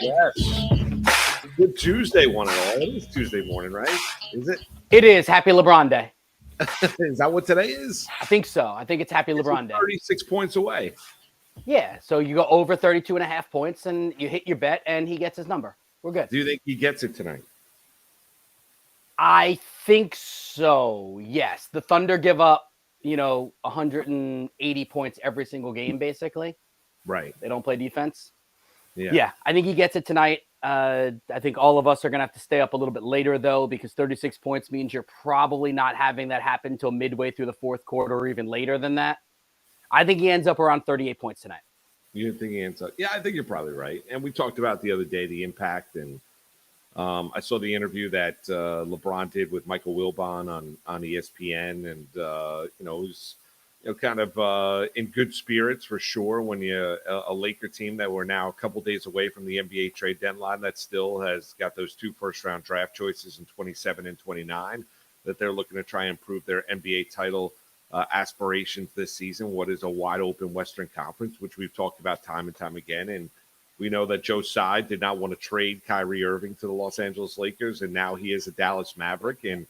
Yes. Good Tuesday, one and all. It is Tuesday morning, right? Is it? It is. Happy LeBron Day. Is that what today is? I think so. I think it's Happy LeBron Day. 36 points away. Yeah. So you go over 32.5 points and you hit your bet and he gets his number. We're good. Do you think he gets it tonight? I think so. Yes. The Thunder give up, 180 points every single game, basically. Right. They don't play defense. Yeah. I think he gets it tonight. I think all of us are going to have to stay up a little bit later, though, because 36 points means you're probably not having that happen until midway through the fourth quarter or even later than that. I think he ends up around 38 points tonight. You think he ends up? Yeah, I think you're probably right. And we talked about the other day the impact, and I saw the interview that LeBron did with Michael Wilbon on ESPN, and it was kind of in good spirits for sure when you a Laker team that we're now a couple days away from the NBA trade deadline that still has got those 2 first-round draft choices in 27 and 29 that they're looking to try and improve their NBA title aspirations this season. What is a wide-open Western Conference, which we've talked about time and time again, and we know that Joe Tsai did not want to trade Kyrie Irving to the Los Angeles Lakers, and now he is a Dallas Maverick, and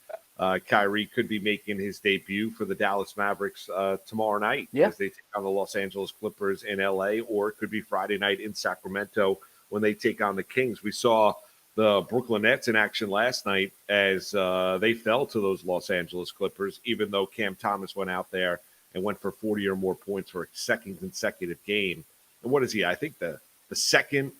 Kyrie could be making his debut for the Dallas Mavericks tomorrow night as they take on the Los Angeles Clippers in LA, or it could be Friday night in Sacramento when they take on the Kings. We saw the Brooklyn Nets in action last night as they fell to those Los Angeles Clippers, even though Cam Thomas went out there and went for 40 or more points for a second consecutive game. And what is he? I think the second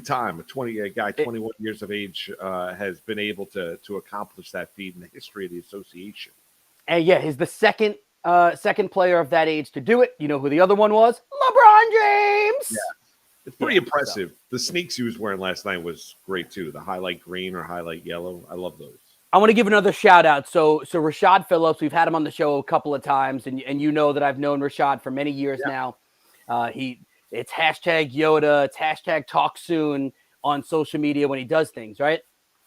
time a guy 21 years of age has been able to accomplish that feat in the history of the association. And he's the second player of that age to do it. You know who the other one was? LeBron James. Yeah, it's pretty impressive. So. The sneaks he was wearing last night was great too. The highlight green or highlight yellow. I love those. I want to give another shout out. So Rashad Phillips, we've had him on the show a couple of times, and you know that I've known Rashad for many years now. It's hashtag Yoda, it's hashtag talk soon on social media when he does things, right?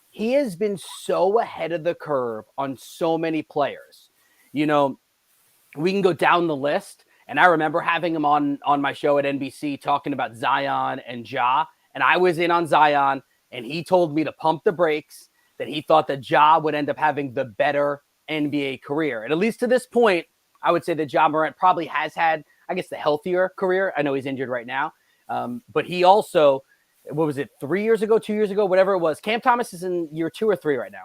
He has been so ahead of the curve on so many players. We can go down the list, and I remember having him on my show at NBC talking about Zion and Ja, and I was in on Zion, and he told me to pump the brakes, that he thought that Ja would end up having the better NBA career. And at least to this point, I would say that Ja Morant probably has had, I guess, the healthier career. I know he's injured right now. But he also, 3 years ago, 2 years ago, whatever it was. Cam Thomas is in year 2 or 3 right now.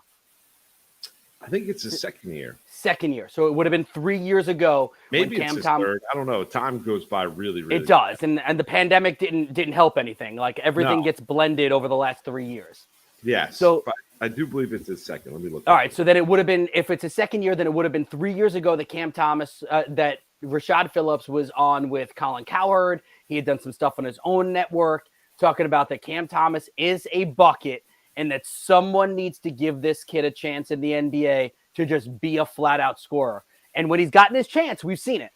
I think it's his second year. Second year. So it would have been 3 years ago. Maybe when it's his third. I don't know. Time goes by really, really It does. And the pandemic didn't help anything. Like everything gets blended over the last 3 years. Yeah. So I do believe it's his second. Let me look. All right. So then it would have been, if it's his second year, then it would have been 3 years ago that Cam Thomas, that Rashad Phillips was on with Colin Cowherd. He had done some stuff on his own network talking about that Cam Thomas is a bucket and that someone needs to give this kid a chance in the NBA to just be a flat-out scorer. And when he's gotten his chance, we've seen it.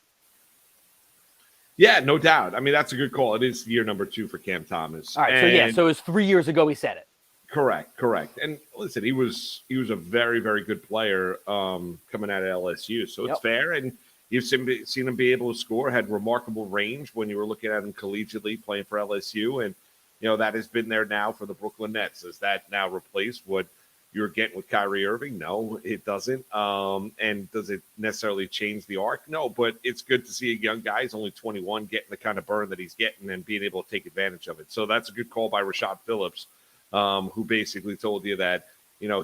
Yeah, no doubt. I mean, that's a good call. It is year number 2 for Cam Thomas. All right, so it was 3 years ago he said it. Correct. And listen, he was a very, very good player coming out of LSU, so it's fair. And you've seen him be able to score, had remarkable range when you were looking at him collegiately playing for LSU. And, that has been there now for the Brooklyn Nets. Does that now replace what you're getting with Kyrie Irving? No, it doesn't. And does it necessarily change the arc? No, but it's good to see a young guy. He's only 21 getting the kind of burn that he's getting and being able to take advantage of it. So that's a good call by Rashad Phillips, who basically told you that,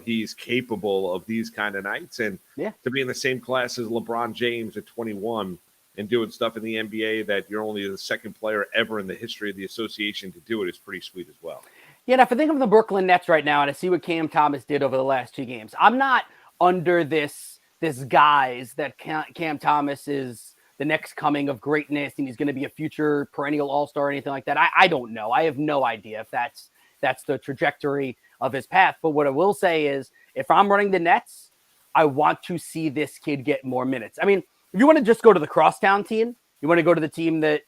he's capable of these kind of nights. And to be in the same class as LeBron James at 21 and doing stuff in the NBA that you're only the second player ever in the history of the association to do it is pretty sweet as well. Yeah, and if I think of the Brooklyn Nets right now and I see what Cam Thomas did over the last 2 games, I'm not under this guise that Cam Thomas is the next coming of greatness and he's going to be a future perennial all-star or anything like that. I don't know. I have no idea if that's the trajectory of his path. But what I will say is if I'm running the Nets, I want to see this kid get more minutes. I mean, if you want to just go to the crosstown team, you want to go to the team that,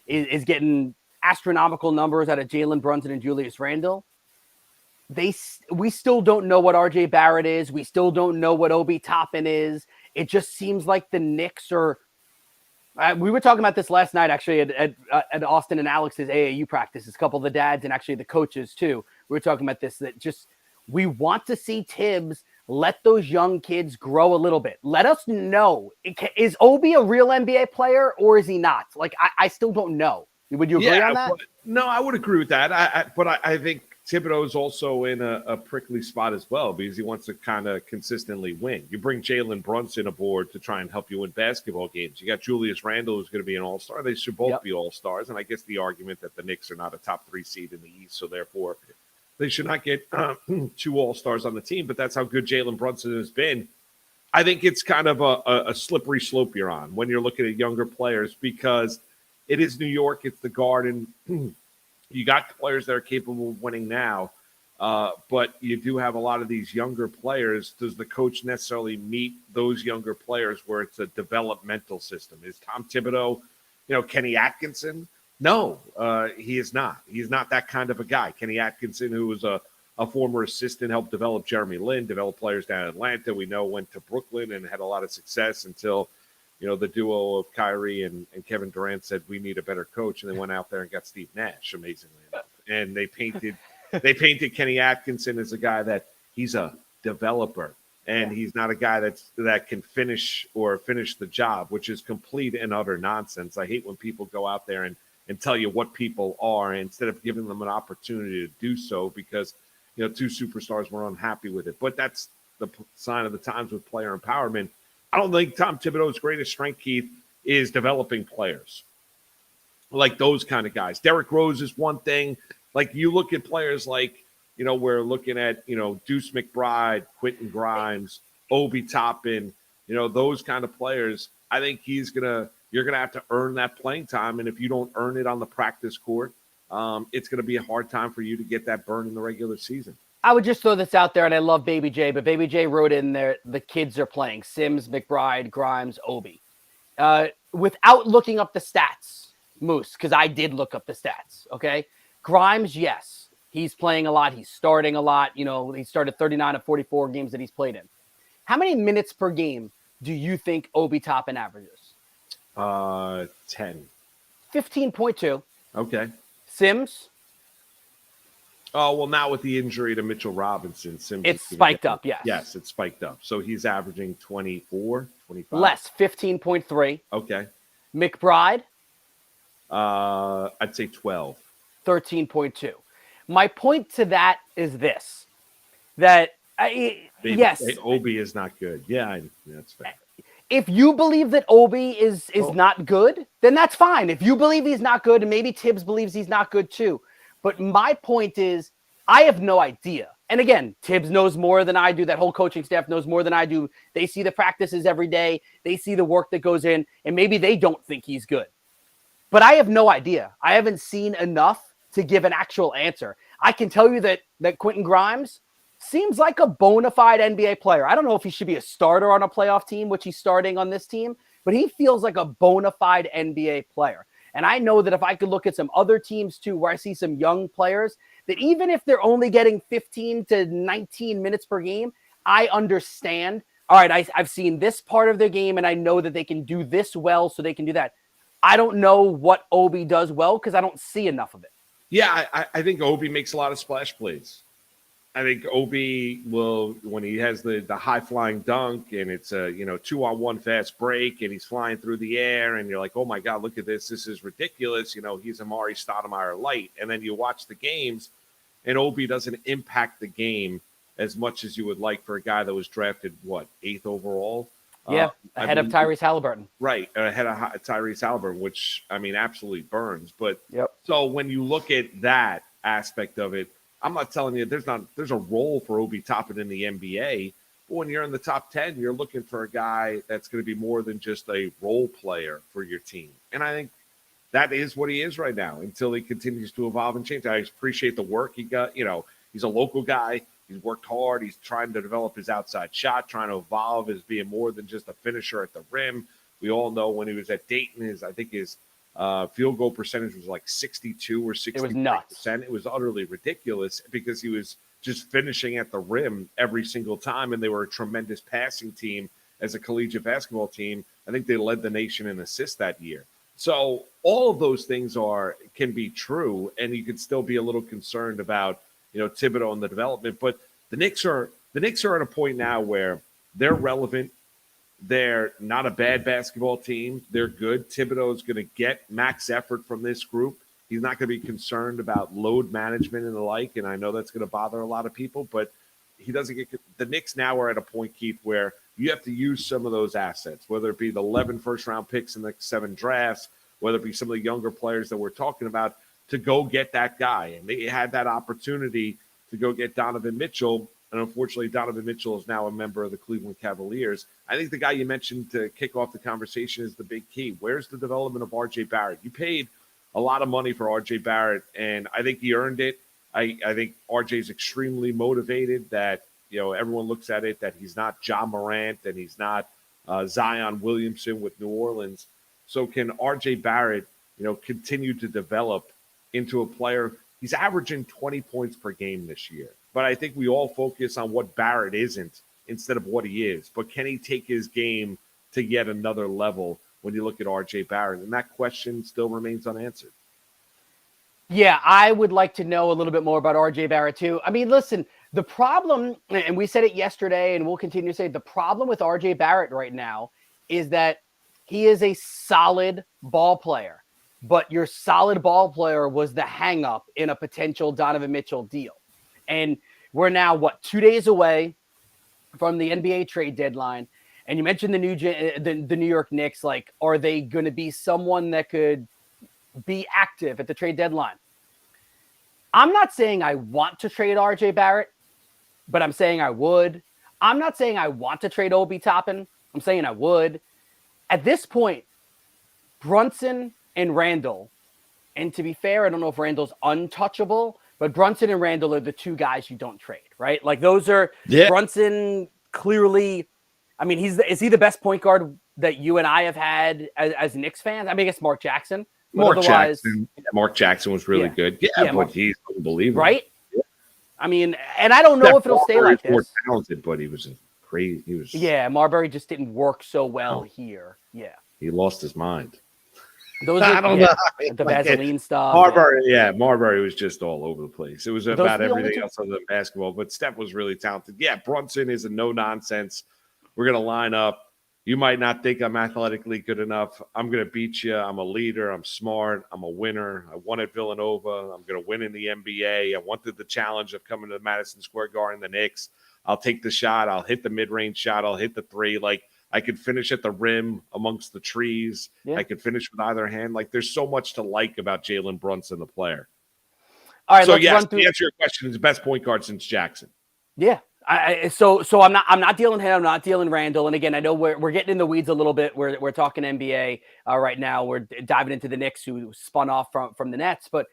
is getting astronomical numbers out of Jalen Brunson and Julius Randle. We still don't know what RJ Barrett is. We still don't know what Obi Toppin is. It just seems like the Knicks are We were talking about this last night, actually, at Austin and Alex's AAU practices. A couple of the dads and actually the coaches too. We were talking about this. That just we want to see Tibbs let those young kids grow a little bit. Let us know, is Obi a real NBA player or is he not? Like I still don't know. Would you agree on that? No, I would agree with that. I think Thibodeau is also in a prickly spot as well because he wants to kind of consistently win. You bring Jalen Brunson aboard to try and help you win basketball games. You got Julius Randle, who's going to be an all-star. They should both be all-stars. And I guess the argument that the Knicks are not a top 3 seed in the East, so therefore they should not get 2 all-stars on the team. But that's how good Jalen Brunson has been. I think it's kind of a slippery slope you're on when you're looking at younger players because it is New York. It's the Garden. You got players that are capable of winning now, but you do have a lot of these younger players. Does the coach necessarily meet those younger players where it's a developmental system? Is Tom Thibodeau, Kenny Atkinson? No, he is not. He's not that kind of a guy. Kenny Atkinson, who was a former assistant, helped develop Jeremy Lin, develop players down in Atlanta. We know went to Brooklyn and had a lot of success until – the duo of Kyrie and Kevin Durant said we need a better coach, and they went out there and got Steve Nash, amazingly enough. And they painted Kenny Atkinson as a guy that he's a developer, and he's not a guy that can finish the job, which is complete and utter nonsense. I hate when people go out there and tell you what people are instead of giving them an opportunity to do so because 2 superstars were unhappy with it. But that's the sign of the times with player empowerment. I don't think Tom Thibodeau's greatest strength, Keith, is developing players like those kind of guys. Derrick Rose is one thing. Like you look at players like, we're looking at, Deuce McBride, Quentin Grimes, Obi Toppin, those kind of players. I think you're going to have to earn that playing time. And if you don't earn it on the practice court, it's going to be a hard time for you to get that burn in the regular season. I would just throw this out there, and I love Baby J, but Baby J wrote in there the kids are playing Sims, McBride, Grimes, Obi. Without looking up the stats, Moose, because I did look up the stats, okay? Grimes, yes, he's playing a lot. He's starting a lot. He started 39 of 44 games that he's played in. How many minutes per game do you think Obi Toppin averages? 10. 15.2. Okay. Sims? Oh, well, now with the injury to Mitchell Robinson, Sims it's spiked up, yes. Yes, it's spiked up. So he's averaging 24, 25? Less, 15.3. Okay. McBride? I'd say 12. 13.2. My point to that is this, that, yes. Obi is not good. Yeah, that's fair. If you believe that Obi is not good, then that's fine. If you believe he's not good, and maybe Tibbs believes he's not good too. But my point is, I have no idea. And again, Tibbs knows more than I do. That whole coaching staff knows more than I do. They see the practices every day. They see the work that goes in, and maybe they don't think he's good. But I have no idea. I haven't seen enough to give an actual answer. I can tell you that Quentin Grimes seems like a bona fide NBA player. I don't know if he should be a starter on a playoff team, which he's starting on this team, but he feels like a bona fide NBA player. And I know that if I could look at some other teams too, where I see some young players, that even if they're only getting 15 to 19 minutes per game, I understand. All right, I've seen this part of their game, and I know that they can do this well, so they can do that. I don't know what Obi does well because I don't see enough of it. Yeah, I think Obi makes a lot of splash plays. I think Obi will, when he has the high-flying dunk and it's a 2-on-1 fast break and he's flying through the air and you're like, oh, my God, look at this. This is ridiculous. He's Amari Stoudemire light. And then you watch the games and Obi doesn't impact the game as much as you would like for a guy that was drafted, 8th overall? Yeah, ahead of Tyrese Halliburton. Right, ahead of Tyrese Halliburton, which, absolutely burns. But So when you look at that aspect of it, I'm not telling you there's a role for Obi Toppin in the NBA. But when you're in the top 10, you're looking for a guy that's going to be more than just a role player for your team. And I think that is what he is right now until he continues to evolve and change. I appreciate the work he got. He's a local guy. He's worked hard. He's trying to develop his outside shot, trying to evolve as being more than just a finisher at the rim. We all know when he was at Dayton, his field goal percentage was like 62 or 63%. It was nuts. It was utterly ridiculous because he was just finishing at the rim every single time, and they were a tremendous passing team as a collegiate basketball team. I think they led the nation in assists that year. So all of those things can be true, and you could still be a little concerned about, Thibodeau and the development. But the Knicks are at a point now where they're relevant. They're not a bad basketball team. They're good. Thibodeau is going to get max effort from this group. He's not going to be concerned about load management and the like, and I know that's going to bother a lot of people, but he doesn't get – the Knicks now are at a point, Keith, where you have to use some of those assets, whether it be the 11 first-round picks in the 7 drafts, whether it be some of the younger players that we're talking about, to go get that guy. And they had that opportunity to go get Donovan Mitchell, and unfortunately Donovan Mitchell is now a member of the Cleveland Cavaliers. I think the guy you mentioned to kick off the conversation is the big key. Where's the development of R.J. Barrett? You paid a lot of money for R.J. Barrett, and I think he earned it. I think R.J. is extremely motivated that, everyone looks at it that he's not Ja Morant and he's not Zion Williamson with New Orleans. So can R.J. Barrett, continue to develop into a player? He's averaging 20 points per game this year. But I think we all focus on what Barrett isn't instead of what he is. But can he take his game to yet another level when you look at R.J. Barrett? And that question still remains unanswered. Yeah, I would like to know a little bit more about R.J. Barrett, too. I mean, listen, the problem, and we said it yesterday, and we'll continue to say, the problem with R.J. Barrett right now is that he is a solid ball player. But your solid ball player was the hang-up in a potential Donovan Mitchell deal. And we're now, 2 days away from the NBA trade deadline. And you mentioned the New York Knicks. Like, are they going to be someone that could be active at the trade deadline? I'm not saying I want to trade RJ Barrett, but I'm saying I would. I'm not saying I want to trade Obi Toppin. I'm saying I would. At this point, Brunson and Randall, and to be fair, I don't know if Randall's untouchable, but Brunson and Randall are the two guys you don't trade, right? Like those are Brunson clearly. I mean, is he the best point guard that you and I have had as Knicks fans? I mean, I guess Mark Jackson. Mark Jackson was really good. Yeah, but he's unbelievable. Right? Yeah. I mean, and I don't know if it'll stay like this. More talented, but he was crazy. Marbury just didn't work so well here. Yeah. He lost his mind. I don't know. The Vaseline stuff. Marbury was just all over the place. It was about everything else other than basketball, but Steph was really talented. Yeah, Brunson is a no-nonsense. We're going to line up. You might not think I'm athletically good enough. I'm going to beat you. I'm a leader. I'm smart. I'm a winner. I won at Villanova. I'm going to win in the NBA. I wanted the challenge of coming to Madison Square Garden, the Knicks. I'll take the shot. I'll hit the mid-range shot. I'll hit the three. Like, I could finish at the rim amongst the trees. Yeah. I could finish with either hand. Like, there's so much to like about Jalen Brunson, the player. All right, so, yes, to answer your question, he's the best point guard since Jackson. Yeah. So I'm not dealing him. I'm not dealing Randall. And again, I know we're getting in the weeds a little bit. We're talking NBA right now. We're diving into the Knicks, who spun off from the Nets. But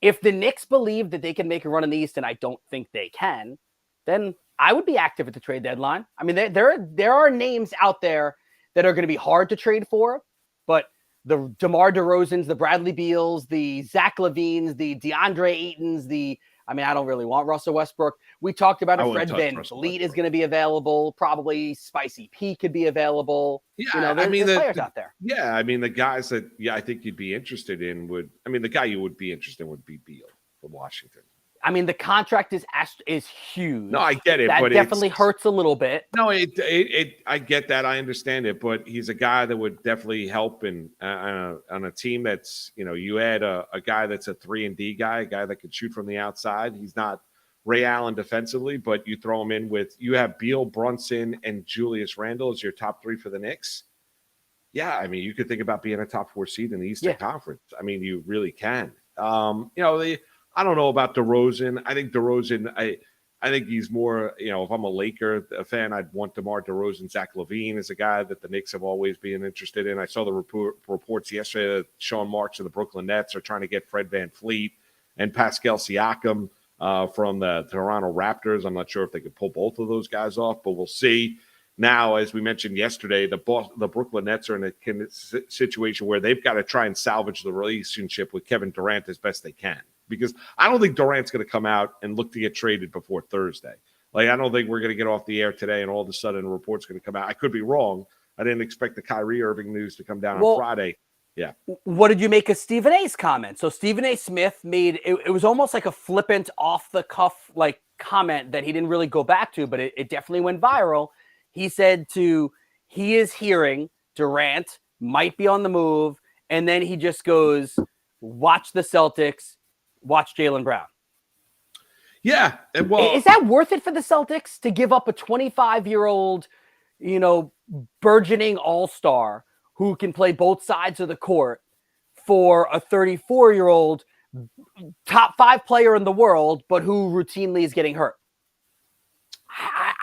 if the Knicks believe that they can make a run in the East, and I don't think they can, then I would be active at the trade deadline. I mean, there are names out there that are going to be hard to trade for, but the DeMar DeRozans, the Bradley Beals, the Zach LaVines, the DeAndre Aytons, I don't really want Russell Westbrook. We talked about it. Fred VanVleet is going to be available. Probably Spicy P could be available. Yeah, there's players out there. Yeah, I mean, the guys that I think you'd be interested in the guy you would be interested in would be Beal from Washington. I mean, the contract is huge. No, I get it. That definitely hurts a little bit. No, I get that. I understand it. But he's a guy that would definitely help on a team that's, you add a guy that's a 3-and-D guy, a guy that can shoot from the outside. He's not Ray Allen defensively, but you throw him in you have Beal, Brunson, and Julius Randle as your top three for the Knicks. Yeah, I mean, you could think about being a top 4 seed in the Eastern Conference. I mean, you really can. I don't know about DeRozan. I think DeRozan, I think he's more, if I'm a Laker fan, I'd want DeMar DeRozan. Zach LaVine is a guy that the Knicks have always been interested in. I saw the reports yesterday that Sean Marks of the Brooklyn Nets are trying to get Fred VanVleet and Pascal Siakam from the Toronto Raptors. I'm not sure if they could pull both of those guys off, but we'll see. Now, as we mentioned yesterday, the Brooklyn Nets are in a situation where they've got to try and salvage the relationship with Kevin Durant as best they can. Because I don't think Durant's going to come out and look to get traded before Thursday. Like, I don't think we're going to get off the air today and all of a sudden a report's going to come out. I could be wrong. I didn't expect the Kyrie Irving news to come down Well, on Friday. Yeah. What did you make of Stephen A's comment? So Stephen A. Smith made it was almost like a flippant, off the cuff like comment that he didn't really go back to, but it definitely went viral. He said he is hearing Durant might be on the move, and then he just goes, "Watch the Celtics, watch Jaylen Brown." Yeah, and well, Is that worth it for the Celtics to give up a 25-year-old, burgeoning all-star who can play both sides of the court for a 34-year-old top 5 player in the world, but who routinely is getting hurt?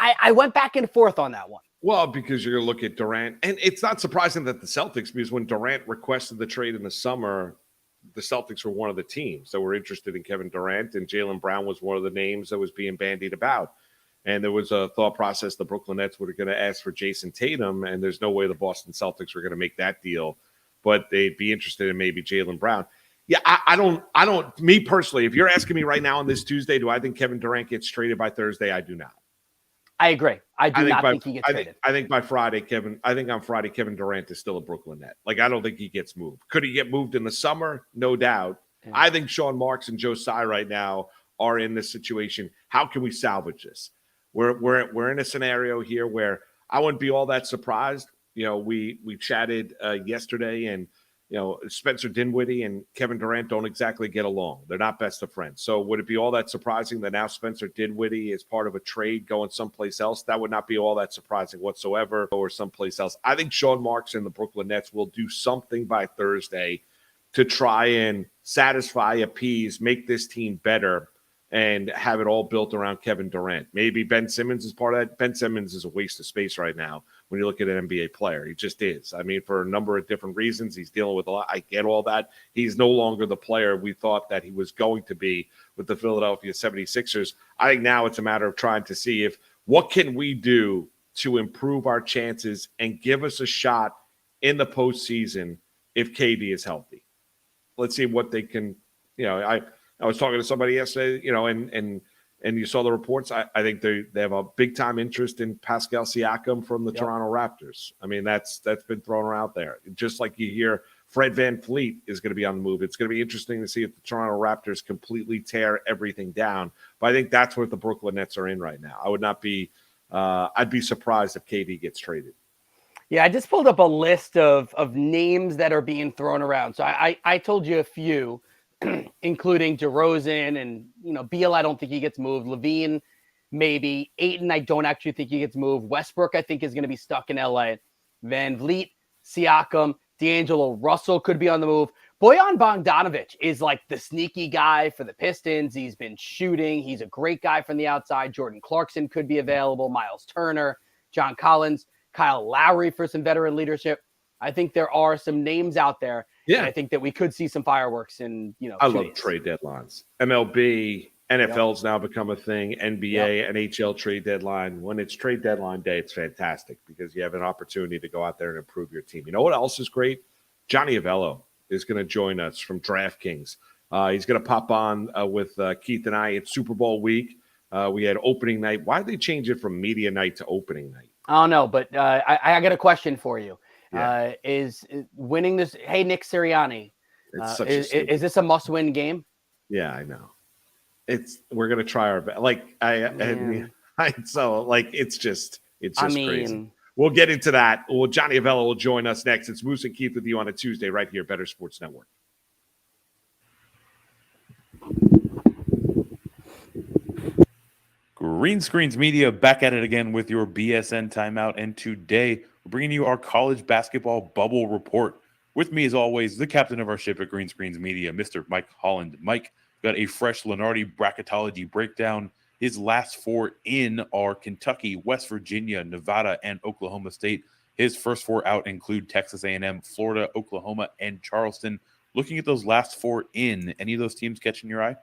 I went back and forth on that one. Well, because you're going to look at Durant, and it's not surprising that the Celtics, because when Durant requested the trade in the summer, the Celtics were one of the teams that were interested in Kevin Durant, and Jaylen Brown was one of the names that was being bandied about. And there was a thought process the Brooklyn Nets were going to ask for Jason Tatum, and there's no way the Boston Celtics were going to make that deal, but they'd be interested in maybe Jaylen Brown. Yeah, I don't, me personally, if you're asking me right now on this Tuesday, do I think Kevin Durant gets traded by Thursday? I do not. I agree. I do not think he gets traded. I think by Friday, Kevin Durant is still a Brooklyn Net. Like, I don't think he gets moved. Could he get moved in the summer? No doubt. Yeah. I think Sean Marks and Joe Tsai right now are in this situation. How can we salvage this? We're in a scenario here where I wouldn't be all that surprised. We chatted yesterday, and Spencer Dinwiddie and Kevin Durant don't exactly get along. They're not best of friends. So would it be all that surprising that now Spencer Dinwiddie is part of a trade going someplace else? That would not be all that surprising whatsoever, or someplace else. I think Sean Marks and the Brooklyn Nets will do something by Thursday to try and satisfy, appease, make this team better, and have it all built around Kevin Durant. Maybe Ben Simmons is part of that. Ben Simmons is a waste of space right now when you look at an NBA player. He just is. I mean, for a number of different reasons, he's dealing with a lot. I get all that. He's no longer the player we thought that he was going to be with the Philadelphia 76ers. I think now it's a matter of trying to see what can we do to improve our chances and give us a shot in the postseason if KD is healthy. Let's see what they can, I was talking to somebody yesterday, and you saw the reports. I think they have a big time interest in Pascal Siakam from the Toronto Raptors. I mean, that's been thrown out there. Just like you hear Fred VanVleet is going to be on the move. It's going to be interesting to see if the Toronto Raptors completely tear everything down. But I think that's what the Brooklyn Nets are in right now. I would not be I'd be surprised if KD gets traded. Yeah, I just pulled up a list of names that are being thrown around. So I told you a few, including DeRozan and, Beal, I don't think he gets moved. Levine, maybe. Ayton, I don't actually think he gets moved. Westbrook, I think, is going to be stuck in LA. VanVleet, Siakam, D'Angelo Russell could be on the move. Bojan Bogdanovic is like the sneaky guy for the Pistons. He's been shooting. He's a great guy from the outside. Jordan Clarkson could be available. Miles Turner, John Collins, Kyle Lowry for some veteran leadership. I think there are some names out there. Yeah, I think that we could see some fireworks in, I love trade deadlines. MLB, NFL's now become a thing. NBA, NHL trade deadline. When it's trade deadline day, it's fantastic because you have an opportunity to go out there and improve your team. You know what else is great? Johnny Avello is going to join us from DraftKings. He's going to pop on with Keith and I at Super Bowl week. We had opening night. Why did they change it from media night to opening night? I don't know, but I got a question for you. Yeah. Is winning this? Hey, Nick Sirianni, is this a must-win game? Yeah, I know. We're gonna try our best. It's just crazy. We'll get into that. Well, Johnny Avello will join us next. It's Moose and Keith with you on a Tuesday right here, Better Sports Network. Green Screens Media back at it again with your BSN timeout, and today we're bringing you our college basketball bubble report. With me, as always, the captain of our ship at Green Screens Media, Mr. Mike Holland. Mike got a fresh Lenardi bracketology breakdown. His last four in are Kentucky, West Virginia, Nevada, and Oklahoma State. His first four out include Texas A&M, Florida, Oklahoma, and Charleston. Looking at those last four in, any of those teams catching your eye?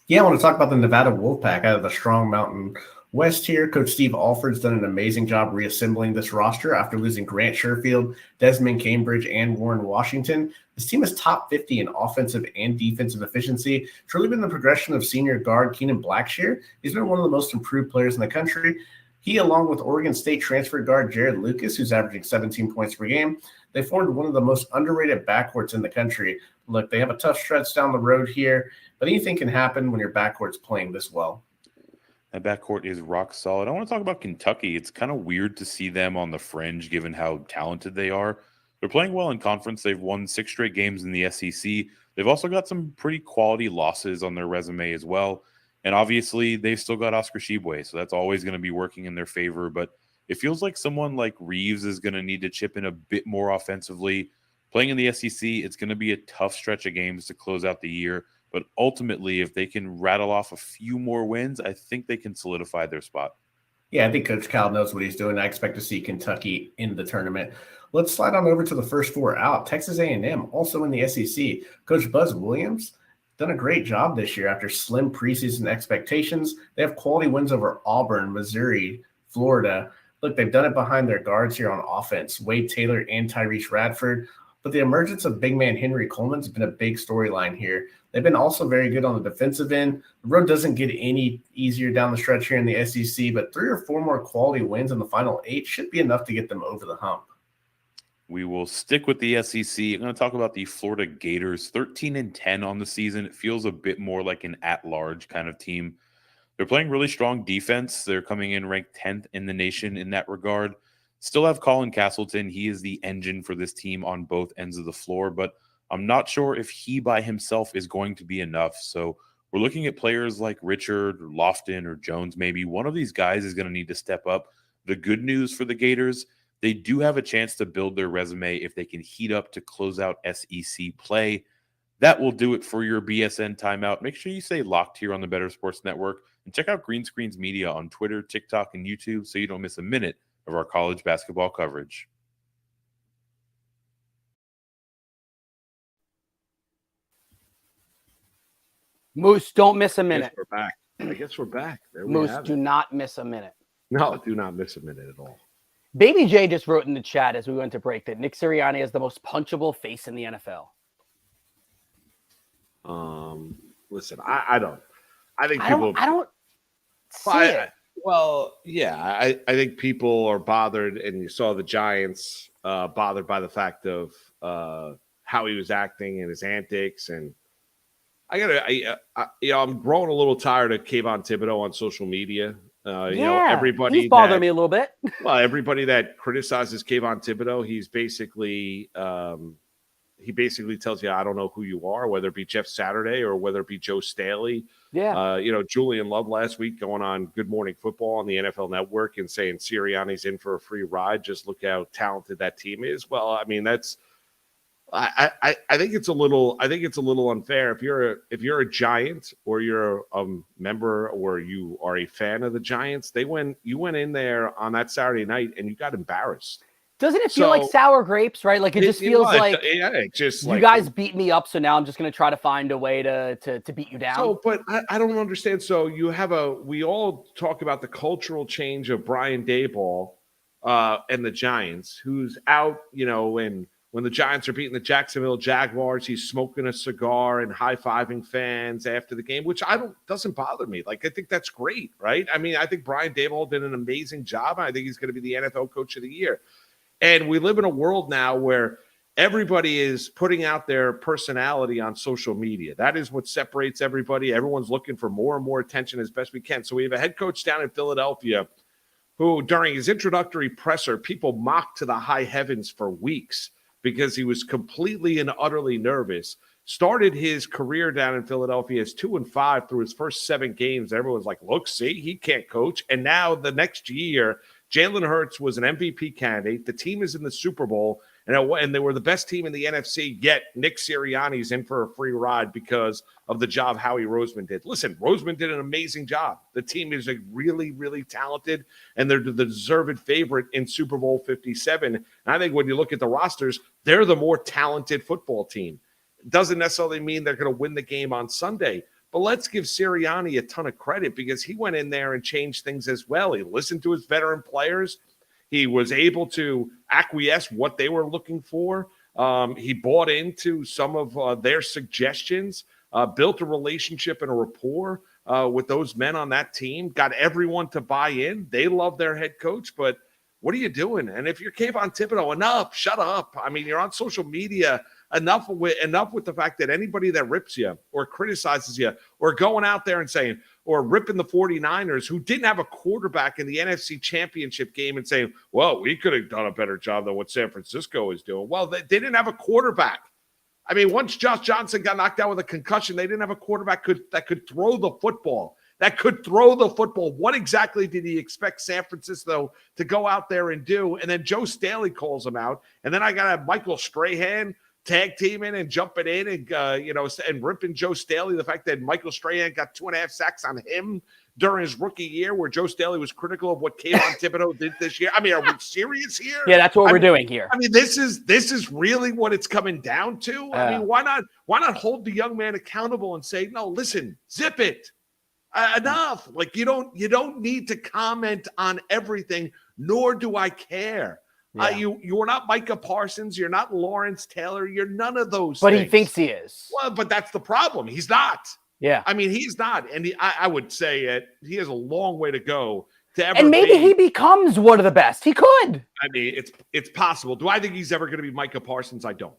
Yeah, I want to talk about the Nevada Wolfpack out of the Strong Mountain West here. Coach Steve Alford's done an amazing job reassembling this roster after losing Grant Sherfield, Desmond Cambridge, and Warren Washington. This team is top 50 in offensive and defensive efficiency. It's really been the progression of senior guard Keenan Blackshear. He's been one of the most improved players in the country. He, along with Oregon State transfer guard Jared Lucas, who's averaging 17 points per game, they formed one of the most underrated backcourts in the country. Look, they have a tough stretch down the road here, but anything can happen when your backcourt's playing this well. That backcourt is rock solid. I want to talk about Kentucky. It's kind of weird to see them on the fringe given how talented they are. They're playing well in conference. They've won 6 straight games in the SEC. They've also got some pretty quality losses on their resume as well. And obviously, they've still got Oscar Tshiebwe, so that's always going to be working in their favor. But it feels like someone like Reeves is going to need to chip in a bit more offensively. Playing in the SEC, it's going to be a tough stretch of games to close out the year. But ultimately, if they can rattle off a few more wins, I think they can solidify their spot. Yeah, I think Coach Cal knows what he's doing. I expect to see Kentucky in the tournament. Let's slide on over to the first 4 out. Texas A&M, also in the SEC. Coach Buzz Williams done a great job this year after slim preseason expectations. They have quality wins over Auburn, Missouri, Florida. Look, they've done it behind their guards here on offense, Wade Taylor and Tyrese Radford. But the emergence of big man Henry Coleman has been a big storyline here. They've been also very good on the defensive end. The road doesn't get any easier down the stretch here in the SEC, but 3 or 4 more quality wins in the final 8 should be enough to get them over the hump. We will stick with the SEC. I'm going to talk about the Florida Gators, 13-10 on the season. It feels a bit more like an at-large kind of team. They're playing really strong defense. They're coming in ranked 10th in the nation in that regard. Still have Colin Castleton. He is the engine for this team on both ends of the floor, but I'm not sure if he by himself is going to be enough. So we're looking at players like Richard or Lofton or Jones. Maybe one of these guys is going to need to step up. The good news for the Gators, they do have a chance to build their resume if they can heat up to close out SEC play. That will do it for your BSN timeout. Make sure you stay locked here on the Better Sports Network and check out Green Screens Media on Twitter, TikTok, and YouTube so you don't miss a minute of our college basketball coverage. Moose, don't miss a minute. I guess we're back. There we Moose, have do it. not miss a minute. No, do not miss a minute at all. Baby J just wrote in the chat as we went to break that Nick Sirianni is the most punchable face in the NFL. Listen, I don't. I think people. I don't see it. Well, yeah, I think people are bothered, and you saw the Giants bothered by the fact of how he was acting and his antics, and I'm growing a little tired of Kayvon Thibodeau on social media. Everybody he's bothering me a little bit. Well, everybody that criticizes Kayvon Thibodeau, he basically tells you, I don't know who you are, whether it be Jeff Saturday or whether it be Joe Staley. Yeah. Julian Love last week going on Good Morning Football on the NFL Network and saying Sirianni's in for a free ride. Just look how talented that team is. Well, I mean, I think it's a little unfair if you're a Giant or you're a member or you are a fan of the Giants. You went in there on that Saturday night and you got embarrassed. Doesn't it feel like sour grapes, right? Like it just feels like you guys beat me up, so now I'm just going to try to find a way to beat you down. So, but I don't understand. So we all talk about the cultural change of Brian Daboll and the Giants, who's out, and when the Giants are beating the Jacksonville Jaguars, he's smoking a cigar and high-fiving fans after the game, which doesn't bother me. Like, I think that's great, right? I mean, I think Brian Daboll did an amazing job. And I think he's going to be the NFL Coach of the Year. And we live in a world now where everybody is putting out their personality on social media. That is what separates everybody. Everyone's looking for more and more attention as best we can. So we have a head coach down in Philadelphia who, during his introductory presser, people mocked to the high heavens for weeks because he was completely and utterly nervous. Started his career down in Philadelphia as 2-5 through his first 7 games. Everyone's like, look, see, he can't coach. And now the next year, Jalen Hurts was an MVP candidate. The team is in the Super Bowl, and they were the best team in the NFC, yet Nick Sirianni's in for a free ride because of the job Howie Roseman did. Listen, Roseman did an amazing job. The team is really, really talented, and they're the deserved favorite in Super Bowl 57. And I think when you look at the rosters, they're the more talented football team. It doesn't necessarily mean they're going to win the game on Sunday, but let's give Sirianni a ton of credit because he went in there and changed things as well. He listened to his veteran players. He was able to acquiesce what they were looking for. He bought into some of their suggestions, built a relationship and a rapport with those men on that team, got everyone to buy in. They love their head coach, but what are you doing? And if you're Kayvon Thibodeau, enough, shut up. I mean, you're on social media. Enough with the fact that anybody that rips you or criticizes you or going out there and saying or ripping the 49ers who didn't have a quarterback in the NFC Championship game and saying, well, we could have done a better job than what San Francisco is doing. Well, they didn't have a quarterback. I mean, once Josh Johnson got knocked out with a concussion, they didn't have a quarterback that could throw the football. What exactly did he expect San Francisco to go out there and do? And then Joe Staley calls him out. And then I got to have Michael Strahan tag teaming and jumping in and, and ripping Joe Staley. The fact that Michael Strahan got 2.5 sacks on him during his rookie year where Joe Staley was critical of what Kayvon Thibodeau did this year. I mean, are we serious here? Yeah, that's what we're doing here. I mean, this is really what it's coming down to. I mean, why not hold the young man accountable and say, no, listen, zip it. Enough. Like you don't need to comment on everything, nor do I care. Yeah. You're not Micah Parsons. You're not Lawrence Taylor. You're none of those But things. he thinks he is. Well, but that's the problem. He's not. Yeah. I mean, he's not. And I would say he has a long way to go to ever. And maybe he becomes one of the best. He could. I mean, it's possible. Do I think he's ever going to be Micah Parsons? I don't.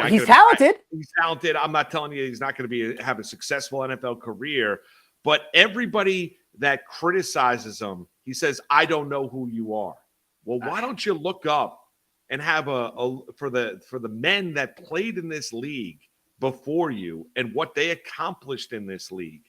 He's talented. He's talented. I'm not telling you he's not going to have a successful NFL career. But everybody that criticizes him, he says, I don't know who you are. Well, why don't you look up and have for the men that played in this league before you and what they accomplished in this league,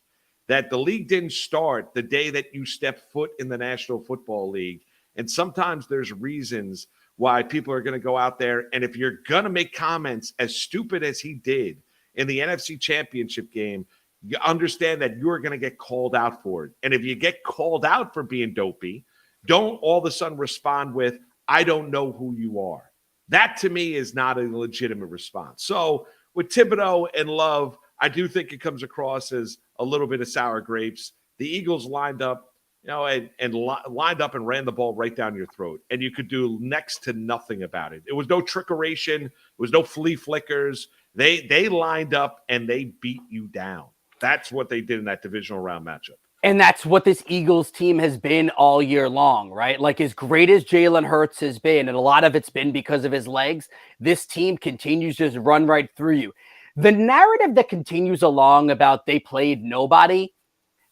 that the league didn't start the day that you stepped foot in the National Football League. And sometimes there's reasons why people are going to go out there. And if you're going to make comments as stupid as he did in the NFC Championship game, you understand that you're going to get called out for it. And if you get called out for being dopey, don't all of a sudden respond with, I don't know who you are. That to me is not a legitimate response. So with Thibodeau and Love, I do think it comes across as a little bit of sour grapes. The Eagles lined up, lined up and ran the ball right down your throat. And you could do next to nothing about it. It was no trickeration. It was no flea flickers. They lined up and they beat you down. That's what they did in that divisional round matchup. And that's what this Eagles team has been all year long, right? Like as great as Jalen Hurts has been, and a lot of it's been because of his legs, this team continues to just run right through you. The narrative that continues along about they played nobody,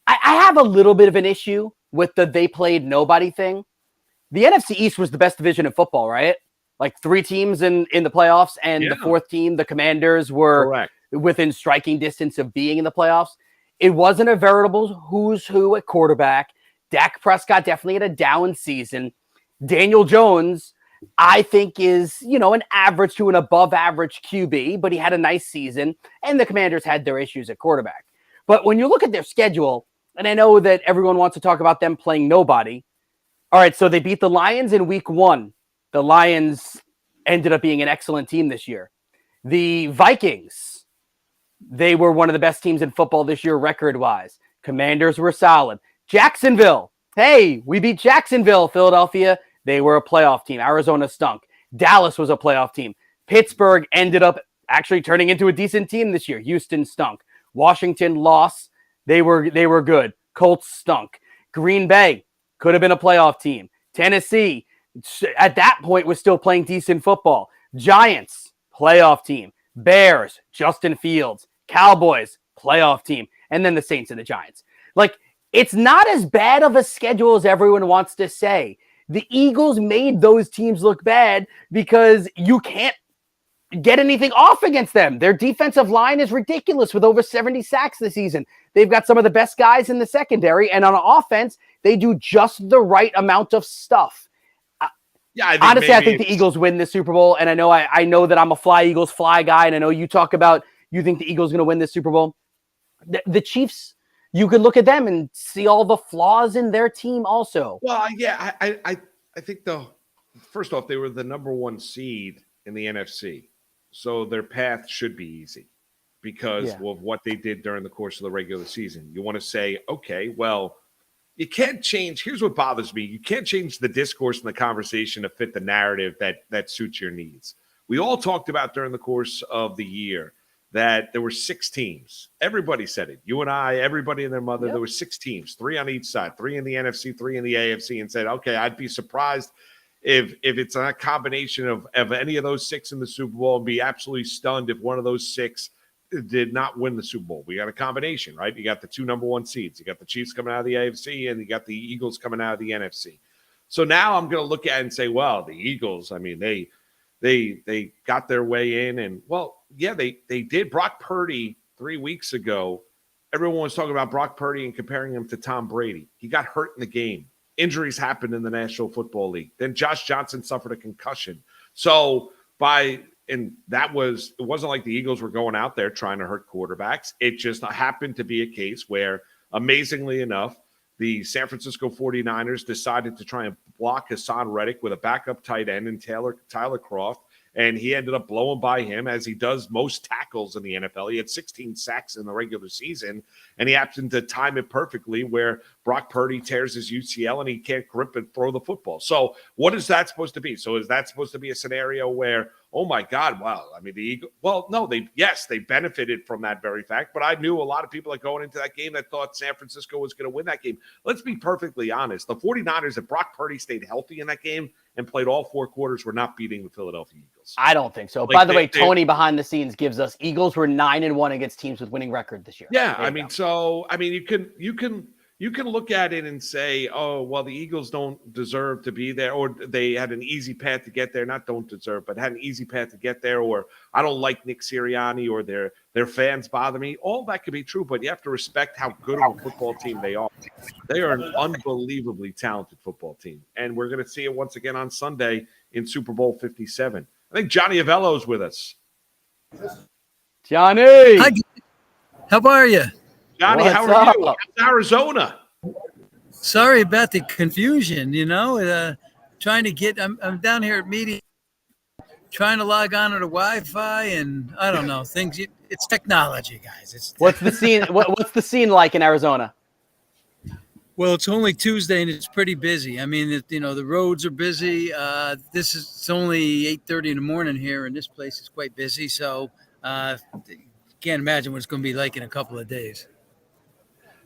I have a little bit of an issue with they played nobody thing. The NFC East was the best division in football, right? Like 3 teams in the playoffs, and the 4th team, the Commanders, were correct, within striking distance of being in the playoffs. It wasn't a veritable who's who at quarterback. Dak Prescott definitely had a down season. Daniel Jones, I think, is, an average to an above average QB, but he had a nice season, and the Commanders had their issues at quarterback. But when you look at their schedule, and I know that everyone wants to talk about them playing nobody. All right, so they beat the Lions in week 1. The Lions ended up being an excellent team this year. The Vikings, they were one of the best teams in football this year record-wise. Commanders were solid. Jacksonville, hey, we beat Jacksonville. Philadelphia, they were a playoff team. Arizona stunk. Dallas was a playoff team. Pittsburgh ended up actually turning into a decent team this year. Houston stunk. Washington lost. They were good. Colts stunk. Green Bay could have been a playoff team. Tennessee, at that point, was still playing decent football. Giants, playoff team. Bears, Justin Fields. Cowboys, playoff team. And then the Saints and the Giants. Like, it's not as bad of a schedule as everyone wants to say. The Eagles made those teams look bad because you can't get anything off against them. Their defensive line is ridiculous with over 70 sacks this season. They've got some of the best guys in the secondary, and on offense, they do just the right amount of stuff. Honestly, I think the Eagles win this Super Bowl, and I know that I'm a fly Eagles fly guy, and I know you talk about you think the Eagles are going to win this Super Bowl. The Chiefs, you could look at them and see all the flaws in their team also. Well, yeah, I think first off, they were the number 1 seed in the NFC. So their path should be easy because of what they did during the course of the regular season. You want to say, okay, well, you can't change. Here's what bothers me. You can't change the discourse and the conversation to fit the narrative that suits your needs. We all talked about during the course of the year that there were 6 teams. Everybody said it. You and I, everybody and their mother, Yep. there were 6 teams, 3 on each side, 3 in the NFC, 3 in the AFC, and said, okay, I'd be surprised if it's a combination of any of those 6 in the Super Bowl, and be absolutely stunned if one of those 6 did not win the Super Bowl. We got a combination, right? You got the 2 number 1 seeds. You got the Chiefs coming out of the AFC, and you got the Eagles coming out of the NFC. So now I'm going to look at it and say, well, the Eagles, I mean, they got their way in, and well, yeah, they did. Brock Purdy 3 weeks ago, everyone was talking about Brock Purdy and comparing him to Tom Brady. He got hurt in the game. Injuries happened in the National Football League. Then Josh Johnson suffered a concussion. So it wasn't like the Eagles were going out there trying to hurt quarterbacks. It just happened to be a case where, amazingly enough, the San Francisco 49ers decided to try and block Hassan Reddick with a backup tight end and Tyler Kroft, and he ended up blowing by him, as he does most tackles in the NFL. He had 16 sacks in the regular season, and he happened to time it perfectly where Brock Purdy tears his UCL and he can't grip and throw the football. So what is that supposed to be? So is that supposed to be a scenario where, oh my God, wow, I mean, the Eagles, well, no, they benefited from that very fact, but I knew a lot of people that going into that game that thought San Francisco was going to win that game. Let's be perfectly honest. The 49ers, if Brock Purdy stayed healthy in that game and played all 4 quarters, were not beating the Philadelphia Eagles. I don't think so. By the way, Tony behind the scenes gives us Eagles were 9-1 against teams with winning record this year. Yeah, I mean, you can look at it and say, oh, well, the Eagles don't deserve to be there, or they had an easy path to get there. Not don't deserve, but had an easy path to get there, or I don't like Nick Sirianni, or their fans bother me. All that could be true, but you have to respect how good of a football team they are. They are an unbelievably talented football team, and we're going to see it once again on Sunday in Super Bowl 57. I think Johnny Avello is with us. Johnny! Hi, how are you? Johnny, What's how are you? up? How's Arizona? Sorry about the confusion, trying to get, I'm down here at meeting, trying to log on to the Wi-Fi, and I don't know, it's technology, guys. What's the scene? What's the scene like in Arizona? Well, it's only Tuesday and it's pretty busy. I mean, the roads are busy. It's only 8:30 in the morning here, and this place is quite busy. So can't imagine what it's going to be like in a couple of days.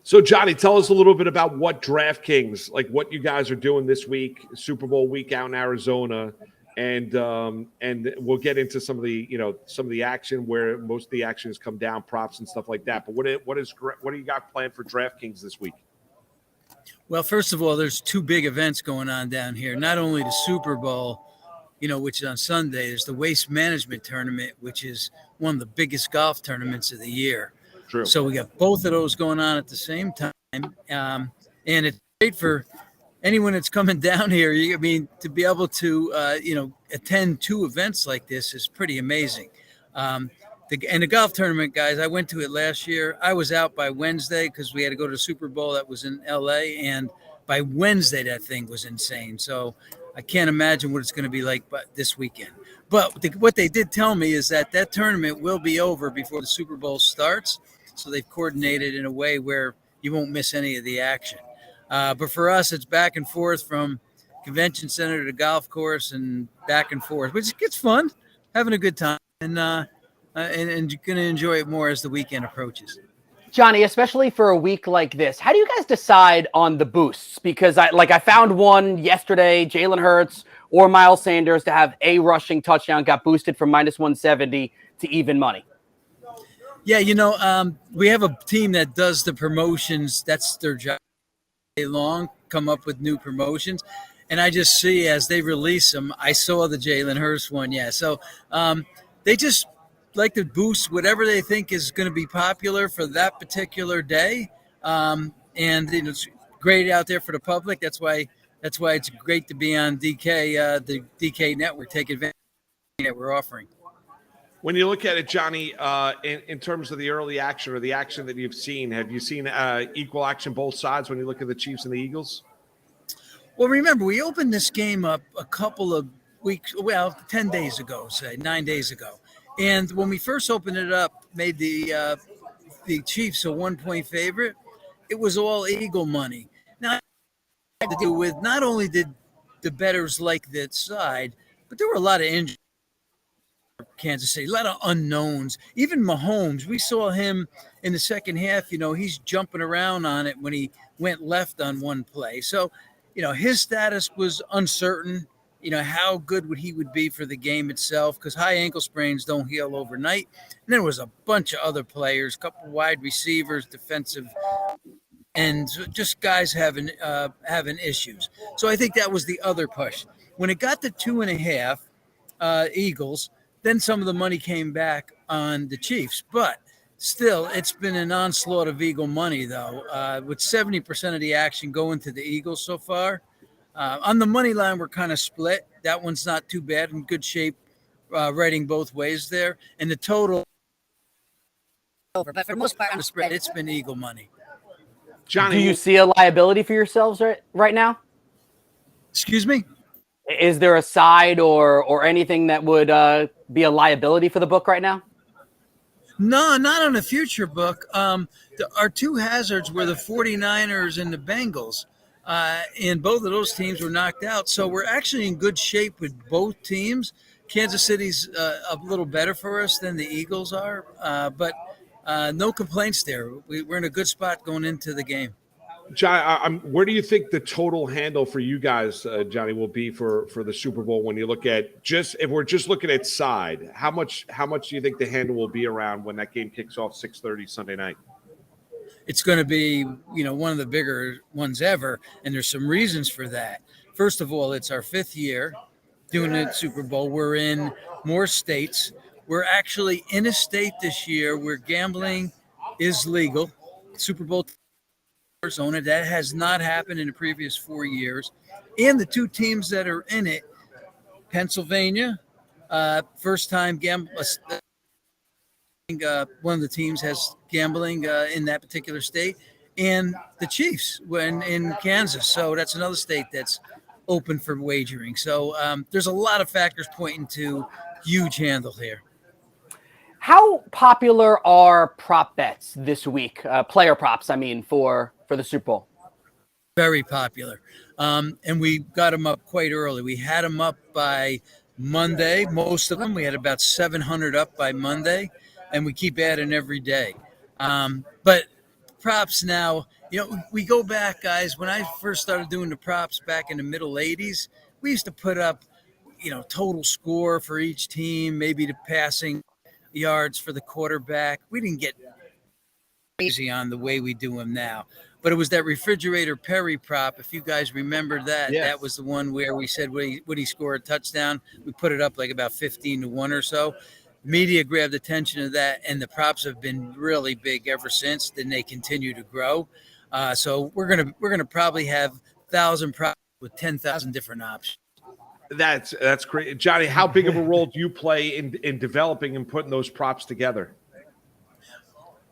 So, Johnny, tell us a little bit about what DraftKings, like what you guys are doing this week, Super Bowl week out in Arizona, and we'll get into some of the action where most of the action has come down, props and stuff like that. But what do you got planned for DraftKings this week? Well, first of all, there's 2 big events going on down here. Not only the Super Bowl, which is on Sunday. There's the Waste Management Tournament, which is one of the biggest golf tournaments of the year. True. So we got both of those going on at the same time. And it's great for anyone that's coming down here. To be able to, attend 2 events like this is pretty amazing. The golf tournament, guys, I went to it last year. I was out by Wednesday because we had to go to the Super Bowl that was in L.A., and by Wednesday that thing was insane. So I can't imagine what it's going to be like this weekend. But what they did tell me is that tournament will be over before the Super Bowl starts. So they've coordinated in a way where you won't miss any of the action. But for us, it's back and forth from convention center to the golf course and back and forth, which gets fun, having a good time, and you're going to enjoy it more as the weekend approaches. Johnny, especially for a week like this, how do you guys decide on the boosts? Because I found one yesterday, Jalen Hurts or Miles Sanders to have a rushing touchdown got boosted from -170 to even money. Yeah, we have a team that does the promotions. That's their job. Day long, come up with new promotions. And I just see as they release them, I saw the Jalen Hurts one. Yeah. So they just like to boost whatever they think is going to be popular for that particular day. And it's great out there for the public. That's why it's great to be on DK, the DK network, take advantage of that we're offering. When you look at it, Johnny, in terms of the early action or the action that you've seen, have you seen equal action both sides when you look at the Chiefs and the Eagles? Well, remember, we opened this game up a couple of weeks, 10 days ago, 9 days ago. And when we first opened it up, made the Chiefs a 1-point favorite, it was all Eagle money. Now, it had to do with not only did the bettors like that side, but there were a lot of injuries. Kansas City, a lot of unknowns. Even Mahomes, we saw him in the second half. He's jumping around on it when he went left on one play. So, his status was uncertain. How good he would be for the game itself, because high ankle sprains don't heal overnight. And there was a bunch of other players, a couple wide receivers, defensive and just guys having issues. So I think that was the other push. When it got to 2.5 Eagles, then some of the money came back on the Chiefs. But still, it's been an onslaught of Eagle money, though, with 70% of the action going to the Eagles so far. On the money line, we're kind of split. That one's not too bad, in good shape, writing both ways there. And the total over. But for the most part on the spread, it's been Eagle money. Johnny, do you see a liability for yourselves right now? Excuse me? Is there a side or anything that would be a liability for the book right now? No, not on the future book. Our two hazards were the 49ers and the Bengals. And both of those teams were knocked out. So we're actually in good shape with both teams. Kansas City's a little better for us than the Eagles are. But no complaints there. We're in a good spot going into the game. John, where do you think the total handle for you guys, Johnny, will be for the Super Bowl when you look at if we're just looking at side? How much do you think the handle will be around when that game kicks off 6:30 Sunday night? It's going to be, one of the bigger ones ever, and there's some reasons for that. First of all, it's our 5th year doing the Super Bowl. We're in more states. We're actually in a state this year where gambling is legal. Super Bowl Arizona, that has not happened in the previous 4 years. And the two teams that are in it, Pennsylvania, first time one of the teams has gambling in that particular state, and the Chiefs in Kansas. So that's another state that's open for wagering. So there's a lot of factors pointing to huge handle here. How popular are prop bets this week? Player props, I mean, for the Super Bowl. Very popular. And we got them up quite early. We had them up by Monday, most of them. We had about 700 up by Monday, and we keep adding every day. But props now, we go back, guys. When I first started doing the props back in the middle 80s, we used to put up, total score for each team, maybe the passing yards for the quarterback. We didn't get crazy on the way we do them now. But it was that refrigerator Perry prop. If you guys remember that, That was the one where we said, would he score a touchdown? We put it up like about 15-1 or so. Media grabbed attention to that, and the props have been really big ever since. Then they continue to grow. So we're gonna probably have 1,000 props with 10,000 different options. That's great, Johnny. How big of a role do you play in developing and putting those props together?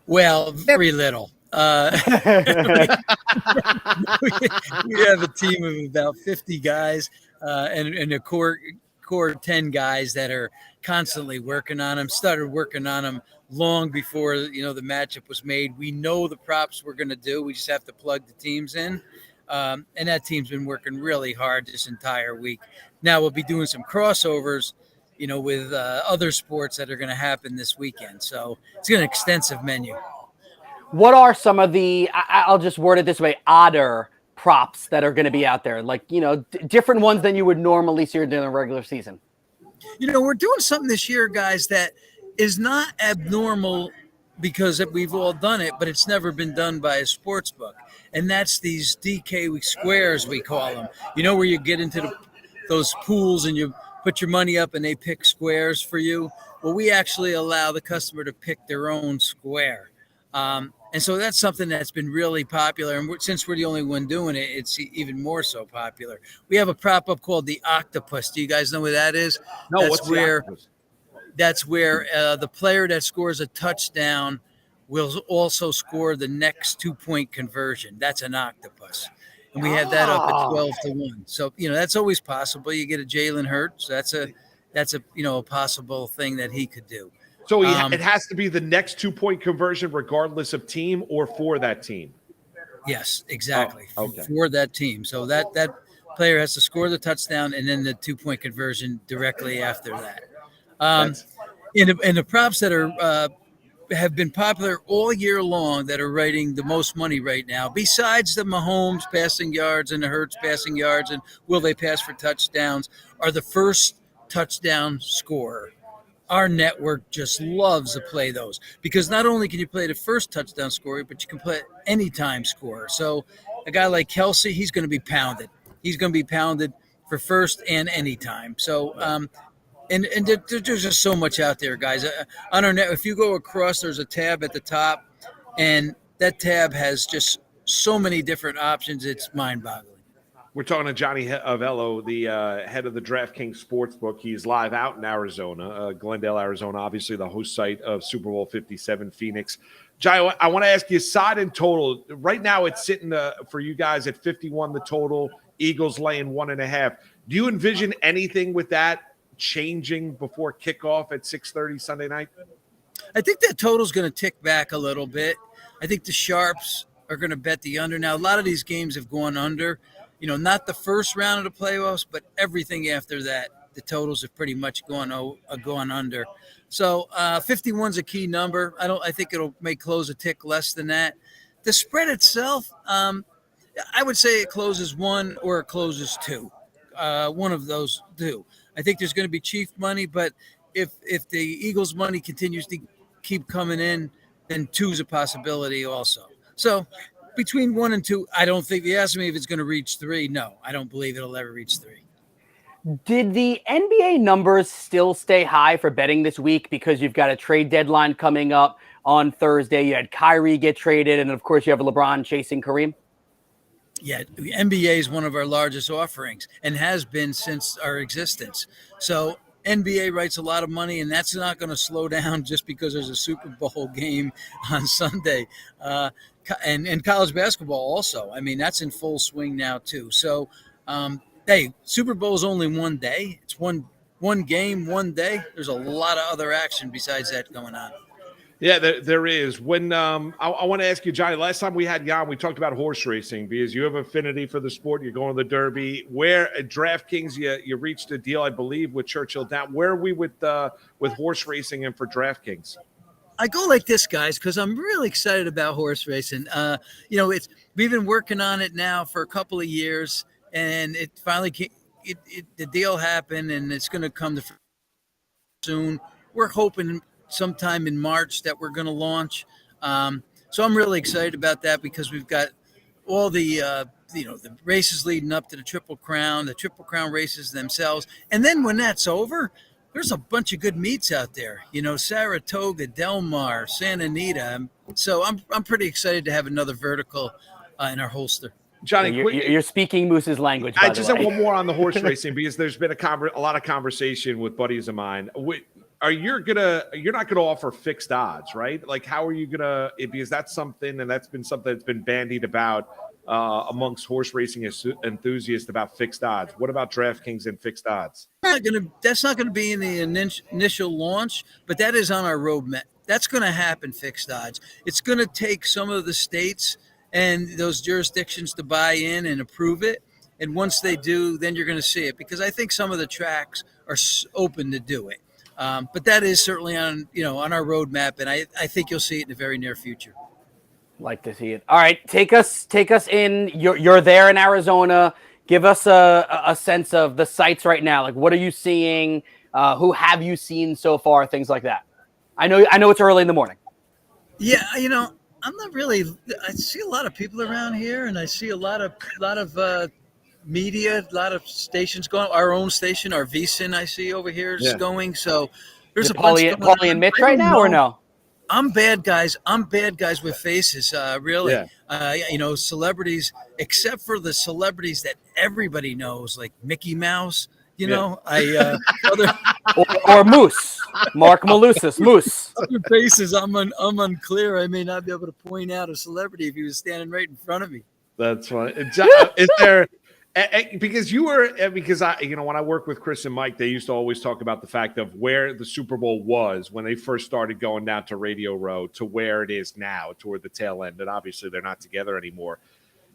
Well, very little. We have a team of about 50 guys and a core 10 guys that are constantly working on them. Started working on them long before the matchup was made. We know the props we're going to do. We just have to plug the teams in, and that team's been working really hard this entire week. Now we'll be doing some crossovers, with other sports that are going to happen this weekend. So it's an extensive menu. What are some of the, I'll just word it this way, odder props that are going to be out there? Like, different ones than you would normally see during the regular season. We're doing something this year, guys, that is not abnormal because we've all done it, but it's never been done by a sports book. And that's these DK squares, we call them. Where you get into those pools and you put your money up and they pick squares for you. Well, we actually allow the customer to pick their own square. And so that's something that's been really popular. And since we're the only one doing it, it's even more so popular. We have a prop up called the Octopus. Do you guys know what that is? No, what's the Octopus? That's where the player that scores a touchdown will also score the next 2-point conversion. That's an octopus. And we had that up at 12-1. So, that's always possible. You get a Jalen Hurts. That's a a possible thing that he could do. So it has to be the next 2-point conversion regardless of team or for that team. Yes, exactly. Okay. For that team. So that player has to score the touchdown and then the 2-point conversion directly after that. And the props that are have been popular all year long that are writing the most money right now, besides the Mahomes passing yards and the Hurts passing yards and will they pass for touchdowns, are the first touchdown scorer. Our network just loves to play those because not only can you play the first touchdown scorer, but you can play anytime scorer. So a guy like Kelsey, he's going to be pounded. He's going to be pounded for first and anytime. So and there's just so much out there, guys. On our net, if you go across, there's a tab at the top, and that tab has just so many different options. It's mind-boggling. We're talking to Johnny Avello, the head of the DraftKings Sportsbook. He's live out in Arizona, Glendale, Arizona, obviously the host site of Super Bowl 57 Phoenix. Johnny, I want to ask you side and total. Right now it's sitting for you guys at 51 the total, Eagles laying 1.5. Do you envision anything with that changing before kickoff at 6:30 Sunday night? I think that total's going to tick back a little bit. I think the sharps are going to bet the under. Now, a lot of these games have gone under, not the first round of the playoffs, but everything after that, the totals have pretty much gone under. So 51's a key number. I think it'll make close a tick less than that. The spread itself, I would say it closes 1 or it closes 2. One of those two. I think there's going to be Chief money, but if the Eagles money continues to keep coming in, then 2 is a possibility also. So between 1 and 2, I don't think. You asked me if it's going to reach 3. No, I don't believe it'll ever reach 3. Did the NBA numbers still stay high for betting this week because you've got a trade deadline coming up on Thursday? You had Kyrie get traded, and of course you have LeBron chasing Kareem. Yeah, the NBA is one of our largest offerings and has been since our existence. So NBA writes a lot of money, and that's not going to slow down just because there's a Super Bowl game on Sunday. And college basketball also. I mean, that's in full swing now too. So, hey, Super Bowl is only one day. It's one game, one day. There's a lot of other action besides that going on. Yeah, there is. When I want to ask you, Johnny, last time we had you on, we talked about horse racing because you have affinity for the sport. You're going to the Derby. Where at DraftKings, you reached a deal, I believe, with Churchill Down. Where are we with horse racing and for DraftKings? I go like this, guys, because I'm really excited about horse racing. We've been working on it now for a couple of years, and it finally the deal happened, and it's going to come to soon. We're hoping sometime in March that we're going to launch. So I'm really excited about that because we've got all the races leading up to the Triple Crown races themselves. And then when that's over, there's a bunch of good meets out there, Saratoga, Del Mar, Santa Anita. So I'm pretty excited to have another vertical in our holster. Johnny, you're speaking Moose's language. I just have one more on the horse racing because there's been a lot of conversation with buddies of mine. You're not gonna offer fixed odds, right? Like, how are you gonna? Because that's something, and that's been something that's been bandied about amongst horse racing enthusiasts about fixed odds. What about DraftKings and fixed odds? That's not gonna be in the initial launch, but that is on our roadmap. That's gonna happen. Fixed odds. It's gonna take some of the states and those jurisdictions to buy in and approve it. And once they do, then you're going to see it because I think some of the tracks are open to do it. But that is certainly on our roadmap, and I think you'll see it in the very near future. Like to see it. All right, take us in. You're there in Arizona. Give us a sense of the sites right now. Like, what are you seeing? Who have you seen so far? Things like that. I know it's early in the morning. Yeah, I'm not really. I see a lot of people around here, and I see a lot of media, a lot of stations going. Our own station, our VSiN, I see over here is going. So there's Paulie and Mitch right now, or no? I'm bad guys. With faces, really. Yeah. Celebrities, except for the celebrities that everybody knows, like Mickey Mouse. Or Moose, Marc Malusis, Moose. Other faces, I'm unclear. I may not be able to point out a celebrity if he was standing right in front of me. That's funny. Is there? Because when I work with Chris and Mike, they used to always talk about the fact of where the Super Bowl was when they first started going down to Radio Row to where it is now toward the tail end. And obviously they're not together anymore.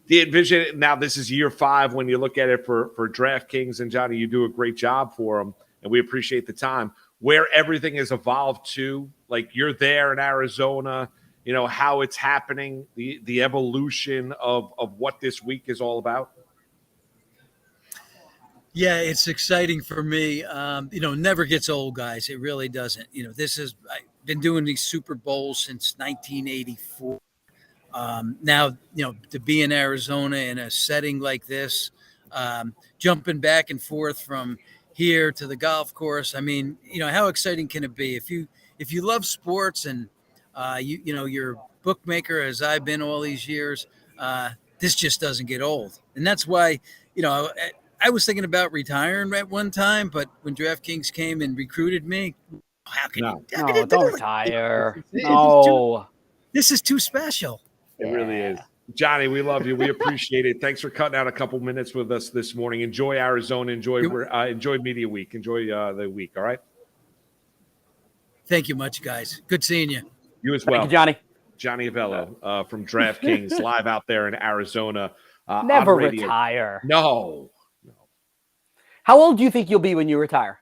Do you envision now this is year 5 when you look at it for DraftKings, and Johnny, you do a great job for them, and we appreciate the time. where everything has evolved to? Like you're there in Arizona, you know, how it's happening, the evolution of what this week is all about? Yeah, it's exciting for me. Never gets old, guys. It really doesn't. I've been doing these Super Bowls since 1984. Now, to be in Arizona in a setting like this, jumping back and forth from here to the golf course. I mean, how exciting can it be if you love sports and you're a bookmaker as I've been all these years. This just doesn't get old, and that's why I was thinking about retiring at one time, but when DraftKings came and recruited me, how can you don't do it? retire. No, This is too special. It really is. Johnny, we love you. We appreciate it. Thanks for cutting out a couple minutes with us this morning. Enjoy Arizona. Enjoy Media Week. Enjoy the week. All right. Thank you much, guys. Good seeing you. You as well. Thank you, Johnny. Johnny Avello from DraftKings live out there in Arizona. Never retire. No. How old do you think you'll be when you retire?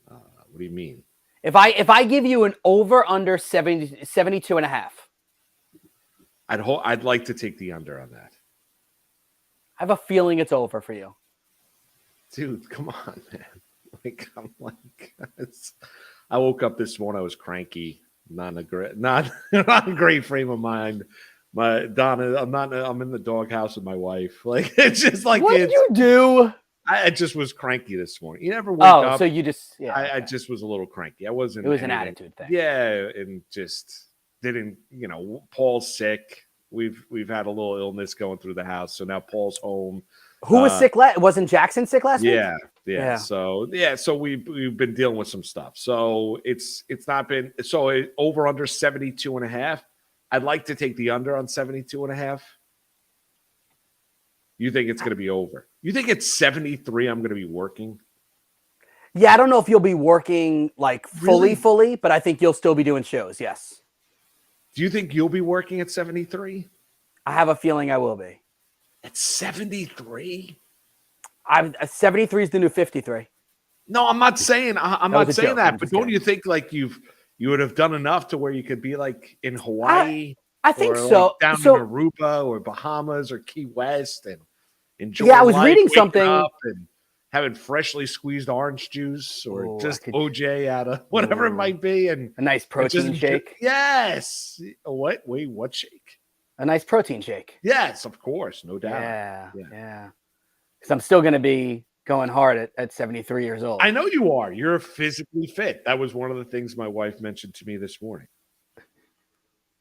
What do you mean? If I give you an over under 72 and a half. I'd like to take the under on that. I have a feeling it's over for you. Dude, come on, man. I woke up this morning, I was cranky, not in a great frame of mind. I'm in the doghouse with my wife. Like it's just like what did you do? I just was cranky this morning. You never wake up. Oh, so you just I just was a little cranky. I wasn't. It was an attitude thing. Yeah, and just didn't. Paul's sick. We've had a little illness going through the house, so now Paul's home. Who was sick? Wasn't Jackson sick last week? Yeah. So we've been dealing with some stuff. So it's not been over under 72 and a half. I'd like to take the under on 72 and a half. You think it's going to be over? You think it's 73? I'm going to be working. Yeah, I don't know if you'll be working like fully, but I think you'll still be doing shows. Yes. Do you think you'll be working at 73? I have a feeling I will be. At 73? 73 is the new 53. No, I'm not saying that. But don't kidding. you think like you would have done enough to where you could be like in Hawaii? I think or so. Like down in Aruba or Bahamas or Key West and enjoy. Yeah, I was life, reading waking something. up and having freshly squeezed orange juice or just OJ out of whatever it might be, and a nice protein shake. Yes. What? Wait, what shake? A nice protein shake. Yes, of course, no doubt. Yeah. Because I'm still going to be going hard at 73 years old. I know you are. You're physically fit. That was one of the things my wife mentioned to me this morning.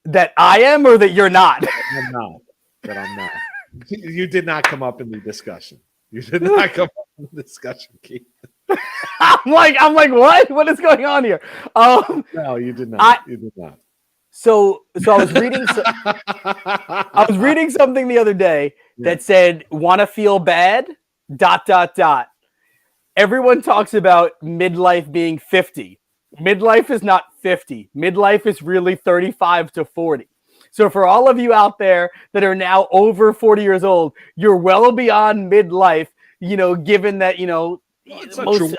That I am, or that you're not? I'm not. That I'm not. You did not come up in the discussion. You did not come up in the discussion, Keith. I'm like, what? What is going on here? No, you did not. You did not. So I was reading. I was reading something the other day that said, "Want to feel bad?" ... Everyone talks about midlife being 50. Midlife is not 50. Midlife is really 35 to 40. So for all of you out there that are now over 40 years old, you're well beyond midlife. Given that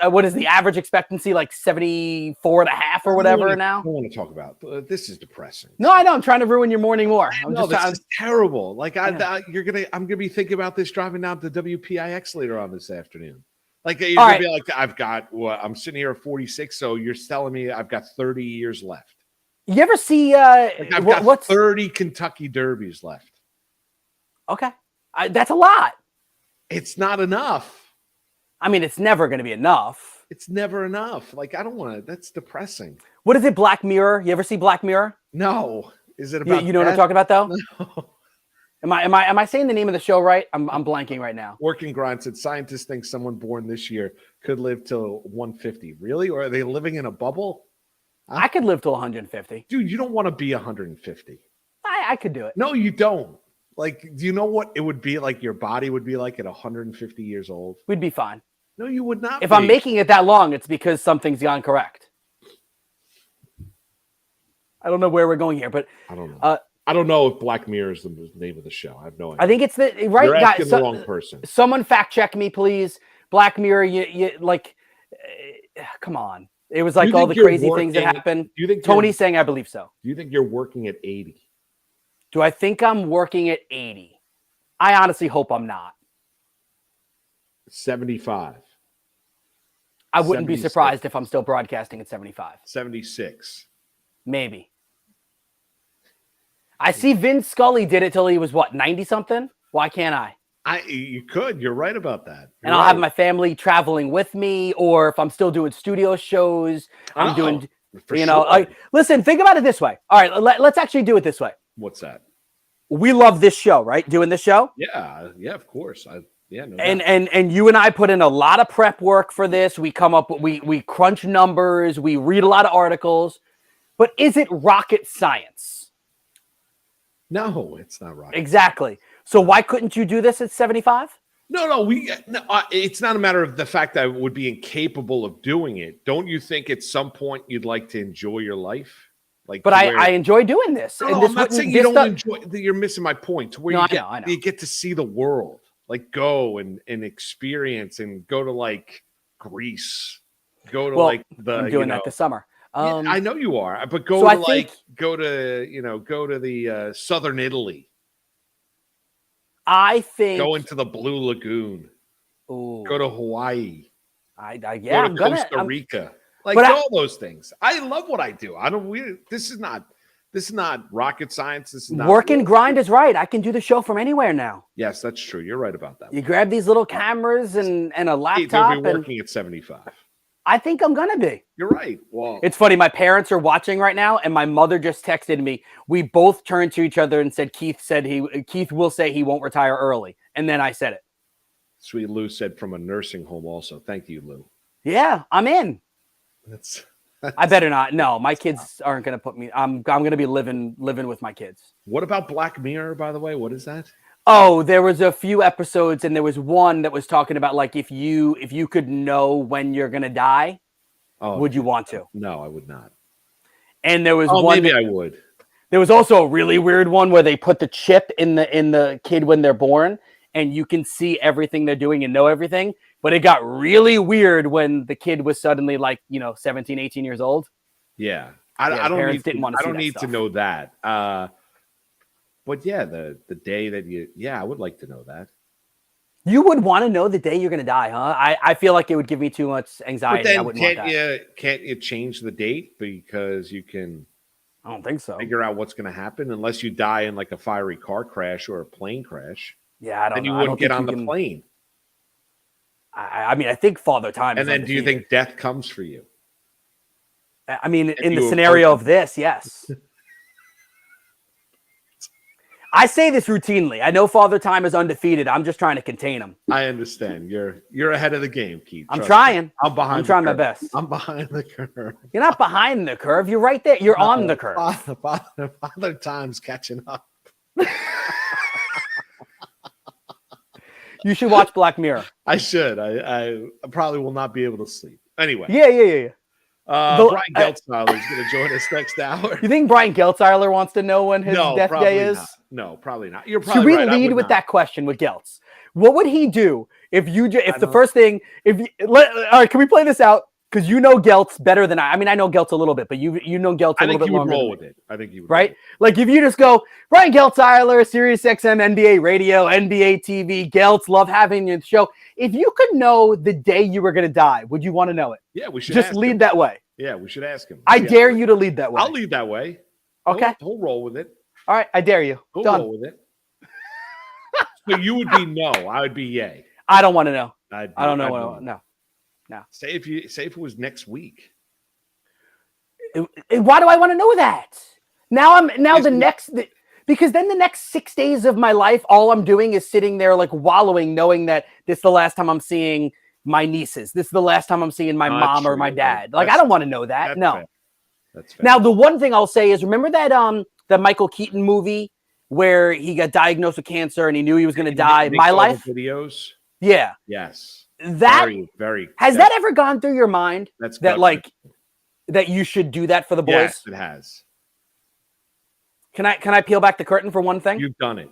what is the average expectancy, like 74 and a half or whatever now? I don't want to talk about this. Is depressing. No, I know. I'm trying to ruin your morning more. This is terrible. Like I'm gonna be thinking about this driving down to WPIX later on this afternoon. Like you're gonna be like, I'm sitting here at 46, so you're telling me I've got 30 years left. You ever see I've got 30 Kentucky Derbies left. Okay. That's a lot. It's not enough. I mean, it's never going to be enough. It's never enough. Like, I don't want to. That's depressing. What is it, Black Mirror? You ever see Black Mirror? No. Is it about you know what I'm talking about, though? No. Am I saying the name of the show right? I'm blanking right now. Working Grind said scientists think someone born this year could live till 150. Really? Or are they living in a bubble? I could live till 150. Dude, you don't want to be 150. I could do it. No, you don't. Like, do you know what it would be like? Your body would be like at 150 years old. We'd be fine. No, you would not. If I'm making it that long, it's because something's gone correct. I don't know where we're going here, but I don't know. I don't know if Black Mirror is the name of the show. I have no idea. I think it's the right You're guy. asking the wrong person. Someone fact check me, please. Black Mirror. You like? Come on. It was like all the crazy things that happened. Do you think Tony's saying I believe so. Do you think you're working at 80? Do I think I'm working at 80? I honestly hope I'm not. 75. I wouldn't be 76. surprised if I'm still broadcasting at 75. 76. Maybe. I see Vin Scully did it till he was, what, 90-something? Why can't I? You could. You're right about that. And I'll have my family traveling with me, or if I'm still doing studio shows, I'm doing, you know, like, listen, think about it this way. All right, let's actually do it this way. What's that? We love this show, right? Doing this show? Yeah, of course. No and you and I put in a lot of prep work for this. We come up, we crunch numbers, we read a lot of articles. But is it rocket science? No, it's not rocket. Exactly. So why couldn't you do this at 75? No, it's not a matter of the fact that I would be incapable of doing it. Don't you think at some point you'd like to enjoy your life? But I enjoy doing this. No, and this I'm not saying you don't enjoy. You're missing my point. To where I know. You get to see the world, like go and experience, and go to like Greece, go to like the. I'm doing that this summer. I know you are, but go to the southern Italy. I think go into the Blue Lagoon. Ooh. Go to Hawaii. Go to Costa Rica. Like all those things. I love what I do. This is not rocket science. This is not work and grind is right. I can do the show from anywhere now. Yes, that's true. You're right about that. You grab these little cameras and a laptop. You'll be working at 75. I think I'm gonna be. You're right. Well, it's funny. My parents are watching right now, and my mother just texted me. We both turned to each other and said, Keith will say he won't retire early. And then I said it. Sweet Lou said from a nursing home also. Thank you, Lou. Yeah, I'm in. That's I better not. No, my kids aren't going to put me. I'm going to be living with my kids. What about Black Mirror, by the way? What is that? Oh, there was a few episodes, and there was one that was talking about like if you could know when you're going to die, would you want to? No, I would not. And there was one. Maybe I would. There was also a really weird one where they put the chip in the kid when they're born, and you can see everything they're doing and know everything. But it got really weird when the kid was suddenly 17, 18 years old. Yeah. I don't need to know that. But yeah, the day that I would like to know that. You would want to know the day you're going to die, huh? I feel like it would give me too much anxiety. But then I wouldn't want that. Can't you change the date because you can? I don't think so. Figure out what's going to happen unless you die in like a fiery car crash or a plane crash. Yeah, I don't know. Then you wouldn't get on the plane. I mean, I think Father Time. And then do you think death comes for you? I mean, in the scenario of this, yes. I say this routinely. I know Father Time is undefeated. I'm just trying to contain him. I understand. You're ahead of the game, Keith. I'm trying. I'm behind. I'm trying my best. I'm behind the curve. You're not behind the curve. You're right there. You're on the curve. Father Time's catching up. You should watch Black Mirror. I should. I probably will not be able to sleep. Anyway. Yeah. Brian Geltzeiler is going to join us next hour. You think Brian Geltzeiler wants to know when his death day is? Not. No, probably not. You're probably right. Should we lead with that question with Geltz? What would he do if the first thing? All right, can we play this out? Because you know Geltz better than I. I mean, I know Geltz a little bit, but you know Geltz a little bit longer. I think you would roll with it. I think you would. Right? Like if you just go, Brian Geltzeiler, SiriusXM, NBA radio, NBA TV, Geltz, love having you on the show. If you could know the day you were going to die, would you want to know it? Yeah, we should just lead that way. Yeah, we should ask him. I dare you to lead that way. I'll lead that way. Okay. He'll roll with it. All right, I dare you. He'll Done. roll with it. So you would be no. I would be yay. I don't want to know. I don't know. No. Say if it was next week. Why do I want to know that? Because then the next 6 days of my life, all I'm doing is sitting there like wallowing, knowing that this is the last time I'm seeing my nieces. This is the last time I'm seeing my mom or my dad. Like I don't want to know that. No. Fair. That's fair. Now the one thing I'll say is, remember that Michael Keaton movie where he got diagnosed with cancer and he knew he was going to die? My Life videos. Yeah. Yes. That very. Has that ever gone through your mind? That you should do that for the boys? Yes, it has. Can I peel back the curtain for one thing? You've done it.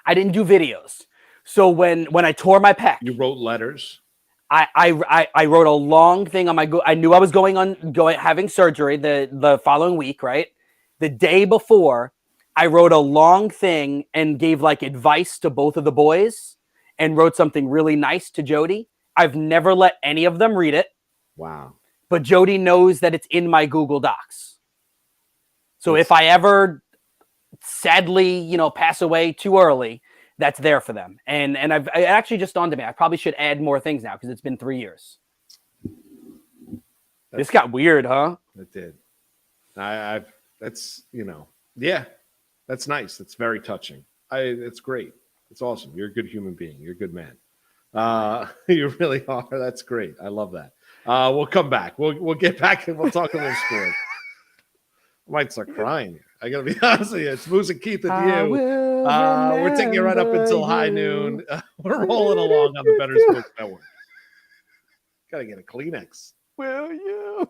I didn't do videos. So when I tore my pec, you wrote letters. I wrote a long thing on my I knew I was having surgery the following week, right? The day before, I wrote a long thing and gave like advice to both of the boys and wrote something really nice to Jody. I've never let any of them read it. Wow. But Jody knows that it's in my Google Docs. So if I ever sadly, pass away too early, that's there for them. And it actually just dawned on me, I probably should add more things now because it's been 3 years. This got weird, huh? It did. That's that's nice. That's very touching. It's great. It's awesome. You're a good human being. You're a good man. You really are. That's great. I love that. We'll come back. We'll get back and we'll talk a little sport. I might start crying here. I gotta be honest with you. It's Moose and Keith with you. We're taking you right up until high noon. We're rolling along on the Better Sports Network. Gotta get a Kleenex. Will you?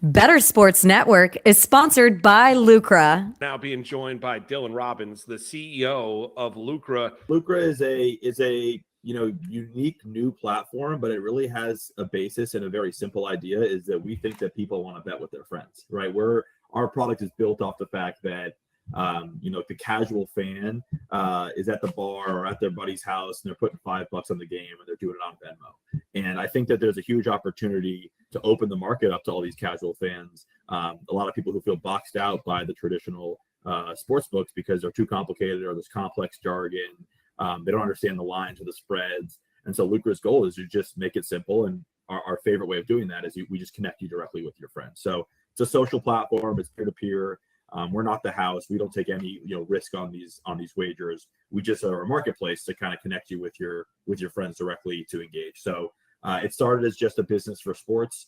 Better Sports Network is sponsored by Lucra. Now being joined by Dylan Robbins, the CEO of Lucra. Lucra is a unique new platform, but it really has a basis and a very simple idea is that we think that people want to bet with their friends, right? Our product is built off the fact that the casual fan is at the bar or at their buddy's house and they're putting $5 on the game and they're doing it on Venmo. And I think that there's a huge opportunity to open the market up to all these casual fans. A lot of people who feel boxed out by the traditional sports books because they're too complicated or there's complex jargon. They don't understand the lines or the spreads. And so Lucra's goal is to just make it simple. And our favorite way of doing that is we just connect you directly with your friends. So it's a social platform. It's peer-to-peer. We're not the house. We don't take any risk on these wagers. We just are a marketplace to kind of connect you with your friends directly to engage. So it started as just a business for sports.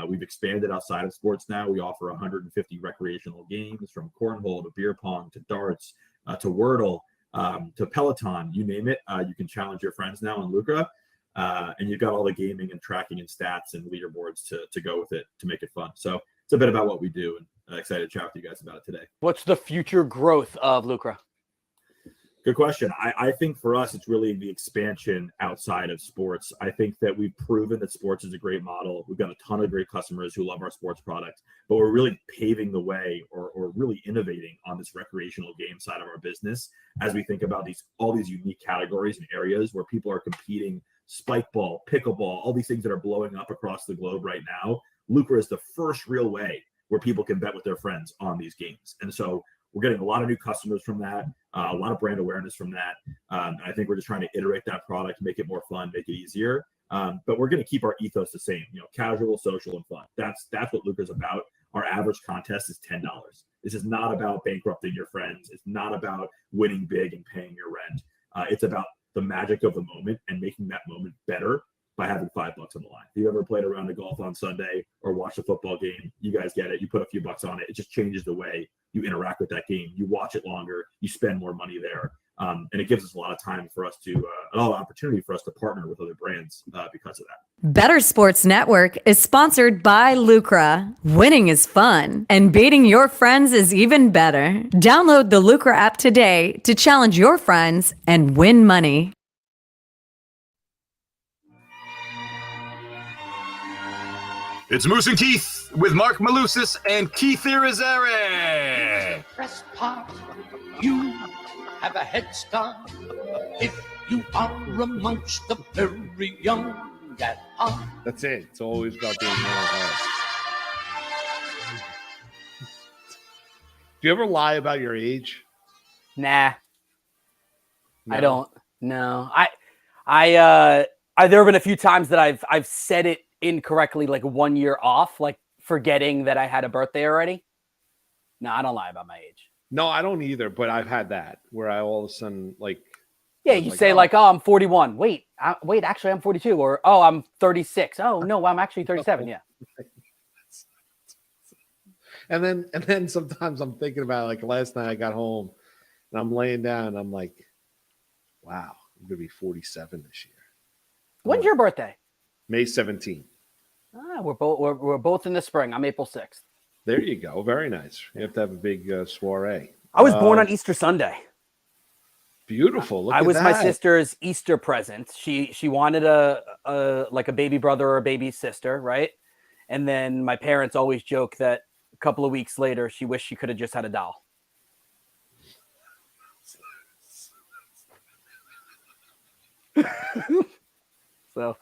We've expanded outside of sports now. We offer 150 recreational games from cornhole to beer pong to darts to Wordle to Peloton, you name it. You can challenge your friends now on Lucra. And you've got all the gaming and tracking and stats and leaderboards to go with it to make it fun. So it's a bit about what we do, and excited to chat with you guys about it today. What's the future growth of Lucra? Good question. I think for us, it's really the expansion outside of sports. I think that we've proven that sports is a great model. We've got a ton of great customers who love our sports product, but we're really paving the way or really innovating on this recreational game side of our business as we think about all these unique categories and areas where people are competing. Spike ball, pickleball, all these things that are blowing up across the globe right now. Lucra is the first real way where people can bet with their friends on these games. And so we're getting a lot of new customers from that, a lot of brand awareness from that. I think we're just trying to iterate that product, make it more fun, make it easier. But we're going to keep our ethos the same, casual, social, and fun. That's what Lucra's about. Our average contest is $10. This is not about bankrupting your friends. It's not about winning big and paying your rent. It's about the magic of the moment and making that moment better by having $5 on the line. If you ever played a round of golf on Sunday or watched a football game, you guys get it. You put a few bucks on it. It just changes the way you interact with that game. You watch it longer. You spend more money there. And it gives us a lot of time for us to, a lot of opportunity for us to partner with other brands because of that. Better Sports Network is sponsored by Lucra. Winning is fun, and beating your friends is even better. Download the Lucra app today to challenge your friends and win money. It's Moose and Keith with Marc Malusis and Keith Irizarry. Press pause. You have a head start if you are amongst the very young at heart. That's it. It's always about being young at heart. Do you ever lie about your age? Nah. No? I don't. No. There have been a few times that I've said it incorrectly, like 1 year off, like forgetting that I had a birthday already. No, I don't lie about my age. No, I don't either, but I've had that where I all of a sudden you say I'm 41. Wait, actually I'm 42, or I'm 36. Oh no, I'm actually 37. Yeah. And then sometimes I'm thinking about like last night I got home and I'm laying down and I'm like, wow, I'm gonna be 47 this year. When's your birthday? May 17th. We're both in the spring. I'm April 6th. There you go. Very nice. You have to have a big soiree. I was born on Easter Sunday. Beautiful. Look I at was my that. sister's Easter present. She wanted a like a baby brother or a baby sister, right? And then my parents always joke that a couple of weeks later, she wished she could have just had a doll. So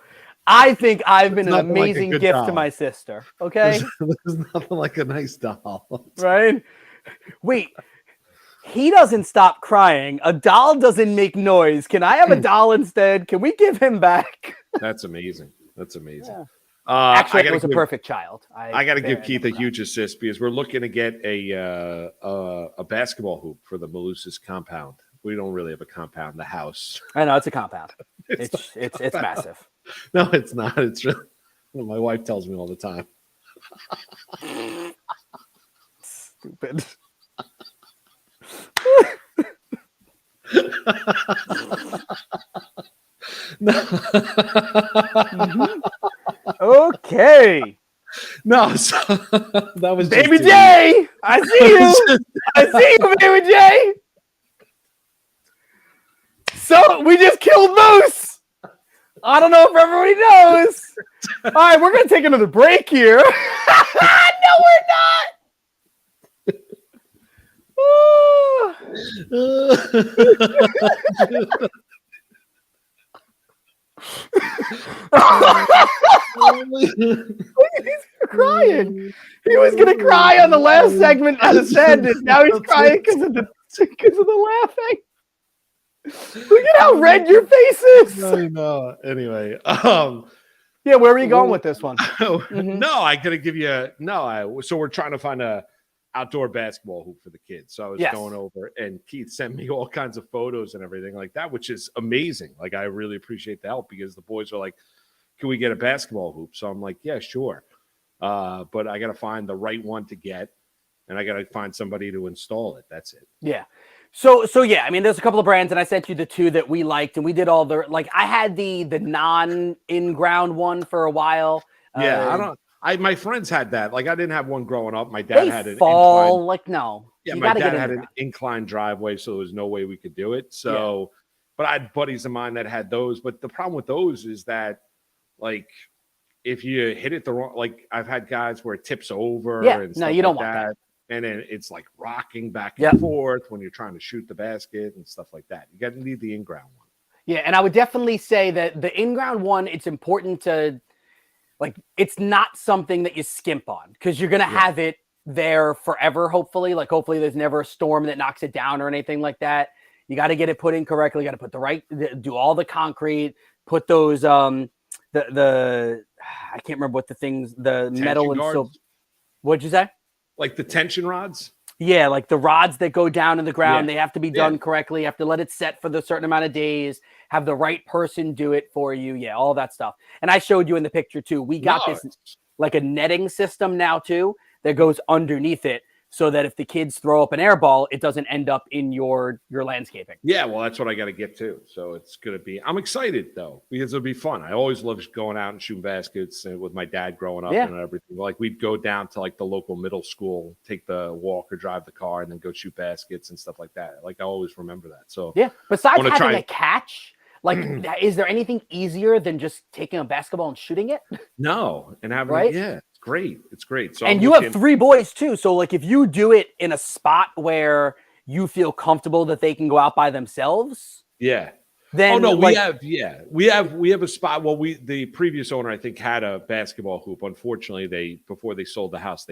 I think I've been an nothing like a amazing good gift to doll. my sister. Okay. There's nothing like a nice doll. Right? Wait, he doesn't stop crying. A doll doesn't make noise. Can I have a doll instead? Can we give him back? That's amazing. That's amazing. Yeah. I Actually, it gotta was a give- perfect child. I got to give Keith a huge. huge assist because we're looking to get a basketball hoop for the Malusis compound. We don't really have a compound, the house. I know it's a compound. It's It's massive. No, it's not. It's really, my wife tells me all the time. Stupid. Okay. No, so that was Baby just J, I see you. I see you, Baby J. So we just killed Moose. I don't know if everybody knows. All right, we're gonna take another break here. No, we're not. He's crying. He was gonna cry on the last segment out of sadness. Now he's crying because of the laughing. Look at how red your face is. I know. Anyway, Yeah, where were you going with this one? No, I gotta give you so we're trying to find a outdoor basketball hoop for the kids. So I was Yes. going over, and Keith sent me all kinds of photos and everything like that, which is amazing. Like, I really appreciate the help because the boys are like, "Can we get a basketball hoop?" So I'm like, "Yeah, sure," but I got to find the right one to get, and I got to find somebody to install it. That's it. Yeah. So yeah, I mean, there's a couple of brands, and I sent you the two that we liked, and we did all the I had the non in-ground one for a while. Yeah, my friends had that. Like, I didn't have one growing up. My dad They had an fall incline. like no. Yeah, You my gotta dad get had in an inclined driveway, so there was no way we could do it. So, but I had buddies of mine that had those. But the problem with those is that, like, if you hit it the wrong, like, I've had guys where it tips over. Yeah, and no, stuff you don't like want that. And then it's like rocking back Yep. and forth when you're trying to shoot the basket and stuff like that. You got to need the in-ground one. Yeah, and I would definitely say that the in-ground one, it's important to it's not something that you skimp on because you're gonna have it there forever. Hopefully, hopefully there's never a storm that knocks it down or anything like that. You got to get it put in correctly. You got to put do all the concrete, put those the I can't remember what the things, the metal and so. What'd you say? Like the tension rods? Yeah, like the rods that go down in the ground, Yeah. they have to be done correctly. You have to let it set for the certain amount of days, have the right person do it for you. Yeah, all that stuff. And I showed you in the picture too. We got this like a netting system now too that goes underneath it so that if the kids throw up an air ball, it doesn't end up in your landscaping. Yeah, well, that's what I got to get to. So it's going to be, I'm excited though, because it'll be fun. I always loved going out and shooting baskets with my dad growing up and everything. Like, we'd go down to like the local middle school, take the walk or drive the car and then go shoot baskets and stuff like that. Like, I always remember that. So yeah, besides having a catch, like, is there anything easier than just taking a basketball and shooting it? No. And having, it's great. It's great. So and you have 3 boys too. So like, if you do it in a spot where you feel comfortable that they can go out by themselves. Yeah. Then we have a spot. Well, the previous owner, I think, had a basketball hoop. Unfortunately, before they sold the house,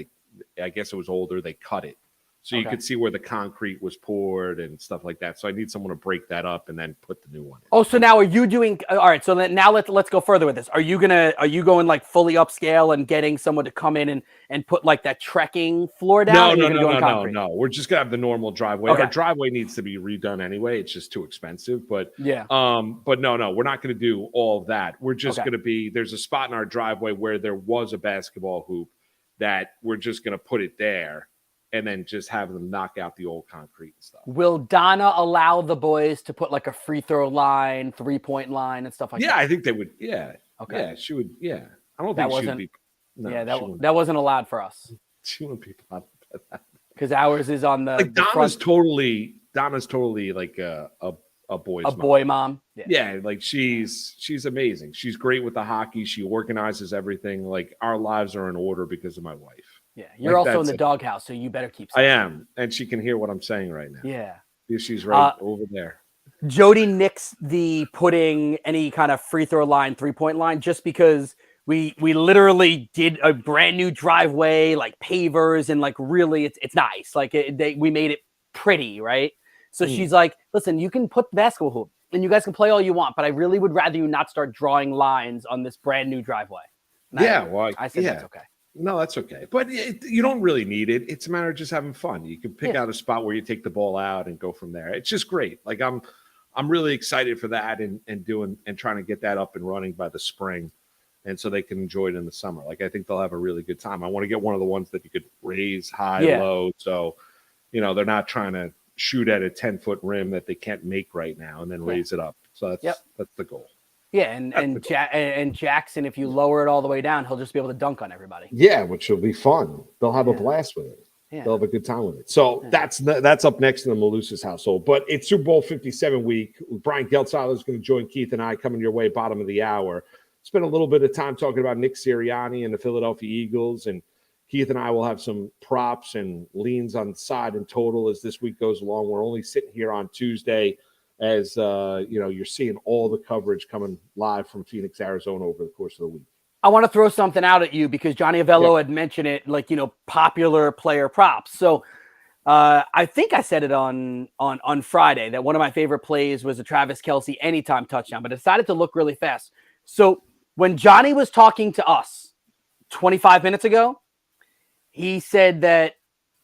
I guess it was older. They cut it. So you could see where the concrete was poured and stuff like that. So I need someone to break that up and then put the new one in. Oh, so now are you doing all right? So now let's go further with this. Are you going like fully upscale and getting someone to come in and put like that trekking floor down? No. We're just gonna have the normal driveway. Okay. Our driveway needs to be redone anyway. It's just too expensive. But yeah. But no, we're not gonna do all of that. We're just gonna be. There's a spot in our driveway where there was a basketball hoop that we're just gonna put it there. And then just have them knock out the old concrete and stuff. Will Donna allow the boys to put like a free throw line, 3-point line, and stuff like that? Yeah, I think they would. Yeah. Okay. Yeah, she would. Yeah. I don't think she would be. No, that wasn't allowed for us. She wouldn't be allowed because ours is on the. Like, Donna's totally like a boy's a mom. boy mom. Yeah, like she's amazing. She's great with the hockey. She organizes everything. Like our lives are in order because of my wife. Yeah, you're Like, also in that's the it. doghouse, so you better keep. I am, and she can hear what I'm saying right now. Yeah, Because she's right over there. Jody nixed the putting any kind of free throw line, 3-point line, just because we literally did a brand new driveway, like pavers, and like really it's nice. Like we made it pretty, right? So she's like, listen, you can put the basketball hoop and you guys can play all you want, but I really would rather you not start drawing lines on this brand new driveway. And I said that's okay. No, that's okay. But you don't really need it. It's a matter of just having fun. You can pick out a spot where you take the ball out and go from there. It's just great. Like I'm really excited for that and trying to get that up and running by the spring. And so they can enjoy it in the summer. Like I think they'll have a really good time. I want to get one of the ones that you could raise high, low. So, they're not trying to shoot at a 10-foot rim that they can't make right now and then raise it up. So that's the goal. Yeah, and Jackson, if you lower it all the way down, he'll just be able to dunk on everybody. Yeah, which will be fun. They'll have a blast with it. Yeah. They'll have a good time with it. So that's up next in the Malusis household. But it's Super Bowl 57 week. Brian Geltzeiler is going to join Keith and I coming your way bottom of the hour. Spent a little bit of time talking about Nick Sirianni and the Philadelphia Eagles, and Keith and I will have some props and leans on the side and total as this week goes along. We're only sitting here on Tuesday as you're seeing all the coverage coming live from Phoenix, Arizona over the course of the week. I want to throw something out at you because Johnny Avello had mentioned it, like, popular player props. So I think I said it on Friday that one of my favorite plays was a Travis Kelce anytime touchdown, but I decided to look really fast. So when Johnny was talking to us 25 minutes ago, he said that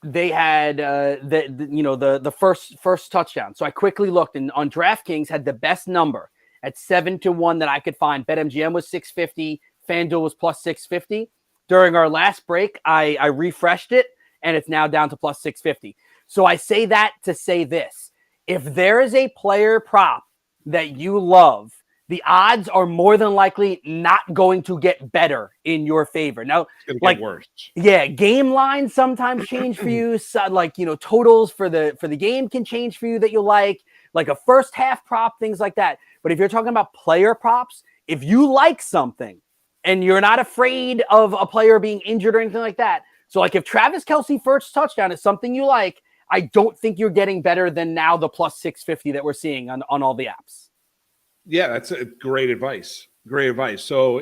they had the first touchdown. So I quickly looked, and on DraftKings had the best number at 7-1 that I could find. BetMGM was 650, FanDuel was plus 650. During our last break, I refreshed it, and it's now down to plus 650. So I say that to say this: if there is a player prop that you love, the odds are more than likely not going to get better in your favor. Now, it's going to get worse. Yeah, game lines sometimes change for you. So, totals for the game can change for you that you like a first half prop, things like that. But if you're talking about player props, if you like something and you're not afraid of a player being injured or anything like that, so like if Travis Kelce first touchdown is something you like, I don't think you're getting better than now the plus 650 that we're seeing on all the apps. Yeah, that's a great advice. Great advice. So,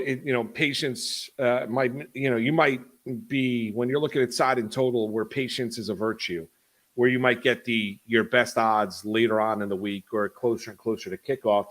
patience you might be, when you're looking at side and total, where patience is a virtue, where you might get your best odds later on in the week or closer and closer to kickoff.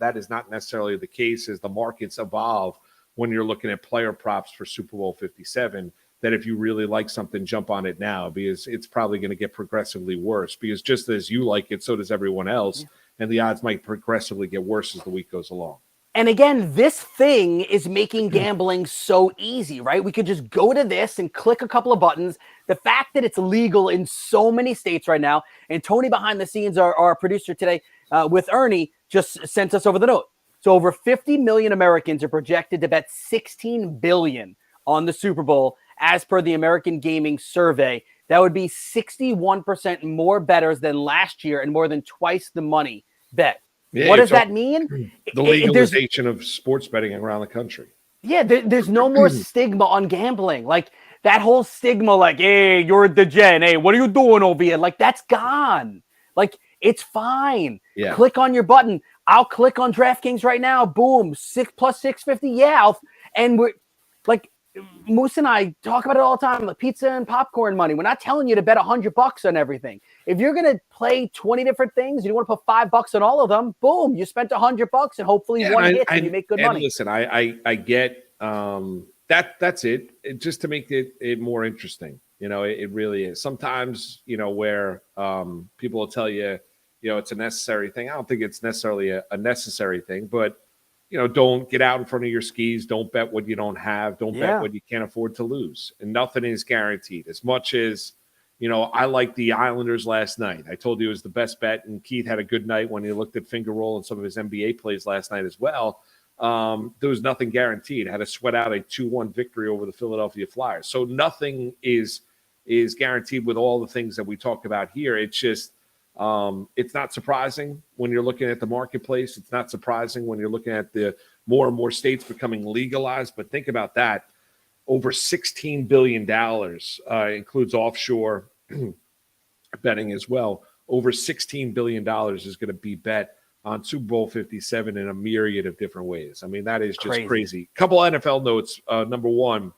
That is not necessarily the case as the markets evolve when you're looking at player props for Super Bowl 57. That if you really like something, jump on it now, because it's probably going to get progressively worse, because just as you like it, so does everyone else. Yeah. And the odds might progressively get worse as the week goes along. And again, this thing is making gambling so easy, right? We could just go to this and click a couple of buttons. The fact that it's legal in so many states right now, and Tony behind the scenes, our producer today with Ernie, just sent us over the note. So over 50 million Americans are projected to bet $16 billion on the Super Bowl, as per the American Gaming Survey. That would be 61% more bettors than last year and more than twice the money bet. Yeah, what does that mean? The legalization of sports betting around the country. Yeah, there's no more stigma on gambling. Like that whole stigma, like, hey, you're a degen. Hey, what are you doing over here? Like that's gone. Like it's fine. Yeah. Click on your button. I'll click on DraftKings right now. Boom, plus 650. Yeah, and we're like, Moose and I talk about it all the time, like pizza and popcorn money. We're not telling you to bet $100 on everything. If you're going to play 20 different things, you want to put $5 on all of them, boom, you spent $100 and hopefully one hits and you make good money. Listen, I get that's it. Just to make it more interesting. It really is. Sometimes, where people will tell you, it's a necessary thing. I don't think it's necessarily a necessary thing, but don't get out in front of your skis. Don't bet what you don't have. Don't bet what you can't afford to lose. And nothing is guaranteed. As much as, I like the Islanders last night. I told you it was the best bet, and Keith had a good night when he looked at finger roll and some of his NBA plays last night as well. There was nothing guaranteed. I had to sweat out a 2-1 victory over the Philadelphia Flyers. So nothing is guaranteed with all the things that we talk about here. It's just It's not surprising when you're looking at the marketplace. It's not surprising when you're looking at the more and more states becoming legalized. But think about that. Over $16 billion includes offshore betting as well. Over $16 billion is going to be bet on Super Bowl 57 in a myriad of different ways. I mean, that is just crazy. Couple NFL notes. Number one,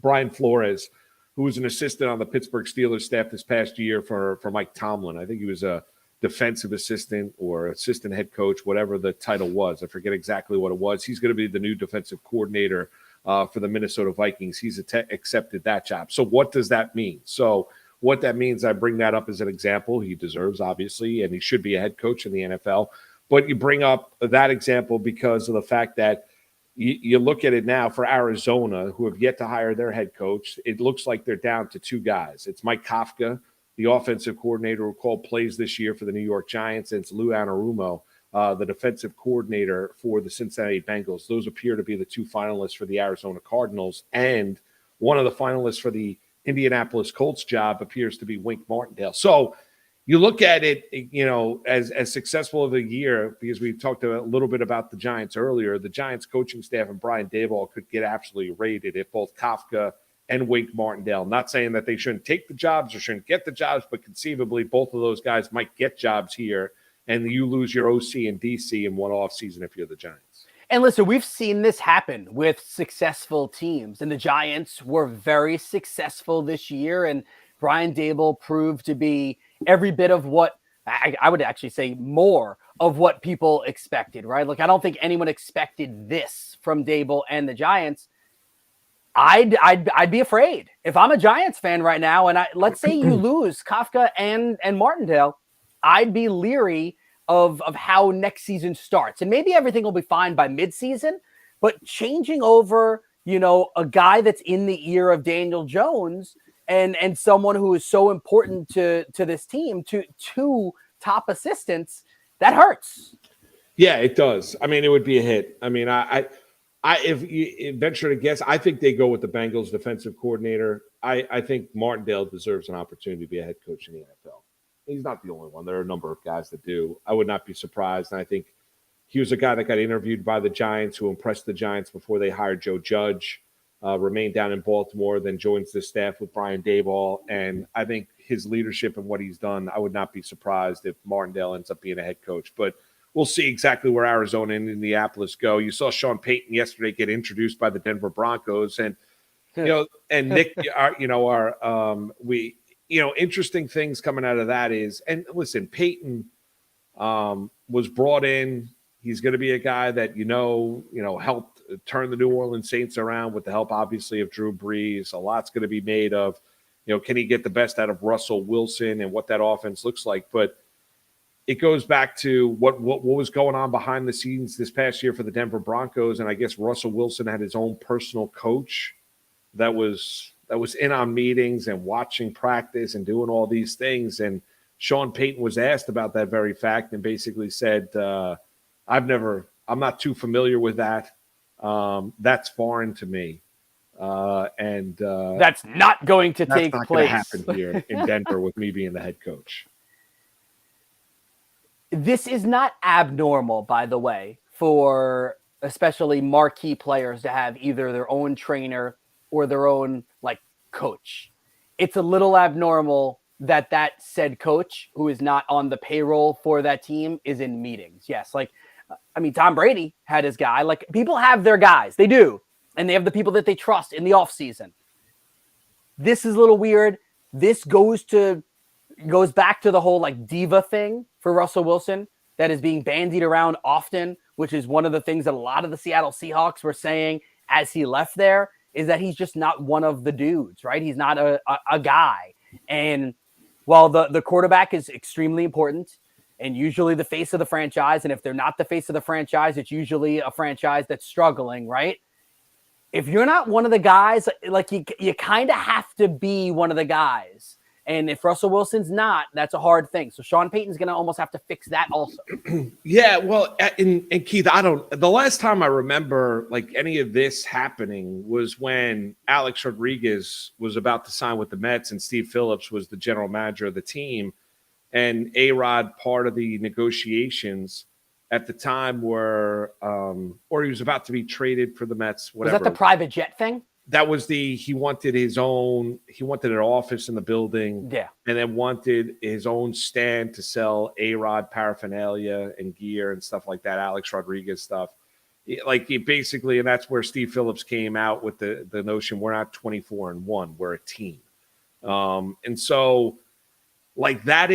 Brian Flores, who was an assistant on the Pittsburgh Steelers staff this past year for Mike Tomlin. I think he was a defensive assistant or assistant head coach, whatever the title was. I forget exactly what it was. He's going to be the new defensive coordinator for the Minnesota Vikings. He's accepted that job. So what does that mean? So what that means, I bring that up as an example. He deserves, obviously, and he should be a head coach in the NFL. But you bring up that example because of the fact that you look at it now for Arizona, who have yet to hire their head coach. It looks like they're down to two guys. It's Mike Kafka, the offensive coordinator who called plays this year for the New York Giants, and it's Lou Anarumo, the defensive coordinator for the Cincinnati Bengals. Those appear to be the two finalists for the Arizona Cardinals, and one of the finalists for the Indianapolis Colts job appears to be Wink Martindale. So you look at it, as successful of a year, because we talked a little bit about the Giants earlier. The Giants coaching staff and Brian Daboll could get absolutely raided if both Kafka and Wink Martindale, not saying that they shouldn't take the jobs or shouldn't get the jobs, but conceivably both of those guys might get jobs here, and you lose your OC and DC in one offseason if you're the Giants. And listen, we've seen this happen with successful teams, and the Giants were very successful this year, and Brian Daboll proved to be every bit of what I would actually say more of what people expected, right? Like, I don't think anyone expected this from Daboll and the Giants. I'd be afraid if I'm a Giants fan right now, and let's say you lose Kafka and Martindale, I'd be leery of how next season starts. And maybe everything will be fine by midseason, but changing over, a guy that's in the ear of Daniel Jones and someone who is so important to this team, to two top assistants, that hurts. Yeah, it does. I mean, it would be a hit. I mean, if you venture to guess, I think they go with the Bengals defensive coordinator. I think Martindale deserves an opportunity to be a head coach in the NFL. He's not the only one. There are a number of guys that do. I would not be surprised. And I think he was a guy that got interviewed by the Giants, who impressed the Giants before they hired Joe Judge. Remained down in Baltimore, then joins the staff with Brian Daboll. And I think his leadership and what he's done, I would not be surprised if Martindale ends up being a head coach. But we'll see exactly where Arizona and Indianapolis go. You saw Sean Payton yesterday get introduced by the Denver Broncos. And, and Nick, interesting things coming out of that is, and listen, Payton was brought in. He's going to be a guy that, helped turn the New Orleans Saints around with the help, obviously, of Drew Brees. A lot's going to be made of, can he get the best out of Russell Wilson and what that offense looks like? But it goes back to what was going on behind the scenes this past year for the Denver Broncos. And I guess Russell Wilson had his own personal coach that was in on meetings and watching practice and doing all these things. And Sean Payton was asked about that very fact and basically said, I'm not too familiar with that. That's foreign to me. That's not going to take place. That's not going to happen here in Denver with me being the head coach. This is not abnormal, by the way, for especially marquee players to have either their own trainer or their own coach. It's a little abnormal that said coach, who is not on the payroll for that team, is in meetings. Yes, Tom Brady had his guy. People have their guys. They do. And they have the people that they trust in the offseason. This is a little weird. This goes back to the whole diva thing for Russell Wilson that is being bandied around often, which is one of the things that a lot of the Seattle Seahawks were saying as he left there, is that he's just not one of the dudes, right? He's not a guy. And while the quarterback is extremely important, and usually the face of the franchise, and if they're not the face of the franchise, it's usually a franchise that's struggling, right? If you're not one of the guys, you kind of have to be one of the guys. And if Russell Wilson's not, that's a hard thing. So Sean Payton's going to almost have to fix that also. Yeah, well, and Keith, the last time I remember any of this happening was when Alex Rodriguez was about to sign with the Mets and Steve Phillips was the general manager of the team. and A-Rod part of the negotiations at the time were, or he was about to be traded for the Mets, whatever. Was that the private jet thing? That was he wanted an office in the building. Yeah. And then wanted his own stand to sell A-Rod paraphernalia and gear and stuff like that, Alex Rodriguez stuff. Basically, and that's where Steve Phillips came out with the notion we're not 24-1, we're a team. And so that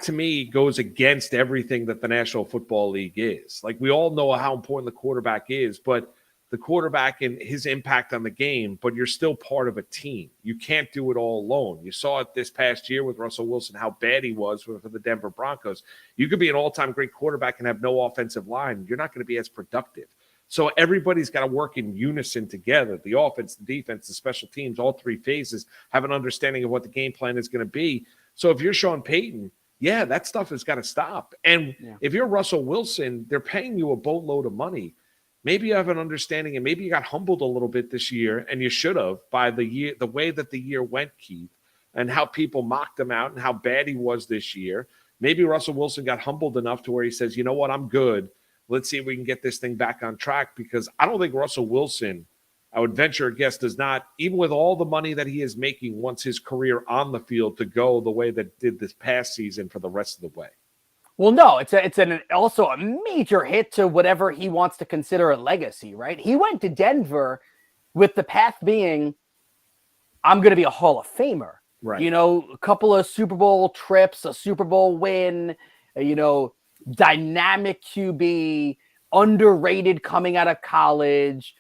to me goes against everything that the National Football League is. We all know how important the quarterback is, but the quarterback and his impact on the game, but you're still part of a team. You can't do it all alone. You saw it this past year with Russell Wilson, how bad he was for the Denver Broncos. You could be an all-time great quarterback and have no offensive line. You're not going to be as productive. So everybody's got to work in unison together. The offense, the defense, the special teams, all three phases have an understanding of what the game plan is going to be. So if you're Sean Payton, yeah, that stuff has got to stop. And if you're Russell Wilson, they're paying you a boatload of money. Maybe you have an understanding, and maybe you got humbled a little bit this year, and you should have, by the way that the year went, Keith, and how people mocked him out and how bad he was this year. Maybe Russell Wilson got humbled enough to where he says, you know what, I'm good. Let's see if we can get this thing back on track, because I don't think Russell Wilson, I would venture a guess, does not, even with all the money that he is making, wants his career on the field to go the way that it did this past season for the rest of the way. Well, no, it's also a major hit to whatever he wants to consider a legacy, right? He went to Denver with the path being, I'm going to be a Hall of Famer. Right. A couple of Super Bowl trips, a Super Bowl win, dynamic QB, underrated coming out of college,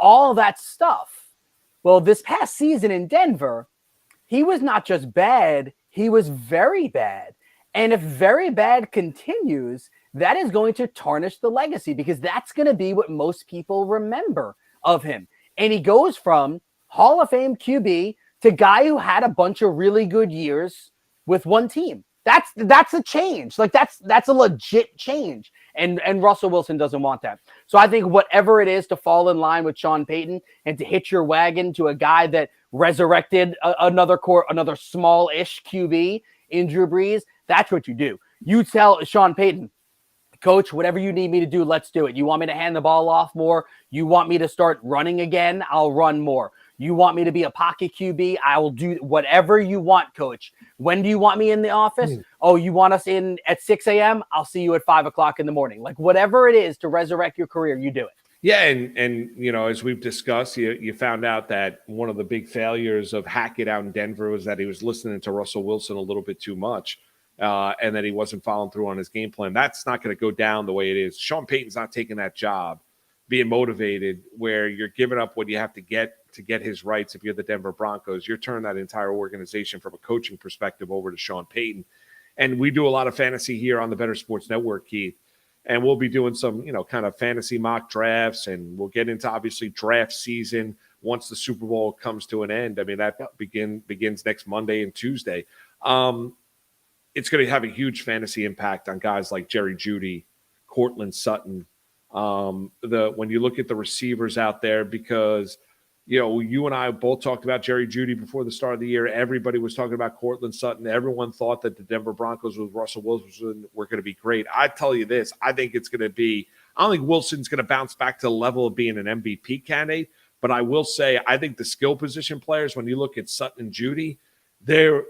all that stuff. Well, this past season in Denver, he was not just bad, he was very bad. And if very bad continues, that is going to tarnish the legacy, because that's going to be what most people remember of him. And he goes from Hall of Fame QB to guy who had a bunch of really good years with one team. That's a change. That's a legit change. And Russell Wilson doesn't want that. So I think whatever it is to fall in line with Sean Payton and to hitch your wagon to a guy that resurrected another small-ish QB in Drew Brees, that's what you do. You tell Sean Payton, Coach, whatever you need me to do, let's do it. You want me to hand the ball off more? You want me to start running again? I'll run more. You want me to be a pocket QB? I will do whatever you want, Coach. When do you want me in the office? Oh, you want us in at 6 a.m.? I'll see you at 5 o'clock in the morning. Whatever it is to resurrect your career, you do it. Yeah, and as we've discussed, you found out that one of the big failures of Hackett out in Denver was that he was listening to Russell Wilson a little bit too much. And that he wasn't following through on his game plan. That's not going to go down the way it is. Sean Payton's not taking that job, being motivated, where you're giving up what you have to get his rights. If you're the Denver Broncos, you're turning that entire organization from a coaching perspective over to Sean Payton. And we do a lot of fantasy here on the Better Sports Network, Keith. And we'll be doing some, kind of fantasy mock drafts, and we'll get into obviously draft season once the Super Bowl comes to an end. I mean, that begins next Monday and Tuesday. It's going to have a huge fantasy impact on guys like Jerry Jeudy, Courtland Sutton. When you look at the receivers out there, because you and I both talked about Jerry Jeudy before the start of the year. Everybody was talking about Courtland Sutton. Everyone thought that the Denver Broncos with Russell Wilson were going to be great. I tell you this, I think it's going to be. I don't think Wilson's going to bounce back to the level of being an MVP candidate, but I will say I think the skill position players, when you look at Sutton and Jeudy, they're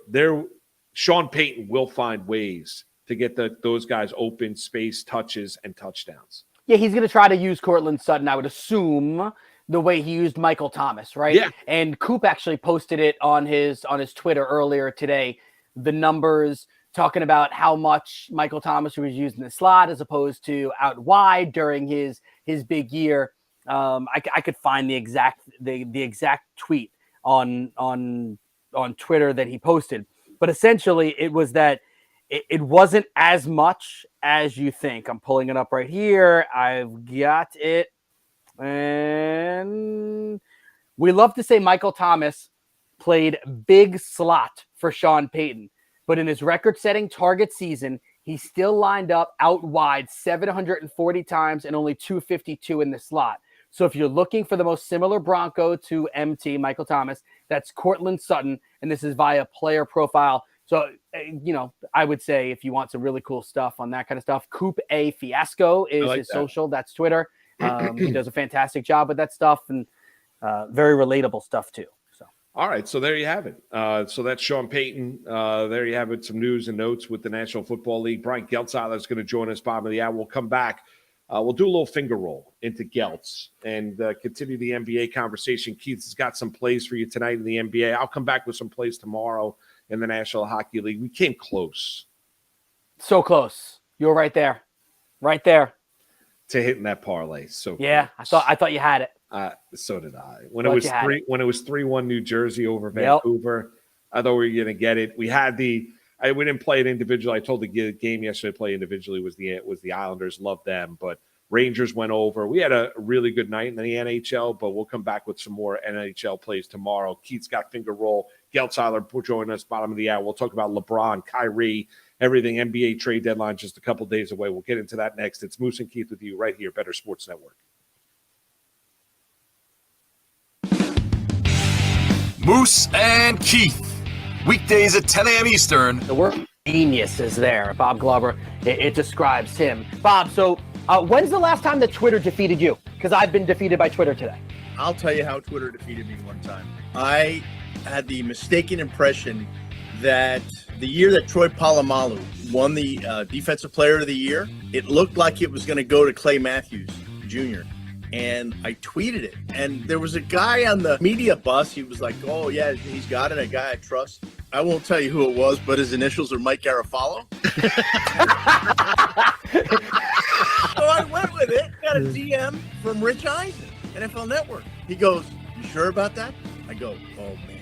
Sean Payton will find ways to get those guys open, space, touches, and touchdowns. Yeah, he's going to try to use Courtland Sutton, I would assume, the way he used Michael Thomas, right? Yeah. And Coop actually posted it on his Twitter earlier today, the numbers talking about how much Michael Thomas was used in the slot as opposed to out wide during his big year. I could find the exact tweet on Twitter that he posted. But essentially, it was that it wasn't as much as you think. I'm pulling it up right here. I've got it. And we love to say Michael Thomas played big slot for Sean Payton. But in his record-setting target season, he still lined up out wide 740 times and only 252 in the slot. So if you're looking for the most similar Bronco to MT, Michael Thomas, that's Courtland Sutton, and this is via player profile. So I would say if you want some really cool stuff on that kind of stuff, Coop A Fiasco is his social. That's Twitter. He does a fantastic job with that stuff and very relatable stuff too. So, all right. So there you have it. So that's Sean Payton. There you have it. Some news and notes with the National Football League. Brian Geltzeiler is going to join us bottom of the hour. We'll come back. We'll do a little finger roll into Geltz and continue the NBA conversation. Keith has got some plays for you tonight in the NBA. I'll come back with some plays tomorrow in the National Hockey League. We came close. So close. You were right there. Right there. To hitting that parlay. So yeah, close. I thought you had it. So did I. When it was 3-1 New Jersey over Vancouver, I thought we were going to get it. We had we didn't play it individually. I told the game yesterday to play individually was the Islanders. Loved them, but Rangers went over. We had a really good night in the NHL, but we'll come back with some more NHL plays tomorrow. Keith's got finger roll. Geltzeiler will join us bottom of the hour. We'll talk about LeBron, Kyrie, everything. NBA trade deadline just a couple days away. We'll get into that next. It's Moose and Keith with you right here, Better Sports Network. Moose and Keith. Weekdays at 10 a.m. Eastern. The word genius is there. Bob Glover, it describes him. Bob, so when's the last time that Twitter defeated you? Because I've been defeated by Twitter today. I'll tell you how Twitter defeated me one time. I had the mistaken impression that the year that Troy Polamalu won the Defensive Player of the Year, it looked like it was going to go to Clay Matthews Jr., and I tweeted it. And there was a guy on the media bus. He was like, oh, yeah, he's got it, a guy I trust. I won't tell you who it was, but his initials are Mike Garafalo. So I went with it. Got a DM from Rich Eisen, NFL Network. He goes, you sure about that? I go, oh, man.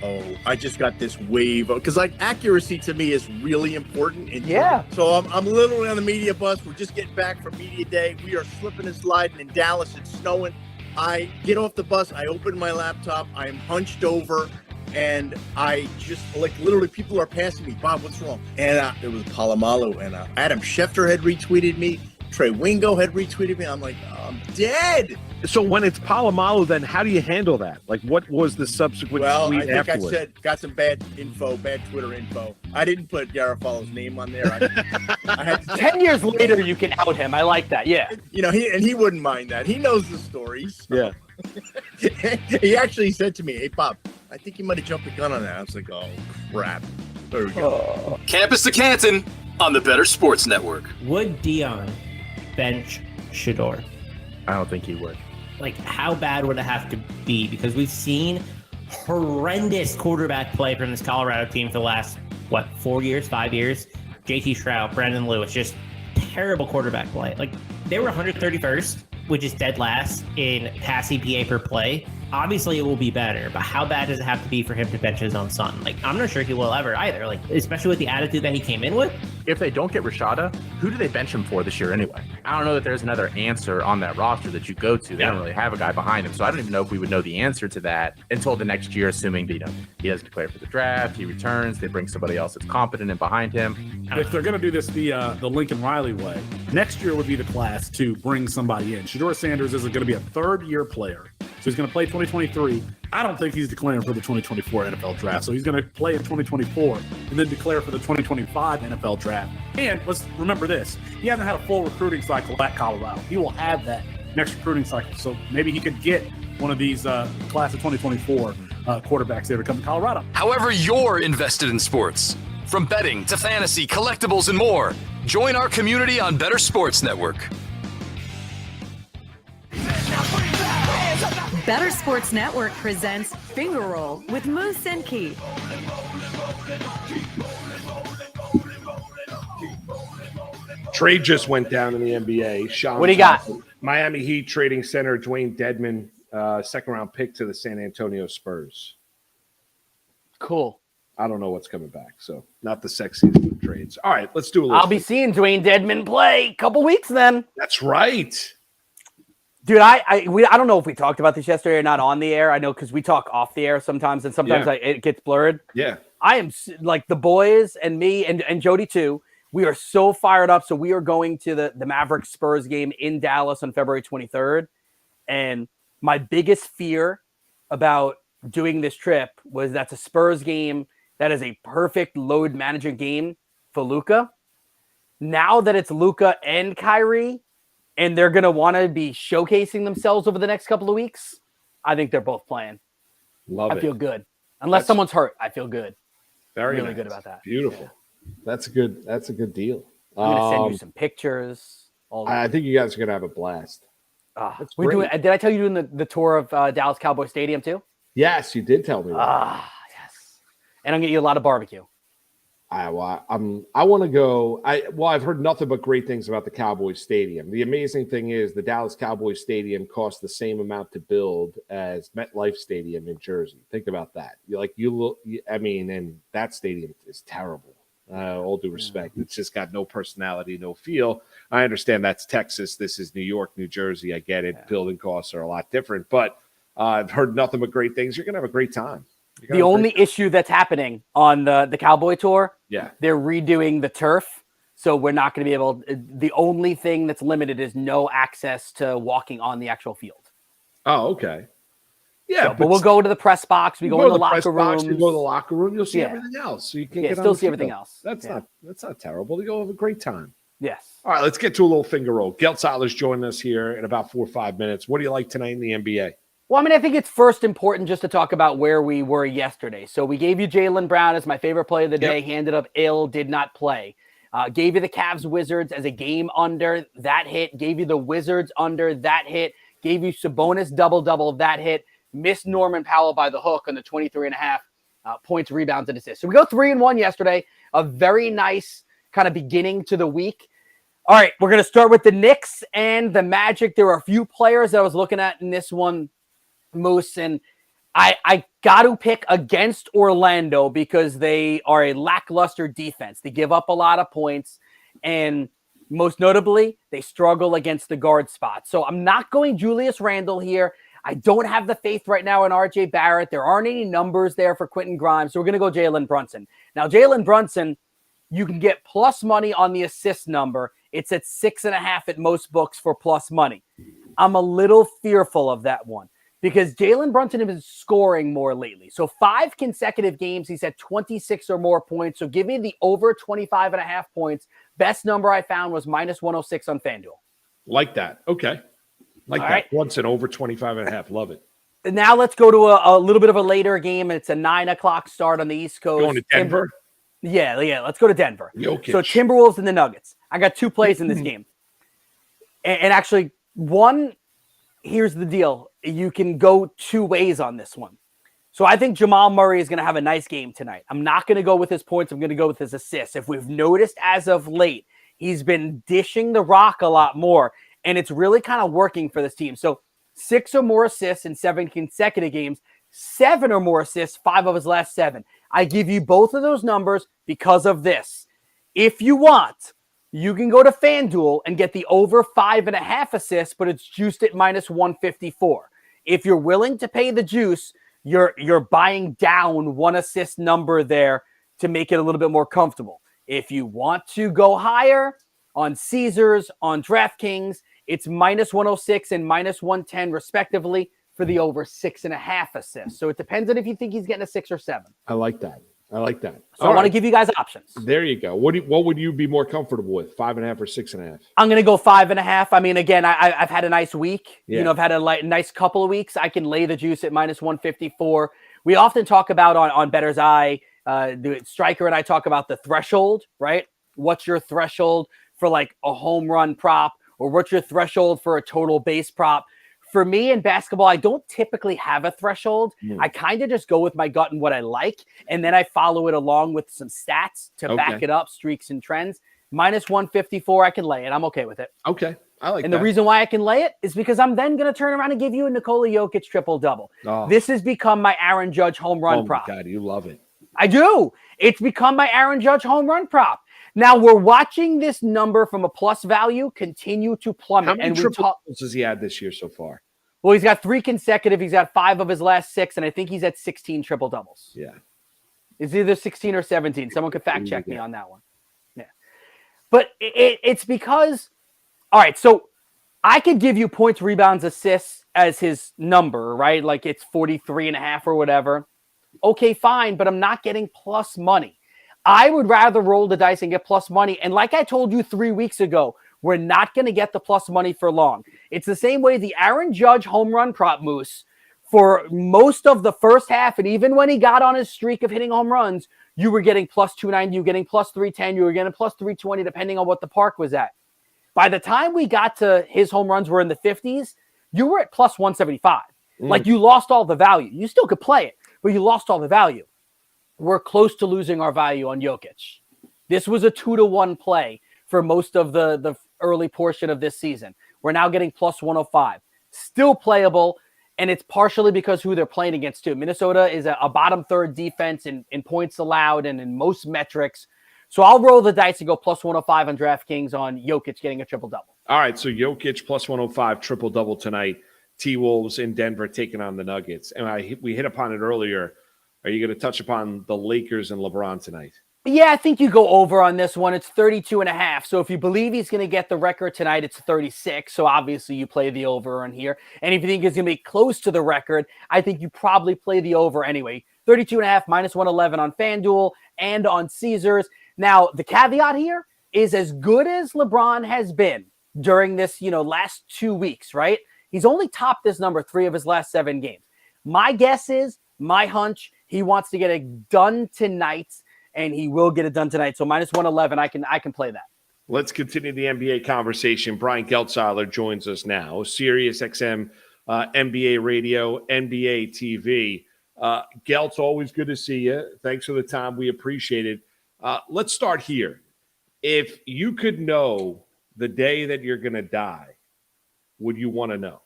Oh, I just got this wave because accuracy to me is really important. Yeah. So I'm literally on the media bus. We're just getting back from media day. We are slipping and sliding in Dallas. It's snowing. I get off the bus. I open my laptop. I am hunched over, and I just literally people are passing me. Bob, what's wrong? And it was Polamalu, and Adam Schefter had retweeted me. Trey Wingo had retweeted me. I'm like, I'm dead. So when it's Polamalu, then how do you handle that? What was the subsequent tweet I think afterwards? I said, got some bad Twitter info. I didn't put Garafalo's name on there. I had 10 years later, you can out him. I like that. Yeah. He wouldn't mind that. He knows the stories. Yeah. He actually said to me, hey, Bob, I think you might have jumped the gun on that. I was like, oh, crap. There we go. Campus to Canton on the Better Sports Network. Would Dion bench Shedeur? I don't think he would. How bad would it have to be? Because we've seen horrendous quarterback play from this Colorado team for the last, 5 years? JT Shroud, Brandon Lewis, just terrible quarterback play. They were 131st, which is dead last in pass EPA per play. Obviously, it will be better, but how bad does it have to be for him to bench his own son? I'm not sure he will ever either, especially with the attitude that he came in with. If they don't get Rashada, who do they bench him for this year anyway? I don't know that there's another answer on that roster that you go to. They don't really have a guy behind him, so I don't even know if we would know the answer to that until the next year, assuming that, he doesn't declare for the draft, he returns, they bring somebody else that's competent and behind him. If they're going to do this the Lincoln Riley way, next year would be the class to bring somebody in. Shedeur Sanders is going to be a third-year player, so he's going to play 2023. I don't think he's declaring for the 2024 NFL draft, so he's going to play in 2024 and then declare for the 2025 NFL draft. And let's remember this, he hasn't had a full recruiting cycle at Colorado. He will have that next recruiting cycle, so maybe he could get one of these class of 2024 quarterbacks that come to Colorado. However you're invested in sports, from betting to fantasy, collectibles, and more, join our community on Better Sports Network. Better Sports Network presents Finger Roll with Moose and Keith. Trade just went down in the NBA. Sean What do you got? Miami Heat trading center Dwayne Dedmon, second-round pick to the San Antonio Spurs. Cool. I don't know what's coming back, so not the sexiest of trades. All right, let's do a little. I'll be seeing Dwayne Dedmon play a couple weeks then. That's right. Dude, I don't know if we talked about this yesterday or not on the air. I know because we talk off the air sometimes, and sometimes it gets blurred. Yeah. I am the boys and me and Jody too. We are so fired up. So we are going to the Mavericks Spurs game in Dallas on February 23rd. And my biggest fear about doing this trip was that's a Spurs game that is a perfect load management game for Luka. Now that it's Luka and Kyrie, and they're going to want to be showcasing themselves over the next couple of weeks, I think they're both playing. I feel good. Unless someone's hurt, I feel good. Very really nice. good about that. Beautiful. That's a good deal. I'm going to send you some pictures. I think you guys are going to have a blast. We're doing. Did I tell you doing the tour of Dallas Cowboy Stadium too? Yes, you did tell me that. Yes. And I'm going to eat a lot of barbecue. I want to go. I've heard nothing but great things about the Cowboys Stadium. The amazing thing is the Dallas Cowboys Stadium costs the same amount to build as MetLife Stadium in Jersey. Think about that. And that stadium is terrible. All due respect, it's just got no personality, no feel. I understand that's Texas. This is New York, New Jersey. I get it. Yeah. Building costs are a lot different, but I've heard nothing but great things. You're going to have a great time. The only issue that's happening on the Cowboy tour, they're redoing the turf. So we're not going to be able – the only thing that's limited is no access to walking on the actual field. Oh, okay. Yeah, but we'll go to the press box. We go in the locker room. You go to the locker room. You'll see everything else. So you can still see everything else. That's not terrible. You'll have a great time. Yes. All right, let's get to a little finger roll. Geltzeiler's joining us here in about 4 or 5 minutes. What do you like tonight in the NBA? Well, I mean, I think it's first important just to talk about where we were yesterday. So we gave you Jaylen Brown as my favorite play of the day. He ended up ill, did not play. Gave you the Cavs Wizards as a game under, that hit. Gave you the Wizards under, that hit. Gave you Sabonis double-double, that hit. Missed Norman Powell by the hook on the 23.5 points, rebounds, and assists. So we go 3-1 yesterday. A very nice kind of beginning to the week. All right, we're going to start with the Knicks and the Magic. There were a few players that I was looking at in this one, Moose, and I got to pick against Orlando because they are a lackluster defense. They give up a lot of points, and most notably, they struggle against the guard spot. So I'm not going Julius Randle here. I don't have the faith right now in RJ Barrett. There aren't any numbers there for Quentin Grimes, so we're going to go Jalen Brunson. Now, Jalen Brunson, you can get plus money on the assist number. It's at 6.5 at most books for plus money. I'm a little fearful of that one because Jalen Brunson has been scoring more lately. So 5 consecutive games, he's had 26 or more points. So give me the over 25.5 points. Best number I found was minus 106 on FanDuel. Like that. Okay. Like all that. Right. Once an over 25.5. Love it. Now let's go to a little bit of a later game. It's a 9 o'clock start on the East Coast. Going to Denver? Yeah. Let's go to Denver. Jokic. So Timberwolves and the Nuggets. I got 2 plays in this game. And actually, one, here's the deal. You can go 2 ways on this one. So I think Jamal Murray is going to have a nice game tonight. I'm not going to go with his points. I'm going to go with his assists. If we've noticed as of late, he's been dishing the rock a lot more. And it's really kind of working for this team. So 6 or more assists in 7 consecutive games, 7 or more assists, 5 of his last 7. I give you both of those numbers because of this. If you want, you can go to FanDuel and get the over 5.5 assists, but it's juiced at minus 154. If you're willing to pay the juice, you're buying down 1 assist number there to make it a little bit more comfortable. If you want to go higher on Caesars, on DraftKings, it's minus 106 and minus 110 respectively for the over 6.5 assists. So it depends on if you think he's getting a 6 or 7. I like that. So I want to give you guys options. There you go. What would you be more comfortable with, 5.5 or 6.5? I'm going to go 5.5. I mean, again, I've had a nice week. Yeah. I've had a nice couple of weeks. I can lay the juice at minus 154. We often talk about on Better's Eye, the Striker and I talk about the threshold, right? What's your threshold for like a home run prop, or what's your threshold for a total base prop? For me in basketball, I don't typically have a threshold. I kind of just go with my gut and what I like, and then I follow it along with some stats to back it up, streaks and trends. Minus 154, I can lay it. I'm okay with it. Okay, I like that. And the reason why I can lay it is because I'm then going to turn around and give you a Nikola Jokic triple-double. Oh. This has become my Aaron Judge home run prop. Oh, my God, you love it. I do. It's become my Aaron Judge home run prop. Now, we're watching this number from a plus value continue to plummet. How many triple-doubles has he had this year so far? Well, he's got 3 consecutive. He's got 5 of his last 6, and I think he's at 16 triple-doubles. Yeah. It's either 16 or 17. Someone could fact check me on that one. Yeah. But it's because, all right, so I could give you points, rebounds, assists as his number, right? Like it's 43.5 or whatever. Okay, fine, but I'm not getting plus money. I would rather roll the dice and get plus money. And like I told you 3 weeks ago, we're not going to get the plus money for long. It's the same way the Aaron Judge home run prop, Moose, for most of the first half. And even when he got on his streak of hitting home runs, you were getting plus 290, you were getting plus 310, you were getting plus 320, depending on what the park was at. By the time we got to his home runs were in the 50s, you were at plus 175. Like you lost all the value. You still could play it, but you lost all the value. We're close to losing our value on Jokic. This was a 2-to-1 play for most of the early portion of this season. We're now getting plus 105. Still playable, and it's partially because who they're playing against too. Minnesota is a bottom third defense in points allowed and in most metrics. So I'll roll the dice and go plus 105 on DraftKings on Jokic getting a triple-double. All right, so Jokic plus 105, triple-double tonight. T-Wolves in Denver taking on the Nuggets. And we hit upon it earlier. Are you going to touch upon the Lakers and LeBron tonight? Yeah, I think you go over on this one. It's 32.5. So if you believe he's going to get the record tonight, it's 36. So obviously you play the over on here. And if you think he's going to be close to the record, I think you probably play the over anyway. 32.5 minus 111 on FanDuel and on Caesars. Now, the caveat here is as good as LeBron has been during this, last 2 weeks, right? He's only topped this number 3 of his last 7 games. My guess is, my hunch, he wants to get it done tonight, and he will get it done tonight. So minus 111, I can play that. Let's continue the NBA conversation. Brian Geltzeiler joins us now. SiriusXM, NBA Radio, NBA TV. Geltz, always good to see you. Thanks for the time. We appreciate it. Let's start here. If you could know the day that you're going to die, would you want to know?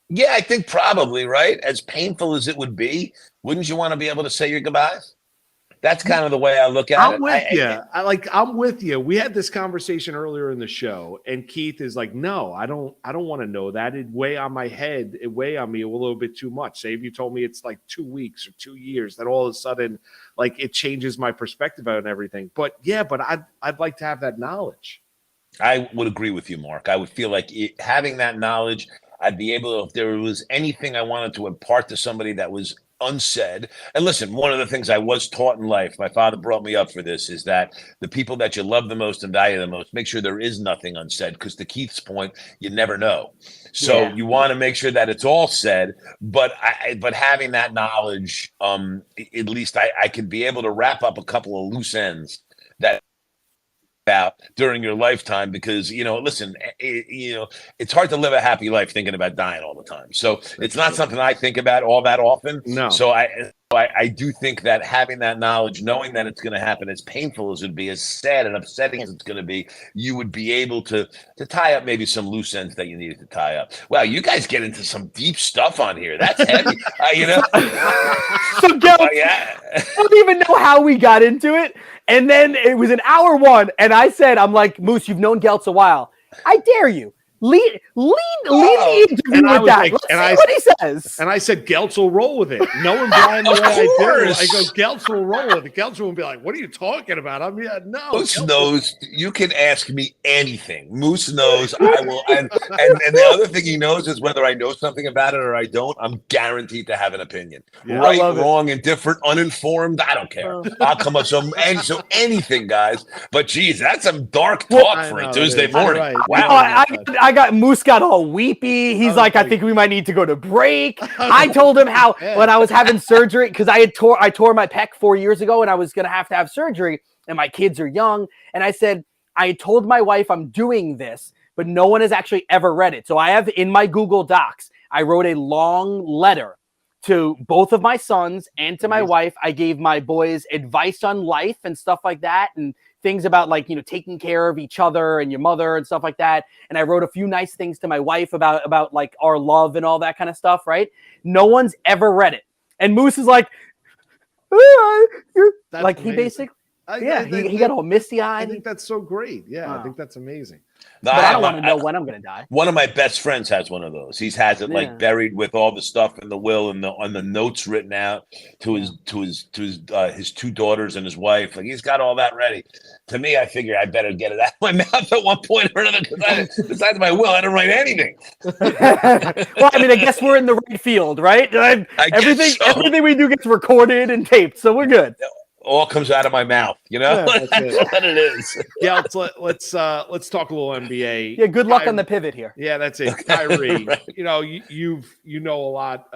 Yeah, I think probably, right? As painful as it would be, wouldn't you want to be able to say your goodbyes? That's kind of the way I look at it. I'm with you. We had this conversation earlier in the show, and Keith is like, no, I don't want to know that. It'd weigh on my head. It weigh on me a little bit too much. Say if you told me it's like 2 weeks or 2 years, that all of a sudden, like, it changes my perspective on everything. But yeah, I'd like to have that knowledge. I would agree with you, Mark. I would feel like having that knowledge, I'd be able to, if there was anything I wanted to impart to somebody that was unsaid. And listen, one of the things I was taught in life, my father brought me up for this, is that the people that you love the most and value the most, make sure there is nothing unsaid, because to Keith's point, you never know. So you want to make sure that it's all said, but having that knowledge, at least I can be able to wrap up a couple of loose ends that about during your lifetime, because listen, it's hard to live a happy life thinking about dying all the time. So it's not something I think about all that often. No. So I do think that having that knowledge, knowing that it's going to happen, as painful as it would be, as sad and upsetting as it's going to be, you would be able to tie up maybe some loose ends that you needed to tie up. Wow, you guys get into some deep stuff on here. That's heavy. So I don't even know how we got into it. And then it was in hour 1, and I said, I'm like, Moose, you've known Geltz a while. I dare you. Lead the interview with that. Let's see what he says. And I said, Geltz will roll with it. Knowing Brian the way I do, I go, Geltz will roll with it. Geltz will be like, what are you talking about? I mean, no. Moose knows. You can ask me anything. Moose knows I will. And the other thing he knows is whether I know something about it or I don't, I'm guaranteed to have an opinion. Yeah. Right, wrong, indifferent, uninformed, I don't care. I'll come up so anything, guys. But geez, that's some dark talk for a Tuesday morning. Right. Wow. Moose got all weepy. He's like, I think we might need to go to break. I told him how when I was having surgery, because I tore my pec 4 years ago, and I was going to have surgery, and my kids are young. And I said, I told my wife I'm doing this, but no one has actually ever read it. So I have in my Google Docs, I wrote a long letter to both of my sons and to my wife. I gave my boys advice on life and stuff like that, and things about taking care of each other and your mother and stuff like that. And I wrote a few nice things to my wife about like our love and all that kind of stuff, right? No one's ever read it. And Moose is like, like amazing. He got all misty eyed. I think that's so great. Yeah, I think that's amazing. But I don't want to know when I'm going to die. One of my best friends has one of those. He has it like buried with all the stuff in the will and on the notes written out to his two daughters and his wife. Like he's got all that ready. To me, I figure I better get it out of my mouth at one point or another because besides my will, I don't write anything. Well, I mean, I guess we're in the right field, right? Everything we do gets recorded and taped, so we're good. All comes out of my mouth, Yeah, that's what it is. Yeah, let's talk a little NBA. Yeah, good luck on the pivot here. Yeah, that's it. Kyrie, Right. you know a lot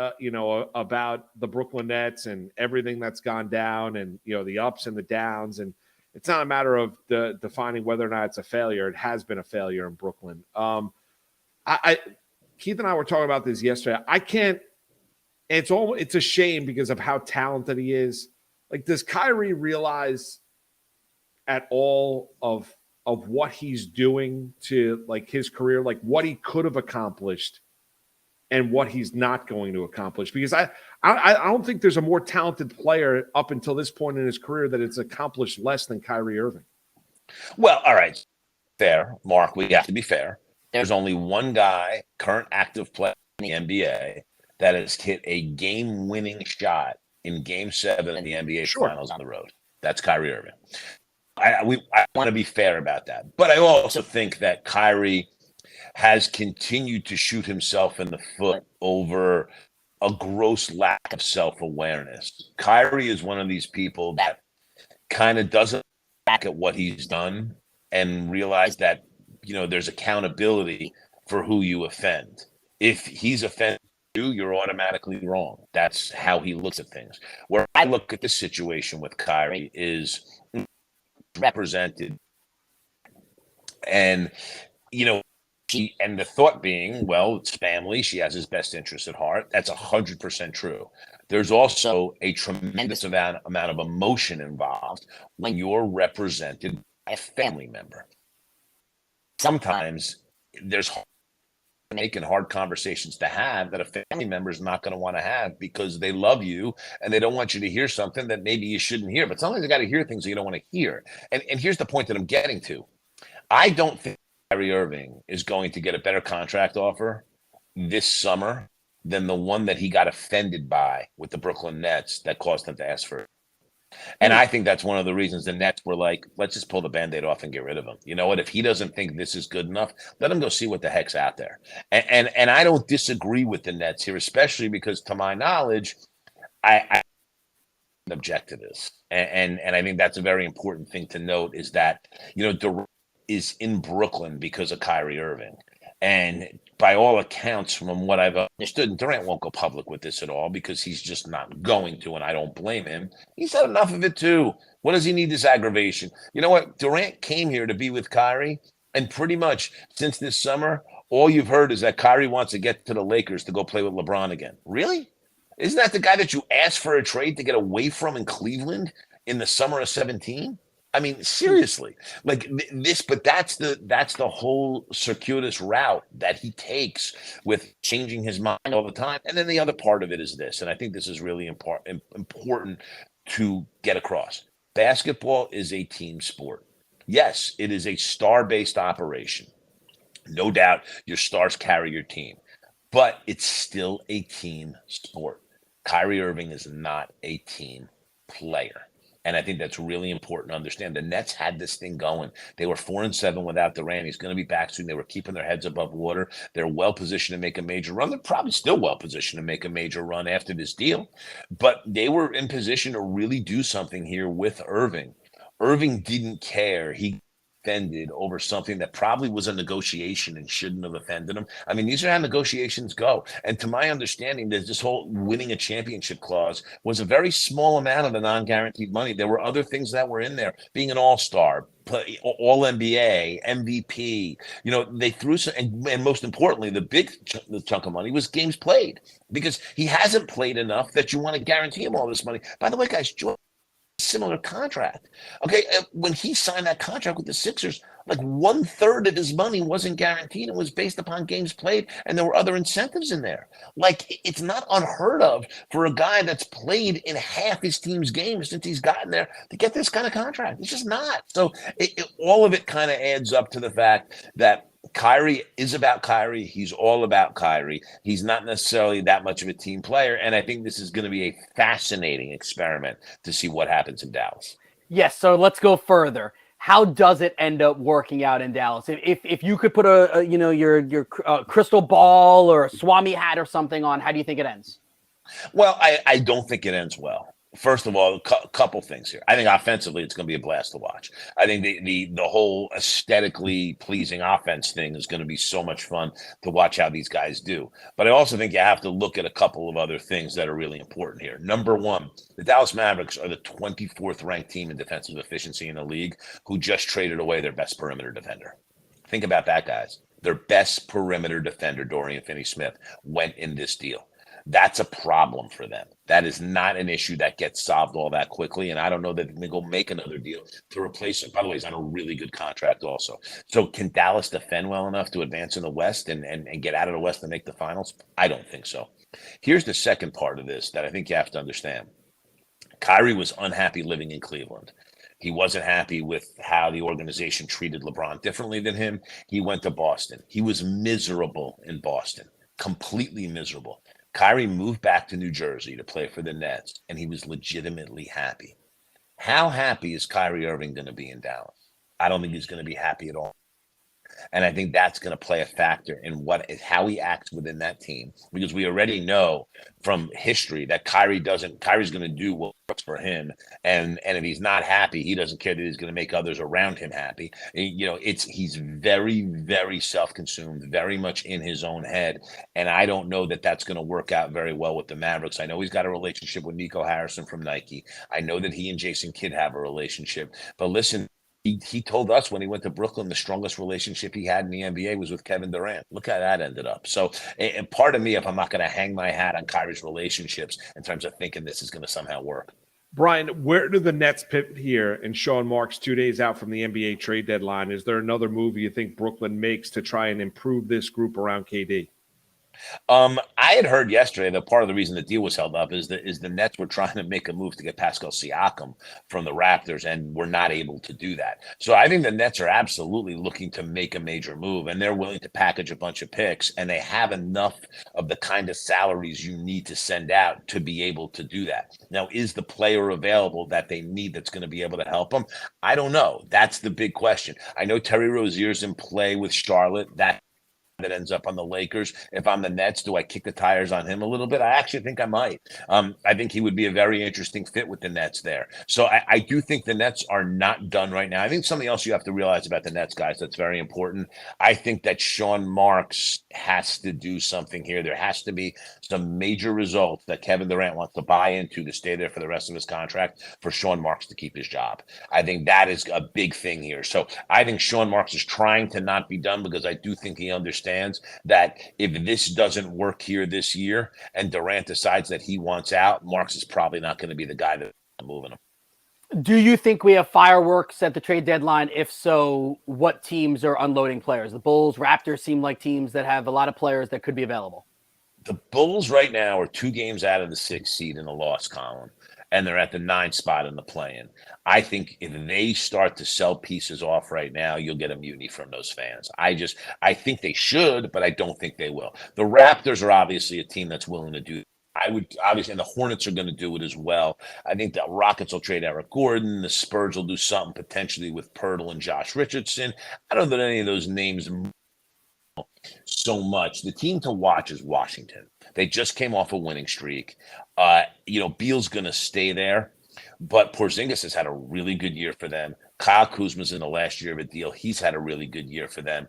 about the Brooklyn Nets and everything that's gone down and the ups and the downs, and it's not a matter of defining whether or not it's a failure. It has been a failure in Brooklyn. Keith and I were talking about this yesterday. I can't. It's a shame because of how talented he is. Like, does Kyrie realize at all of what he's doing to like his career, like what he could have accomplished and what he's not going to accomplish? Because I don't think there's a more talented player up until this point in his career that has accomplished less than Kyrie Irving. Well, all right. Fair, Mark. We have to be fair. There's only one guy, current active player in the NBA, that has hit a game-winning shot in Game 7 in the NBA Finals on the road. That's Kyrie Irving. I want to be fair about that. But I also think that Kyrie has continued to shoot himself in the foot over a gross lack of self-awareness. Kyrie is one of these people that kind of doesn't look back at what he's done and realize that, there's accountability for who you offend. If he's offended you, you're automatically wrong. That's how he looks at things. Where I look at this situation with Kyrie is represented. And, and the thought being, well, it's family. She has his best interest at heart. That's 100% true. There's also a tremendous amount of emotion involved when you're represented by a family member. Sometimes there's making hard conversations to have that a family member is not going to want to have because they love you and they don't want you to hear something that maybe you shouldn't hear. But sometimes you got to hear things that you don't want to hear. And here's the point that I'm getting to. I don't think Kyrie Irving is going to get a better contract offer this summer than the one that he got offended by with the Brooklyn Nets that caused him to ask for it. And I think that's one of the reasons the Nets were like, let's just pull the Band-Aid off and get rid of him. You know what? If he doesn't think this is good enough, let him go see what the heck's out there. And I don't disagree with the Nets here, especially because, to my knowledge, I object to this. And I think that's a very important thing to note is that, Durant is in Brooklyn because of Kyrie Irving. And by all accounts, from what I've understood, and Durant won't go public with this at all because he's just not going to, and I don't blame him. He's had enough of it too. What does he need this aggravation? You know what? Durant came here to be with Kyrie, and pretty much since this summer, all you've heard is that Kyrie wants to get to the Lakers to go play with LeBron again. Really? Isn't that the guy that you asked for a trade to get away from in Cleveland in the summer of 2017? I mean, seriously, like this, but that's the whole circuitous route that he takes with changing his mind all the time. And then the other part of it is this, and I think this is really important to get across. Basketball is a team sport. Yes, it is a star-based operation. No doubt your stars carry your team, but it's still a team sport. Kyrie Irving is not a team player. And I think that's really important to understand. The Nets had this thing going. They were 4-7 without Durant. He's going to be back soon. They were keeping their heads above water. They're well positioned to make a major run. They're probably still well positioned to make a major run after this deal. But they were in position to really do something here with Irving. Irving didn't care. He offended over something that probably was a negotiation and shouldn't have offended him. I mean, these are how negotiations go. And to my understanding, there's this whole winning a championship clause was a very small amount of the non-guaranteed money. There were other things that were in there, being an all-star, all-NBA, MVP. They threw some, and most importantly, the big chunk of money was games played because he hasn't played enough that you want to guarantee him all this money. By the way, guys, similar contract. Okay, when he signed that contract with the Sixers, like 1/3 of his money wasn't guaranteed and was based upon games played, and there were other incentives in there. Like, it's not unheard of for a guy that's played in half his team's games since he's gotten there to get this kind of contract. It's just not. So all of it kind of adds up to the fact that Kyrie is about Kyrie. He's all about Kyrie. He's not necessarily that much of a team player. And I think this is going to be a fascinating experiment to see what happens in Dallas. Yes. So let's go further. How does it end up working out in Dallas? If you could put your crystal ball or a Swami hat or something on, how do you think it ends? Well, I don't think it ends well. First of all, a couple things here. I think offensively, it's going to be a blast to watch. I think the whole aesthetically pleasing offense thing is going to be so much fun to watch how these guys do. But I also think you have to look at a couple of other things that are really important here. Number one, the Dallas Mavericks are the 24th ranked team in defensive efficiency in the league, who just traded away their best perimeter defender. Think about that, guys. Their best perimeter defender, Dorian Finney-Smith, went in this deal. That's a problem for them. That is not an issue that gets solved all that quickly. And I don't know that they go make another deal to replace him. By the way, he's on a really good contract also. So can Dallas defend well enough to advance in the West and get out of the West and make the finals? I don't think so. Here's the second part of this that I think you have to understand. Kyrie was unhappy living in Cleveland. He wasn't happy with how the organization treated LeBron differently than him. He went to Boston. He was miserable in Boston, completely miserable. Kyrie moved back to New Jersey to play for the Nets, and he was legitimately happy. How happy is Kyrie Irving going to be in Dallas? I don't think he's going to be happy at all. And I think that's going to play a factor in how he acts within that team, because we already know from history that Kyrie's going to do what works for him. And if he's not happy, he doesn't care that he's going to make others around him happy. He's very, very self-consumed, very much in his own head. And I don't know that that's going to work out very well with the Mavericks. I know he's got a relationship with Nico Harrison from Nike. I know that he and Jason Kidd have a relationship, but listen, he told us when he went to Brooklyn, the strongest relationship he had in the NBA was with Kevin Durant. Look how that ended up. So, and part of me, if I'm not going to hang my hat on Kyrie's relationships in terms of thinking this is going to somehow work. Brian, where do the Nets pivot here? And Sean Marks 2 days out from the NBA trade deadline. Is there another move you think Brooklyn makes to try and improve this group around KD? I had heard yesterday that part of the reason the deal was held up is the Nets were trying to make a move to get Pascal Siakam from the Raptors and were not able to do that. So I think the Nets are absolutely looking to make a major move, and they're willing to package a bunch of picks, and they have enough of the kind of salaries you need to send out to be able to do that. Now, is the player available that they need that's going to be able to help them? I don't know. That's the big question. I know Terry Rozier's in play with Charlotte. That ends up on the Lakers. If I'm the Nets, do I kick the tires on him a little bit? I actually think I might. I think he would be a very interesting fit with the Nets there. So I do think the Nets are not done right now. I think something else you have to realize about the Nets, guys, that's very important. I think that Sean Marks has to do something here. There has to be some major results that Kevin Durant wants to buy into to stay there for the rest of his contract for Sean Marks to keep his job. I think that is a big thing here. So I think Sean Marks is trying to not be done, because I do think he understands that if this doesn't work here this year and Durant decides that he wants out, Marks is probably not going to be the guy that's moving him. Do you think we have fireworks at the trade deadline? If so, what teams are unloading players? The Bulls, Raptors seem like teams that have a lot of players that could be available. The Bulls right now are 2 games out of the 6th seed in the loss column, and they're at the 9th spot in the play-in. I think if they start to sell pieces off right now, you'll get a mutiny from those fans. I think they should, but I don't think they will. The Raptors are obviously a team that's willing to do. I would obviously, and the Hornets are going to do it as well. I think the Rockets will trade Eric Gordon. The Spurs will do something potentially with Pirtle and Josh Richardson. I don't know that any of those names so much. The team to watch is Washington. They just came off a winning streak. Beal's going to stay there, but Porzingis has had a really good year for them. Kyle Kuzma's in the last year of a deal. He's had a really good year for them.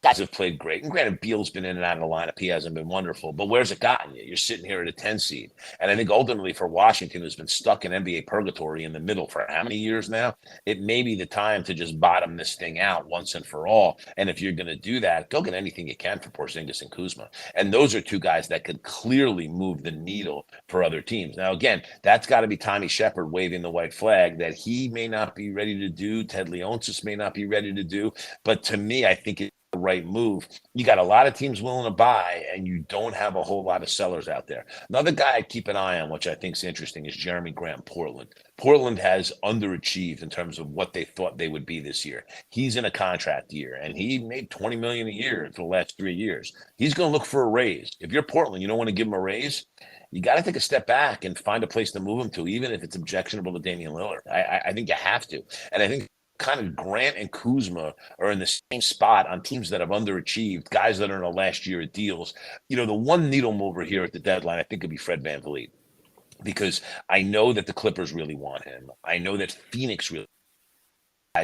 Guys have played great. And granted, Beal's been in and out of the lineup. He hasn't been wonderful. But where's it gotten you? You're sitting here at a 10 seed. And I think ultimately for Washington, who's been stuck in NBA purgatory in the middle for how many years now, it may be the time to just bottom this thing out once and for all. And if you're going to do that, go get anything you can for Porzingis and Kuzma. And those are two guys that could clearly move the needle for other teams. Now, again, that's got to be Tommy Shepard waving the white flag that he may not be ready to do. Ted Leonsis may not be ready to do. But to me, I think it's the right move. You got a lot of teams willing to buy, and you don't have a whole lot of sellers out there. Another guy I keep an eye on, which I think is interesting, is Jeremy Grant, Portland. Portland has underachieved in terms of what they thought they would be this year. He's in a contract year, and he made $20 million a year for the last 3 years. He's going to look for a raise. If you're Portland, you don't want to give him a raise. You got to take a step back and find a place to move him to, even if it's objectionable to Damian Lillard. I think you have to. And I think kind of Grant and Kuzma are in the same spot on teams that have underachieved, guys that are in the last year of deals. You know, the one needle mover here at the deadline, I think, could be Fred VanVleet, because I know that the Clippers really want him. I know that Phoenix really.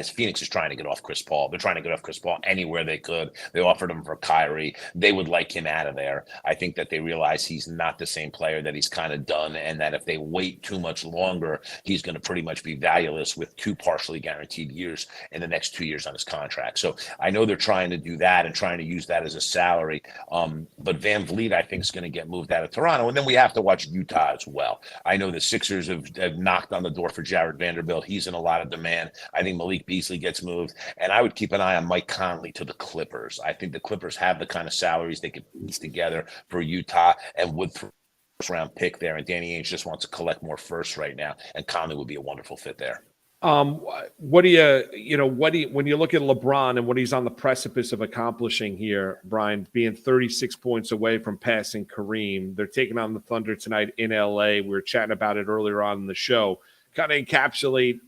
Phoenix is trying to get off Chris Paul. They're trying to get off Chris Paul anywhere they could. They offered him for Kyrie. They would like him out of there. I think that they realize he's not the same player, that he's kind of done, and that if they wait too much longer, he's going to pretty much be valueless with 2 partially guaranteed years in the next 2 years on his contract. So I know they're trying to do that and trying to use that as a salary. But VanVleet, I think, is going to get moved out of Toronto. And then we have to watch Utah as well. I know the Sixers have knocked on the door for Jared Vanderbilt. He's in a lot of demand. I think Malik Beasley gets moved, and I would keep an eye on Mike Conley to the Clippers. I think the Clippers have the kind of salaries they could piece together for Utah, and would first round pick there. And Danny Ainge just wants to collect more firsts right now, and Conley would be a wonderful fit there. What do you when you look at LeBron and what he's on the precipice of accomplishing here, Brian, being 36 points away from passing Kareem? They're taking on the Thunder tonight in LA. We were chatting about it earlier on in the show. Kind of encapsulate,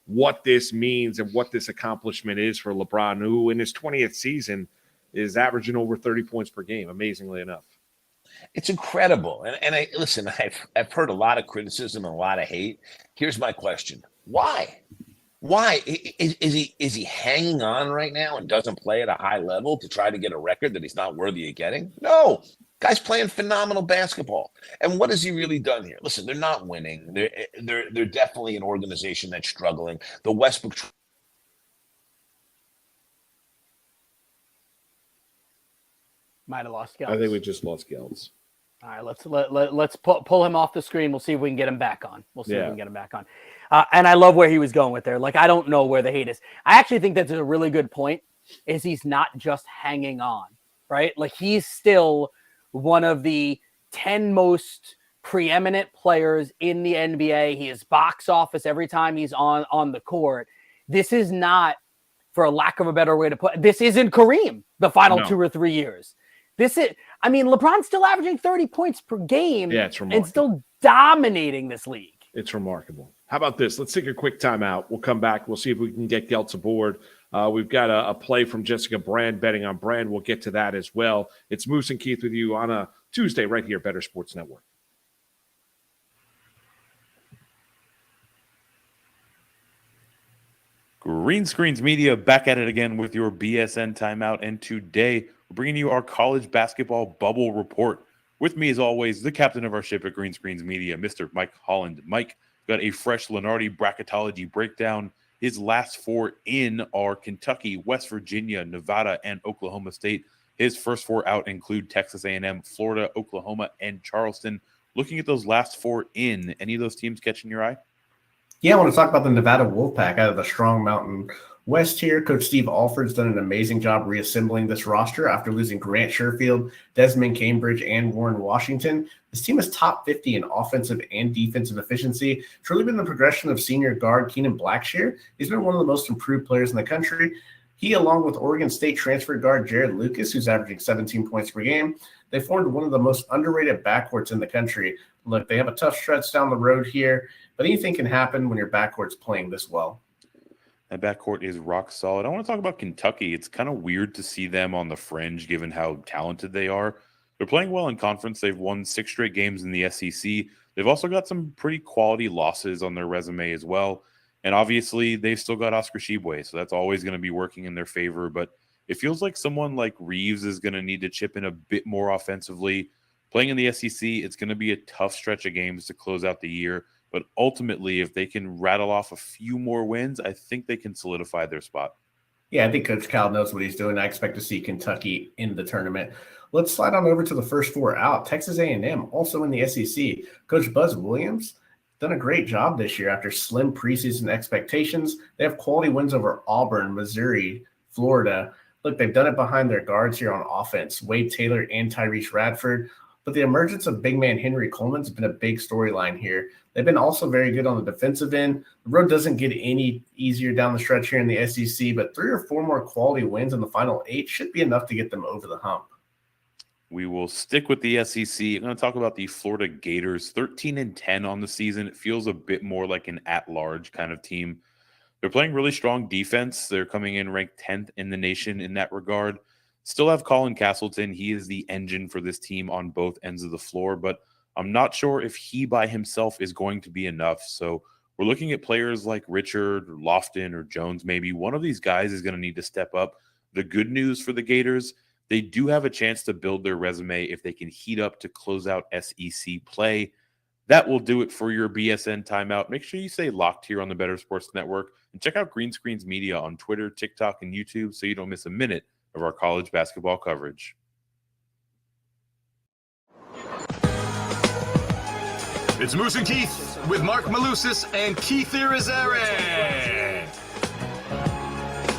what this means and what this accomplishment is for LeBron, who in his 20th season is averaging over 30 points per game, amazingly enough. It's incredible. And I've heard a lot of criticism and a lot of hate. Here's my question. Why? Is he hanging on right now and doesn't play at a high level to try to get a record that he's not worthy of getting? No. Guy's playing phenomenal basketball. And what has he really done here? Listen, they're not winning. They're definitely an organization that's struggling. The Westbrook might have lost Geltz. I think we just lost Geltz. All right, let's pull him off the screen. We'll see if we can get him back on. If we can get him back on. And I love where he was going with there. Like, I don't know where the hate is. I actually think that's a really good point, is he's not just hanging on, right? Like, he's still one of the 10 most preeminent players in the NBA. He is box office every time he's on the court. This is not, for a lack of a better way to put it, this isn't Kareem the final 2 or 3 years. LeBron's still averaging 30 points per game. Yeah, it's remarkable. And still dominating this league. It's remarkable. How about this? Let's take a quick timeout. We'll come back. We'll see if we can get Geltz aboard. We've got a play from Jessica Brand betting on Brand. We'll get to that as well. It's Moose and Keith with you on a Tuesday right here, Better Sports Network. Green Screens Media back at it again with your BSN timeout. And today we're bringing you our college basketball bubble report. With me, as always, the captain of our ship at Green Screens Media, Mr. Mike Holland. Mike got a fresh Lenardi bracketology breakdown. His last 4 in are Kentucky, West Virginia, Nevada, and Oklahoma State. His first 4 out include Texas A&M, Florida, Oklahoma, and Charleston. Looking at those last 4 in, any of those teams catching your eye? Yeah, I want to talk about the Nevada Wolfpack out of the Strong Mountain West here. Coach Steve Alford's done an amazing job reassembling this roster after losing Grant Sherfield, Desmond Cambridge, and Warren Washington. This team is top 50 in offensive and defensive efficiency. It's really been the progression of senior guard Keenan Blackshear. He's been one of the most improved players in the country. He, along with Oregon State transfer guard Jared Lucas, who's averaging 17 points per game, they formed one of the most underrated backcourts in the country. Look, they have a tough stretch down the road here, but anything can happen when your backcourt's playing this well. That backcourt is rock solid. I want to talk about Kentucky. It's kind of weird to see them on the fringe given how talented they are. They're playing well in conference. They've won 6 straight games in the SEC. They've also got some pretty quality losses on their resume as well. And obviously, they've still got Oscar Tshiebwe, so that's always going to be working in their favor. But it feels like someone like Reeves is going to need to chip in a bit more offensively. Playing in the SEC, it's going to be a tough stretch of games to close out the year. But ultimately, if they can rattle off a few more wins, I think they can solidify their spot. Yeah, I think Coach Cal knows what he's doing. I expect to see Kentucky in the tournament. Let's slide on over to the first four out. Texas A&M, also in the SEC. Coach Buzz Williams done a great job this year after slim preseason expectations. They have quality wins over Auburn, Missouri, Florida. Look, they've done it behind their guards here on offense, Wade Taylor and Tyrese Radford. But the emergence of big man Henry Coleman's been a big storyline here. They've been also very good on the defensive end. The road doesn't get any easier down the stretch here in the SEC, but 3 or 4 more quality wins in the final 8 should be enough to get them over the hump. We will stick with the SEC. I'm going to talk about the Florida Gators, 13-10 on the season. It feels a bit more like an at-large kind of team. They're playing really strong defense. They're coming in ranked 10th in the nation in that regard. Still have Colin Castleton. He is the engine for this team on both ends of the floor, but I'm not sure if he by himself is going to be enough. So we're looking at players like Richard or Lofton or Jones. Maybe one of these guys is going to need to step up. The good news for the Gators, they do have a chance to build their resume if they can heat up to close out SEC play. That will do it for your BSN timeout. Make sure you stay locked here on the Better Sports Network and check out Green Screens Media on Twitter, TikTok, and YouTube so you don't miss a minute of our college basketball coverage. It's Moose and Keith with Marc Malusis and Keith Irizarry.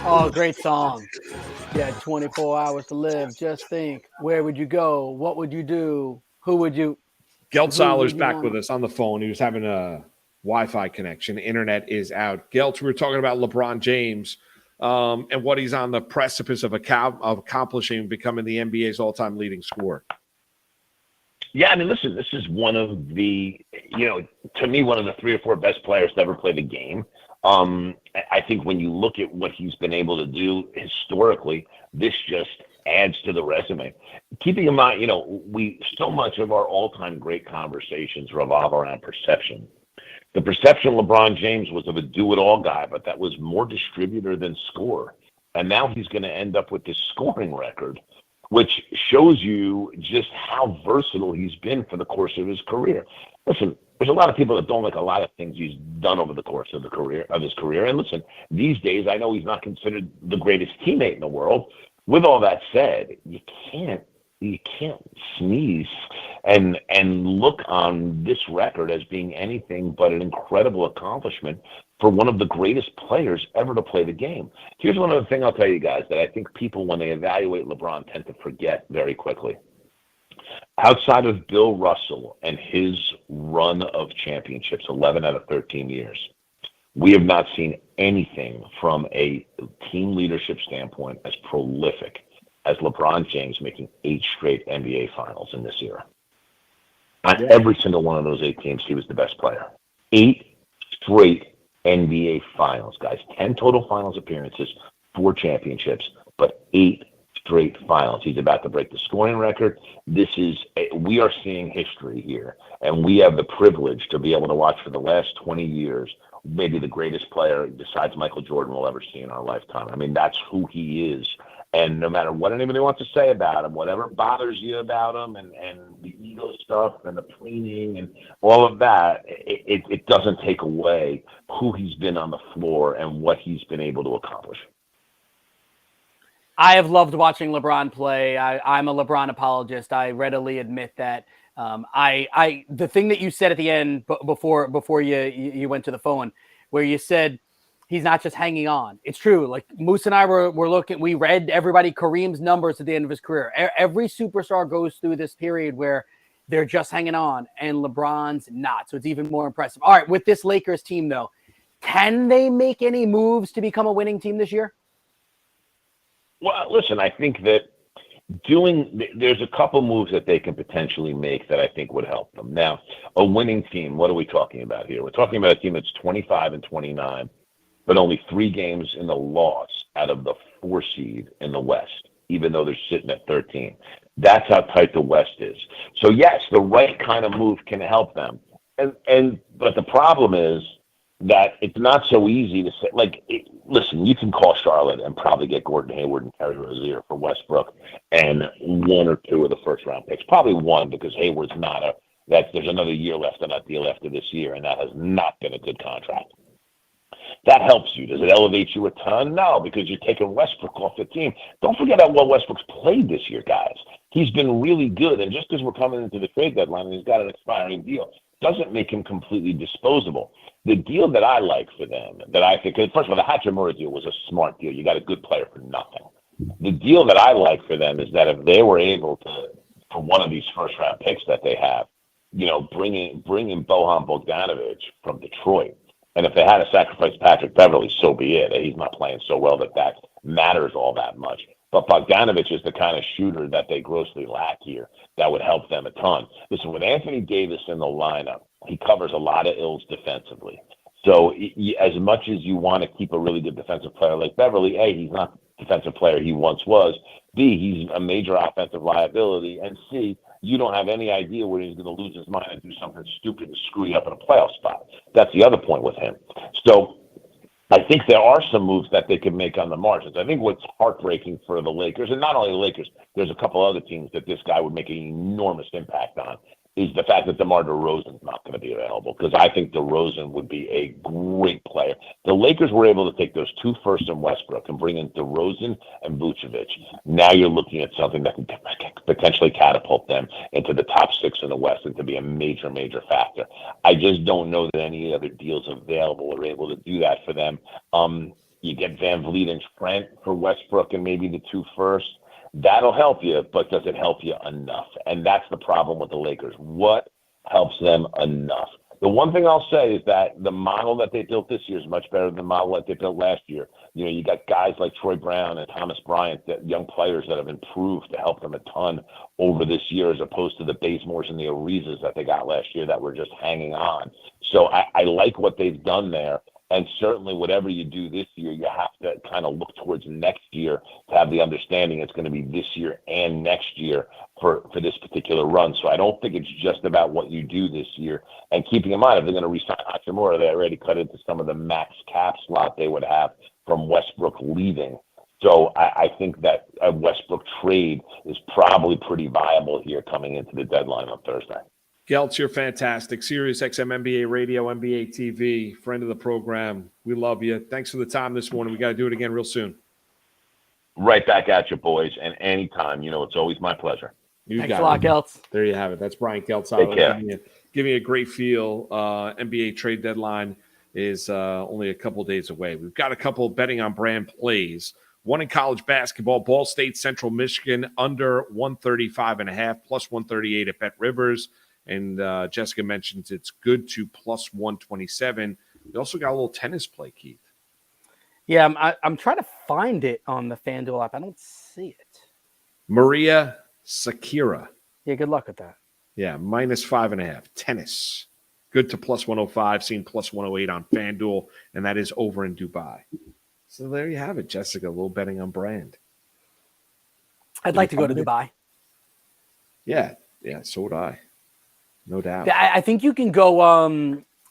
Oh, great song. You had 24 hours to live. Just think, where would you go? What would you do? Who would you? Geltzeiler's back with us on the phone. He was having a Wi-Fi connection. Internet is out. Geltz, we were talking about LeBron James and what he's on the precipice of accomplishing, becoming the NBA's all-time leading scorer. Yeah, I mean, listen, this is one of the, to me, one of the 3 or 4 best players to ever play the game. I think when you look at what he's been able to do historically, this just adds to the resume. Keeping in mind, so much of our all-time great conversations revolve around perception. The perception of LeBron James was of a do-it-all guy, but that was more distributor than scorer. And now he's going to end up with this scoring record, which shows you just how versatile he's been for the course of his career. Listen, there's a lot of people that don't like a lot of things he's done over the course of his career. And listen, these days, I know he's not considered the greatest teammate in the world. With all that said, you can't sneeze and look on this record as being anything but an incredible accomplishment for one of the greatest players ever to play the game. Here's one other thing I'll tell you guys that I think people, when they evaluate LeBron, tend to forget very quickly. Outside of Bill Russell and his run of championships, 11 out of 13 years, we have not seen anything from a team leadership standpoint as prolific as LeBron James making 8 straight NBA finals in this era. On every single one of those 8 teams, he was the best player. 8 straight NBA finals, guys. 10 total finals appearances, 4 championships, but 8 straight finals. He's about to break the scoring record. We are seeing history here, and we have the privilege to be able to watch for the last 20 years maybe the greatest player besides Michael Jordan we'll ever see in our lifetime. I mean, that's who he is. And no matter what anybody wants to say about him, whatever bothers you about him and the ego stuff and the cleaning and all of that, it doesn't take away who he's been on the floor and what he's been able to accomplish. I have loved watching LeBron play. I'm a LeBron apologist. I readily admit that. The thing that you said at the end before you went to the phone, where you said he's not just hanging on. It's true. Like Moose and I were looking, we read everybody Kareem's numbers at the end of his career. Every superstar goes through this period where they're just hanging on, and LeBron's not. So it's even more impressive. All right, with this Lakers team though, can they make any moves to become a winning team this year? Well, listen, I think that there's a couple moves that they can potentially make that I think would help them. Now, a winning team, what are we talking about here? We're talking about a team that's 25-29, but only 3 games in the loss out of the 4 seed in the West, even though they're sitting at 13. That's how tight the West is. So yes, the right kind of move can help them. But the problem is that it's not so easy to say. Like, listen, you can call Charlotte and probably get Gordon Hayward and Terry Rozier for Westbrook and one or two of the first-round picks. Probably one, because Hayward's not there's another year left on that deal after this year, and that has not been a good contract. That helps you. Does it elevate you a ton? No, because you're taking Westbrook off the team. Don't forget how well Westbrook's played this year, guys. He's been really good, and just because we're coming into the trade deadline and he's got an expiring deal doesn't make him completely disposable. The deal that I like for them, that I think, first of all, the Hachimura deal was a smart deal. You got a good player for nothing. The deal that I like for them is that if they were able to, for one of these first-round picks that they have, bring in Bojan Bogdanovic from Detroit, and if they had to sacrifice Patrick Beverly, so be it. He's not playing so well that matters all that much. But Bogdanovic is the kind of shooter that they grossly lack here that would help them a ton. Listen, with Anthony Davis in the lineup, he covers a lot of ills defensively. So as much as you want to keep a really good defensive player like Beverly, A, he's not the defensive player he once was. B, he's a major offensive liability. And C, you don't have any idea where he's going to lose his mind and do something stupid and screw you up in a playoff spot. That's the other point with him. So I think there are some moves that they can make on the margins. I think what's heartbreaking for the Lakers, and not only the Lakers, there's a couple other teams that this guy would make an enormous impact on, is the fact that DeMar DeRozan's not going to be available, because I think DeRozan would be a great player. The Lakers were able to take those 2 firsts in Westbrook and bring in DeRozan and Vucevic. Now you're looking at something that can potentially catapult them into the top 6 in the West and to be a major, major factor. I just don't know that any other deals available are able to do that for them. You get Van Vliet and Trent for Westbrook and maybe the 2 firsts. That'll help you, but does it help you enough? And that's the problem with the Lakers. What helps them enough? The one thing I'll say is that the model that they built this year is much better than the model that they built last year. You got guys like Troy Brown and Thomas Bryant, that young players that have improved to help them a ton over this year, as opposed to the Bazemores and the Arizas that they got last year that were just hanging on. So I like what they've done there. And certainly whatever you do this year, you have to kind of look towards next year to have the understanding it's going to be this year and next year for this particular run. So I don't think it's just about what you do this year. And keeping in mind, if they're going to re-sign Hachimura, they already cut into some of the max cap slot they would have from Westbrook leaving. So I think that a Westbrook trade is probably pretty viable here coming into the deadline on Thursday. Geltz, you're fantastic. SiriusXM NBA Radio, NBA TV, friend of the program. We love you. Thanks for the time this morning. We got to do it again real soon. Right back at you, boys. And anytime, it's always my pleasure. Thanks a lot, Geltz. There you have it. That's Brian Geltzeiler. Give me a great feel. NBA trade deadline is only a couple days away. We've got a couple of betting on brand plays. One in college basketball, Ball State, Central Michigan, under 135.5, plus 138 at Bet Rivers. And Jessica mentions it's good to plus 127. We also got a little tennis play, Keith. Yeah, I'm trying to find it on the FanDuel app. I don't see it. Maria Sakira. Yeah, good luck with that. Yeah, minus 5.5. Tennis. Good to plus 105, seen plus 108 on FanDuel, and that is over in Dubai. So there you have it, Jessica. A little betting on brand. I'd like to go to Dubai. Yeah, so would I. No doubt. I think you can go.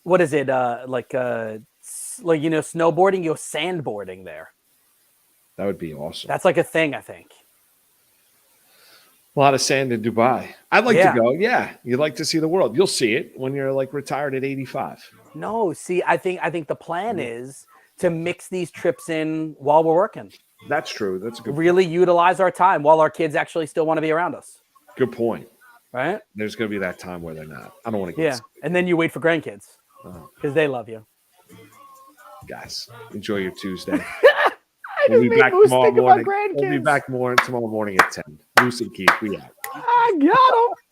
What is it? Snowboarding. You're sandboarding there. That would be awesome. That's like a thing, I think. A lot of sand in Dubai. I'd like to go. Yeah, you'd like to see the world. You'll see it when you're retired at 85. No, see, I think the plan is to mix these trips in while we're working. That's true. That's a good. Really utilize our time while our kids actually still want to be around us. Good point. Right? There's going to be that time where they're not. I don't want to get sick. And then you wait for grandkids because they love you. Guys, enjoy your Tuesday. We'll be back tomorrow morning. We'll be back tomorrow morning at 10. Moose and Keith, we out. I got him.